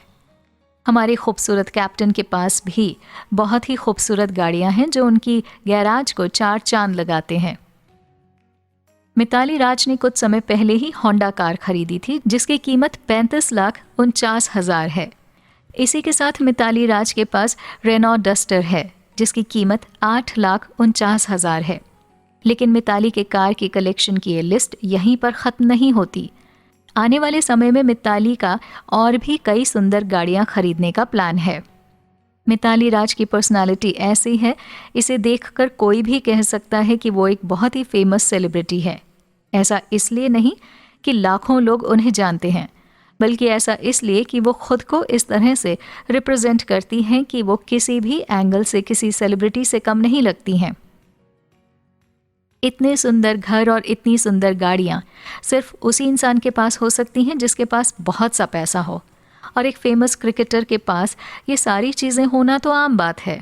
S1: हमारे खूबसूरत कैप्टन के पास भी बहुत ही खूबसूरत गाड़ियां हैं जो उनकी गैराज को 4 चांद लगाते हैं। मिताली राज ने कुछ समय पहले ही होंडा कार खरीदी थी जिसकी कीमत 35,49,000 है। इसी के साथ मिताली राज के पास रेनॉ डस्टर है जिसकी कीमत 8,49,000 है। लेकिन मिताली के कार की कलेक्शन की ये लिस्ट यहीं पर ख़त्म नहीं होती। आने वाले समय में मिताली का और भी कई सुंदर गाड़ियां खरीदने का प्लान है। मिताली राज की पर्सनालिटी ऐसी है, इसे देखकर कोई भी कह सकता है कि वो एक बहुत ही फेमस सेलिब्रिटी है। ऐसा इसलिए नहीं कि लाखों लोग उन्हें जानते हैं, बल्कि ऐसा इसलिए कि वो खुद को इस तरह से रिप्रेजेंट करती हैं कि वो किसी भी एंगल से किसी सेलिब्रिटी से कम नहीं लगती हैं। इतने सुंदर घर और इतनी सुंदर गाड़ियाँ सिर्फ उसी इंसान के पास हो सकती हैं जिसके पास बहुत सा पैसा हो, और एक फेमस क्रिकेटर के पास ये सारी चीज़ें होना तो आम बात है।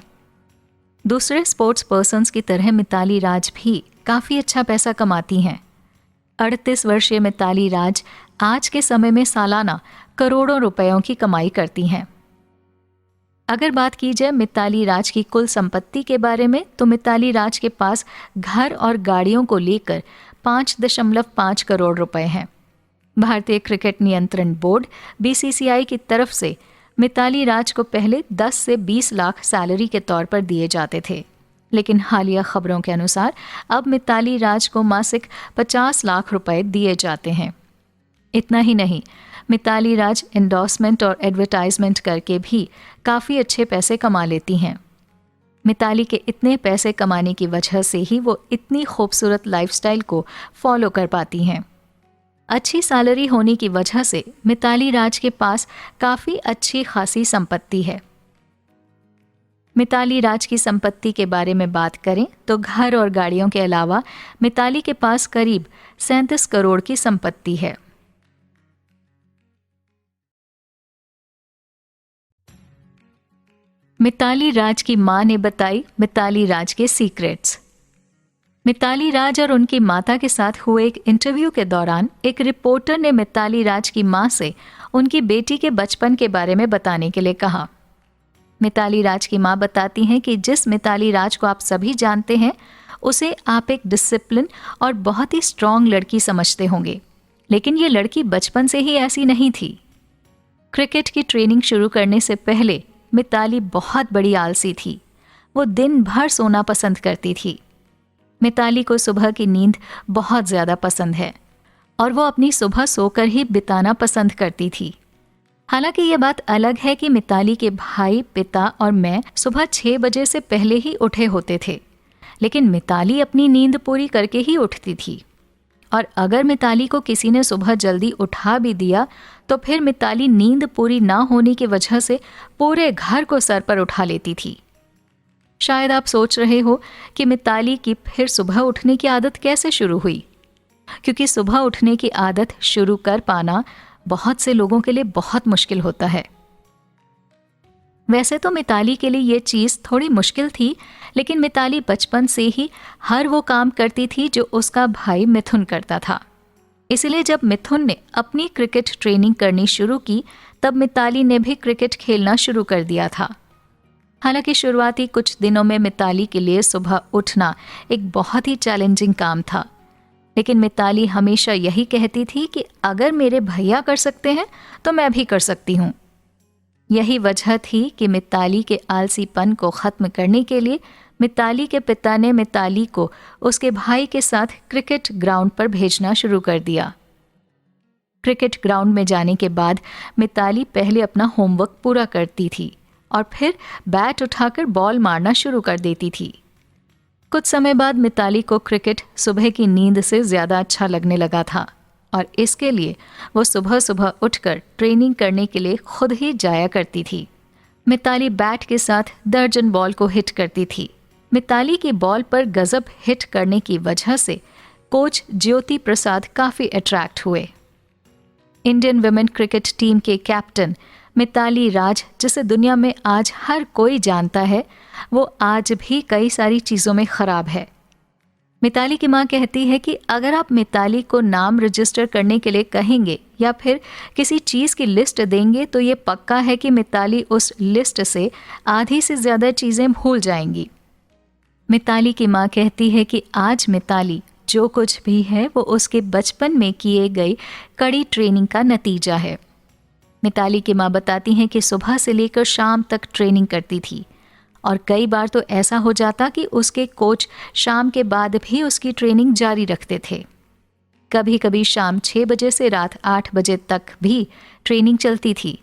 S1: दूसरे स्पोर्ट्स पर्सन्स की तरह मिताली राज भी काफ़ी अच्छा पैसा कमाती हैं। 38 वर्षीय मिताली राज आज के समय में सालाना करोड़ों रुपयों की कमाई करती हैं। अगर बात की जाए मिताली राज की कुल संपत्ति के बारे में, तो मिताली राज के पास घर और गाड़ियों को लेकर 5.5 करोड़ रुपए हैं। भारतीय क्रिकेट नियंत्रण बोर्ड बीसीसीआई की तरफ से मिताली राज को पहले 10 से 20 लाख सैलरी के तौर पर दिए जाते थे, लेकिन हालिया खबरों के अनुसार अब मिताली राज को मासिक 50 लाख रुपए दिए जाते हैं। इतना ही नहीं, मिताली राज एंडोर्समेंट और एडवर्टाइजमेंट करके भी काफ़ी अच्छे पैसे कमा लेती हैं। मिताली के इतने पैसे कमाने की वजह से ही वो इतनी खूबसूरत लाइफस्टाइल को फॉलो कर पाती हैं। अच्छी सैलरी होने की वजह से मिताली राज के पास काफ़ी अच्छी खासी संपत्ति है। मिताली राज की संपत्ति के बारे में बात करें तो घर और गाड़ियों के अलावा मिताली के पास करीब 37 करोड़ की संपत्ति है। मिताली राज की मां ने बताई मिताली राज के सीक्रेट्स। मिताली राज और उनकी माता के साथ हुए एक इंटरव्यू के दौरान एक रिपोर्टर ने मिताली राज की मां से उनकी बेटी के बचपन के बारे में बताने के लिए कहा। मिताली राज की मां बताती हैं कि जिस मिताली राज को आप सभी जानते हैं, उसे आप एक डिसिप्लिन और बहुत ही स्ट्रांग लड़की समझते होंगे, लेकिन ये लड़की बचपन से ही ऐसी नहीं थी। क्रिकेट की ट्रेनिंग शुरू करने से पहले मिताली बहुत बड़ी आलसी थी। वो दिन भर सोना पसंद करती थी। मिताली को सुबह की नींद बहुत ज़्यादा पसंद है और वो अपनी सुबह सोकर ही बिताना पसंद करती थी। हालांकि ये बात अलग है कि मिताली के भाई, पिता और मैं सुबह 6 बजे से पहले ही उठे होते थे, लेकिन मिताली अपनी नींद पूरी करके ही उठती थी। और अगर मिताली को किसी ने सुबह जल्दी उठा भी दिया तो फिर मिताली नींद पूरी ना होने की वजह से पूरे घर को सर पर उठा लेती थी। शायद आप सोच रहे हो कि मिताली की फिर सुबह उठने की आदत कैसे शुरू हुई, क्योंकि सुबह उठने की आदत शुरू कर पाना बहुत से लोगों के लिए बहुत मुश्किल होता है। वैसे तो मिताली के लिए ये चीज़ थोड़ी मुश्किल थी, लेकिन मिताली बचपन से ही हर वो काम करती थी जो उसका भाई मिथुन करता था। इसलिए जब मिथुन ने अपनी क्रिकेट ट्रेनिंग करनी शुरू की, तब मिताली ने भी क्रिकेट खेलना शुरू कर दिया था। हालांकि शुरुआती कुछ दिनों में मिताली के लिए सुबह उठना एक बहुत ही चैलेंजिंग काम था, लेकिन मिताली हमेशा यही कहती थी कि अगर मेरे भैया कर सकते हैं तो मैं भी कर सकती हूँ। यही वजह थी कि मिताली के आलसीपन को ख़त्म करने के लिए मिताली के पिता ने मिताली को उसके भाई के साथ क्रिकेट ग्राउंड पर भेजना शुरू कर दिया। क्रिकेट ग्राउंड में जाने के बाद मिताली पहले अपना होमवर्क पूरा करती थी और फिर बैट उठाकर बॉल मारना शुरू कर देती थी। कुछ समय बाद मिताली को क्रिकेट सुबह की नींद से ज़्यादा अच्छा लगने लगा था और इसके लिए वो सुबह सुबह उठकर ट्रेनिंग करने के लिए खुद ही जाया करती थी। मिताली बैट के साथ दर्जन बॉल को हिट करती थी। मिताली की बॉल पर गजब हिट करने की वजह से कोच ज्योति प्रसाद काफ़ी अट्रैक्ट हुए। इंडियन वुमेन क्रिकेट टीम के कैप्टन मिताली राज, जिसे दुनिया में आज हर कोई जानता है, वो आज भी कई सारी चीज़ों में ख़राब है। मिताली की मां कहती है कि अगर आप मिताली को नाम रजिस्टर करने के लिए कहेंगे या फिर किसी चीज़ की लिस्ट देंगे तो ये पक्का है कि मिताली उस लिस्ट से आधी से ज़्यादा चीज़ें भूल जाएंगी। मिताली की मां कहती है कि आज मिताली जो कुछ भी है वो उसके बचपन में किए गई कड़ी ट्रेनिंग का नतीजा है। मिताली की मां बताती हैं कि सुबह से लेकर शाम तक ट्रेनिंग करती थी और कई बार तो ऐसा हो जाता कि उसके कोच शाम के बाद भी उसकी ट्रेनिंग जारी रखते थे। कभी कभी शाम 6 बजे से रात 8 बजे तक भी ट्रेनिंग चलती थी।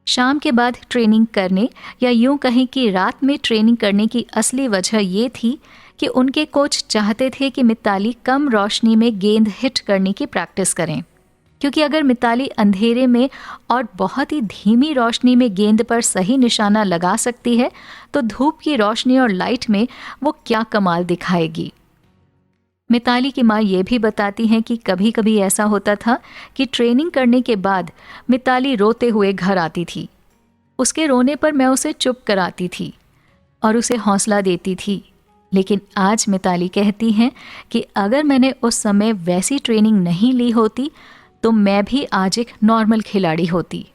S1: शाम के बाद ट्रेनिंग करने या यूं कहें कि रात में ट्रेनिंग करने की असली वजह ये थी कि उनके कोच चाहते थे कि मिताली कम रोशनी में गेंद हिट करने की प्रैक्टिस करें, क्योंकि अगर मिताली अंधेरे में और बहुत ही धीमी रोशनी में गेंद पर सही निशाना लगा सकती है तो धूप की रोशनी और लाइट में वो क्या कमाल दिखाएगी। मिताली की मां ये भी बताती हैं कि कभी कभी ऐसा होता था कि ट्रेनिंग करने के बाद मिताली रोते हुए घर आती थी। उसके रोने पर मैं उसे चुप कराती थी। और उसे हौसला देती थी। लेकिन आज मिताली कहती हैं कि अगर मैंने उस समय वैसी ट्रेनिंग नहीं ली होती तो मैं भी आज एक नॉर्मल खिलाड़ी होती।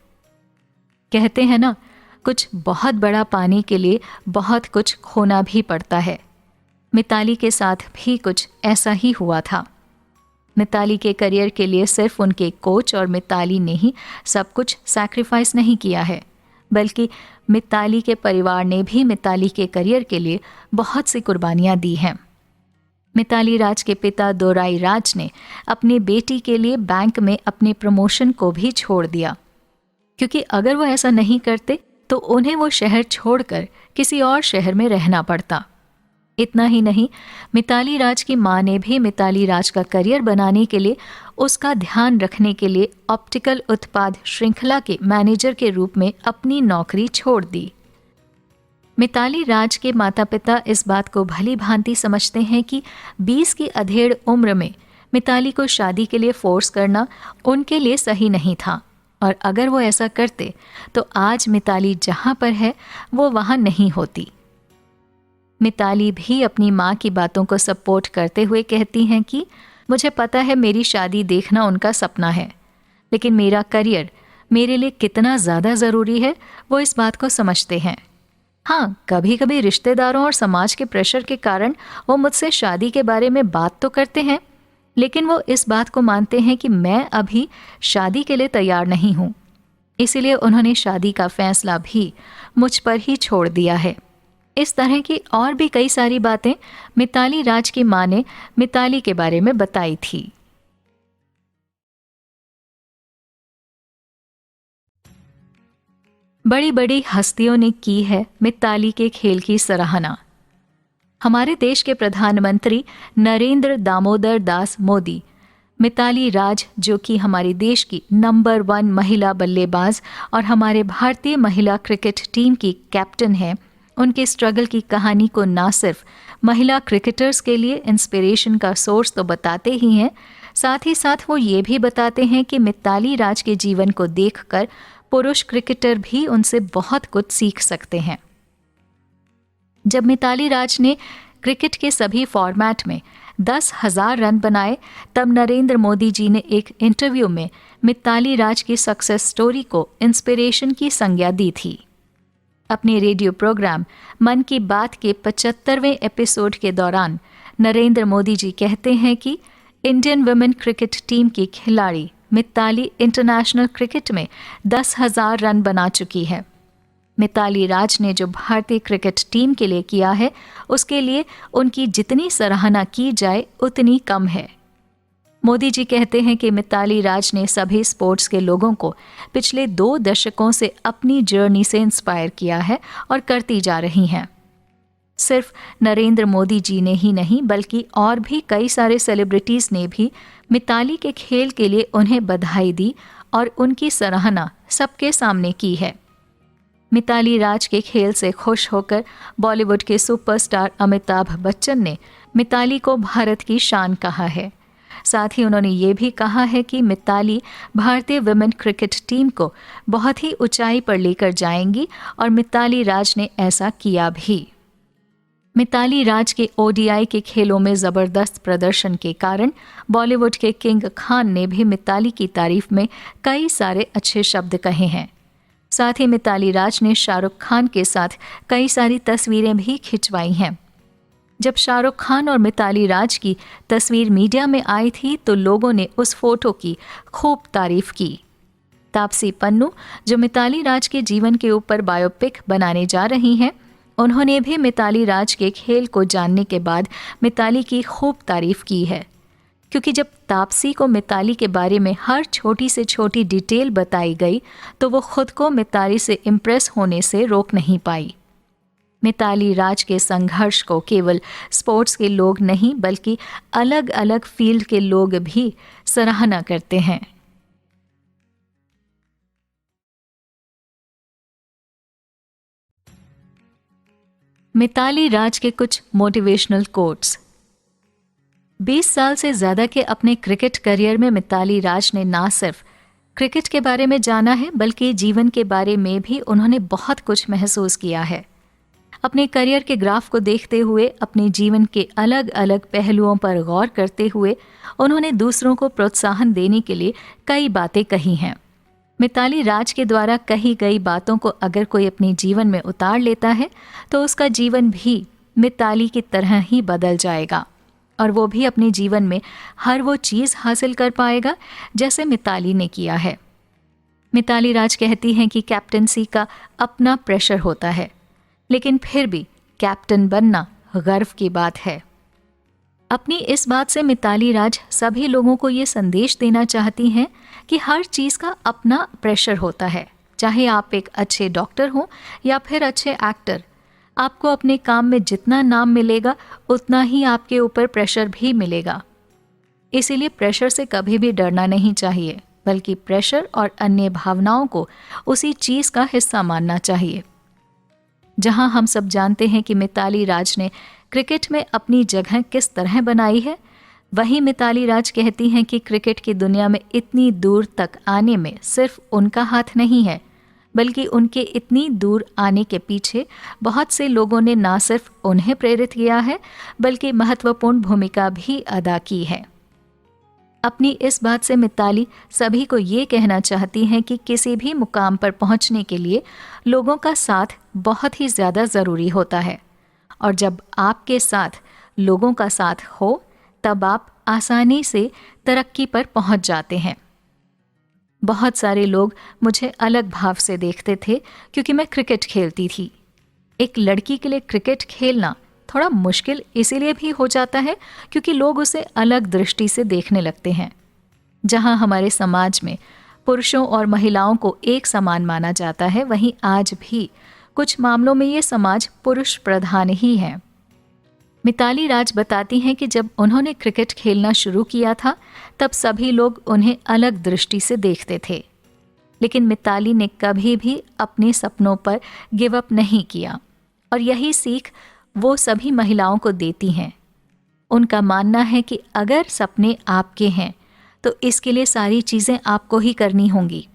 S1: कहते हैं ना, कुछ बहुत बड़ा पाने के लिए बहुत कुछ खोना भी पड़ता है। मिताली के साथ भी कुछ ऐसा ही हुआ था। मिताली के करियर के लिए सिर्फ उनके कोच और मिताली ने ही सब कुछ सैक्रिफाइस नहीं किया है, बल्कि मिताली के परिवार ने भी मिताली के करियर के लिए बहुत सी कुर्बानियां दी हैं। मिताली राज के पिता दोराई राज ने अपनी बेटी के लिए बैंक में अपने प्रमोशन को भी छोड़ दिया, क्योंकि अगर वो ऐसा नहीं करते तो उन्हें वो शहर छोड़कर किसी और शहर में रहना पड़ता। इतना ही नहीं, मिताली राज की मां ने भी मिताली राज का करियर बनाने के लिए उसका ध्यान रखने के लिए ऑप्टिकल उत्पाद श्रृंखला के मैनेजर के रूप में अपनी नौकरी छोड़ दी। मिताली राज के माता पिता इस बात को भली भांति समझते हैं कि 20 की अधेड़ उम्र में मिताली को शादी के लिए फोर्स करना उनके लिए सही नहीं था, और अगर वो ऐसा करते तो आज मिताली जहां पर है वो वहां नहीं होती। मिताली भी अपनी माँ की बातों को सपोर्ट करते हुए कहती हैं कि मुझे पता है मेरी शादी देखना उनका सपना है, लेकिन मेरा करियर मेरे लिए कितना ज़्यादा ज़रूरी है वो इस बात को समझते हैं। हाँ, कभी कभी रिश्तेदारों और समाज के प्रेशर के कारण वो मुझसे शादी के बारे में बात तो करते हैं, लेकिन वो इस बात को मानते हैं कि मैं अभी शादी के लिए तैयार नहीं हूँ। इसीलिए उन्होंने शादी का फैसला भी मुझ पर ही छोड़ दिया है। इस तरह की और भी कई सारी बातें मिताली राज की मां ने मिताली के बारे में बताई थी। बड़ी बड़ी हस्तियों ने की है मिताली के खेल की सराहना। हमारे देश के प्रधानमंत्री नरेंद्र दामोदर दास मोदी मिताली राज, जो कि हमारे देश की नंबर 1 महिला बल्लेबाज और हमारे भारतीय महिला क्रिकेट टीम की कैप्टन है, उनके स्ट्रगल की कहानी को ना सिर्फ महिला क्रिकेटर्स के लिए इंस्पिरेशन का सोर्स तो बताते ही हैं, साथ ही साथ वो ये भी बताते हैं कि मिताली राज के जीवन को देखकर पुरुष क्रिकेटर भी उनसे बहुत कुछ सीख सकते हैं। जब मिताली राज ने क्रिकेट के सभी फॉर्मेट में 10,000 रन बनाए, तब नरेंद्र मोदी जी ने एक इंटरव्यू में मिताली राज की सक्सेस स्टोरी को इंस्पिरेशन की संज्ञा दी थी। अपने रेडियो प्रोग्राम मन की बात के 75वें एपिसोड के दौरान नरेंद्र मोदी जी कहते हैं कि इंडियन वुमेन क्रिकेट टीम की खिलाड़ी मिताली इंटरनेशनल क्रिकेट में 10,000 रन बना चुकी है। मिताली राज ने जो भारतीय क्रिकेट टीम के लिए किया है, उसके लिए उनकी जितनी सराहना की जाए उतनी कम है। मोदी जी कहते हैं कि मिताली राज ने सभी स्पोर्ट्स के लोगों को पिछले 2 दशकों से अपनी जर्नी से इंस्पायर किया है और करती जा रही हैं। सिर्फ नरेंद्र मोदी जी ने ही नहीं, बल्कि और भी कई सारे सेलिब्रिटीज़ ने भी मिताली के खेल के लिए उन्हें बधाई दी और उनकी सराहना सबके सामने की है। मिताली राज के खेल से खुश होकर बॉलीवुड के सुपरस्टार अमिताभ बच्चन ने मिताली को भारत की शान कहा है। साथ ही उन्होंने ये भी कहा है कि मिताली भारतीय वुमेन क्रिकेट टीम को बहुत ही ऊंचाई पर लेकर जाएंगी, और मिताली राज ने ऐसा किया भी। मिताली राज के ओडीआई के खेलों में ज़बरदस्त प्रदर्शन के कारण बॉलीवुड के किंग खान ने भी मिताली की तारीफ में कई सारे अच्छे शब्द कहे हैं। साथ ही मिताली राज ने शाहरुख खान के साथ कई सारी तस्वीरें भी खिंचवाई हैं। जब शाहरुख खान और मिताली राज की तस्वीर मीडिया में आई थी तो लोगों ने उस फोटो की खूब तारीफ की। तापसी पन्नू, जो मिताली राज के जीवन के ऊपर बायोपिक बनाने जा रही हैं, उन्होंने भी मिताली राज के खेल को जानने के बाद मिताली की खूब तारीफ की है, क्योंकि जब तापसी को मिताली के बारे में हर छोटी से छोटी डिटेल बताई गई तो वो खुद को मिताली से इम्प्रेस होने से रोक नहीं पाई। मिताली राज के संघर्ष को केवल स्पोर्ट्स के लोग नहीं, बल्कि अलग अलग फील्ड के लोग भी सराहना करते हैं। मिताली राज के कुछ मोटिवेशनल कोट्स। 20 साल से ज़्यादा के अपने क्रिकेट करियर में मिताली राज ने ना सिर्फ क्रिकेट के बारे में जाना है, बल्कि जीवन के बारे में भी उन्होंने बहुत कुछ महसूस किया है। अपने करियर के ग्राफ को देखते हुए, अपने जीवन के अलग अलग पहलुओं पर गौर करते हुए उन्होंने दूसरों को प्रोत्साहन देने के लिए कई बातें कही हैं। मिताली राज के द्वारा कही गई बातों को अगर कोई अपने जीवन में उतार लेता है तो उसका जीवन भी मिताली की तरह ही बदल जाएगा और वो भी अपने जीवन में हर वो चीज़ हासिल कर पाएगा जैसे मिताली ने किया है। मिताली राज कहती हैं कि कैप्टनसी का अपना प्रेशर होता है, लेकिन फिर भी कैप्टन बनना गर्व की बात है। अपनी इस बात से मिताली राज सभी लोगों को ये संदेश देना चाहती हैं कि हर चीज़ का अपना प्रेशर होता है। चाहे आप एक अच्छे डॉक्टर हो या फिर अच्छे एक्टर, आपको अपने काम में जितना नाम मिलेगा उतना ही आपके ऊपर प्रेशर भी मिलेगा। इसीलिए प्रेशर से कभी भी डरना नहीं चाहिए, बल्कि प्रेशर और अन्य भावनाओं को उसी चीज़ का हिस्सा मानना चाहिए। जहां हम सब जानते हैं कि मिताली राज ने क्रिकेट में अपनी जगह किस तरह बनाई है, वहीं मिताली राज कहती हैं कि क्रिकेट की दुनिया में इतनी दूर तक आने में सिर्फ उनका हाथ नहीं है, बल्कि उनके इतनी दूर आने के पीछे बहुत से लोगों ने ना सिर्फ उन्हें प्रेरित किया है, बल्कि महत्वपूर्ण भूमिका भी अदा की है। अपनी इस बात से मिताली सभी को ये कहना चाहती हैं कि किसी भी मुकाम पर पहुंचने के लिए लोगों का साथ बहुत ही ज़्यादा ज़रूरी होता है, और जब आपके साथ लोगों का साथ हो तब आप आसानी से तरक्की पर पहुंच जाते हैं। बहुत सारे लोग मुझे अलग भाव से देखते थे क्योंकि मैं क्रिकेट खेलती थी। एक लड़की के लिए क्रिकेट खेलना थोड़ा मुश्किल इसीलिए भी हो जाता है क्योंकि लोग उसे अलग दृष्टि से देखने लगते हैं। जहां हमारे समाज में पुरुषों और महिलाओं को एक समान माना जाता है, वहीं आज भी कुछ मामलों में ये समाज पुरुष प्रधान ही है। मिताली राज बताती हैं कि जब उन्होंने क्रिकेट खेलना शुरू किया था तब सभी लोग उन्हें अलग दृष्टि से देखते थे, लेकिन मिताली ने कभी भी अपने सपनों पर गिव अप नहीं किया और यही सीख वो सभी महिलाओं को देती हैं। उनका मानना है कि अगर सपने आपके हैं तो इसके लिए सारी चीज़ें आपको ही करनी होंगी।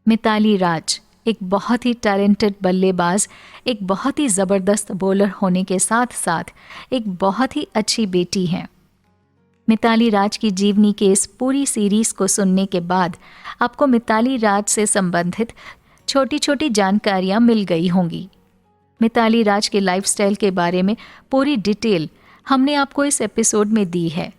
S1: मिताली राज एक बहुत ही टैलेंटेड बल्लेबाज, एक बहुत ही ज़बरदस्त बॉलर होने के साथ साथ एक बहुत ही अच्छी बेटी हैं। मिताली राज की जीवनी के इस पूरी सीरीज़ को सुनने के बाद आपको मिताली राज से संबंधित छोटी छोटी जानकारियाँ मिल गई होंगी। मिताली राज के लाइफस्टाइल के बारे में पूरी डिटेल हमने आपको इस एपिसोड में दी है।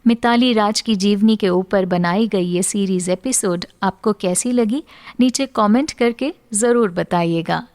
S1: मिताली राज की जीवनी के ऊपर बनाई गई ये सीरीज़ एपिसोड आपको कैसी लगी, नीचे कमेंट करके ज़रूर बताइएगा।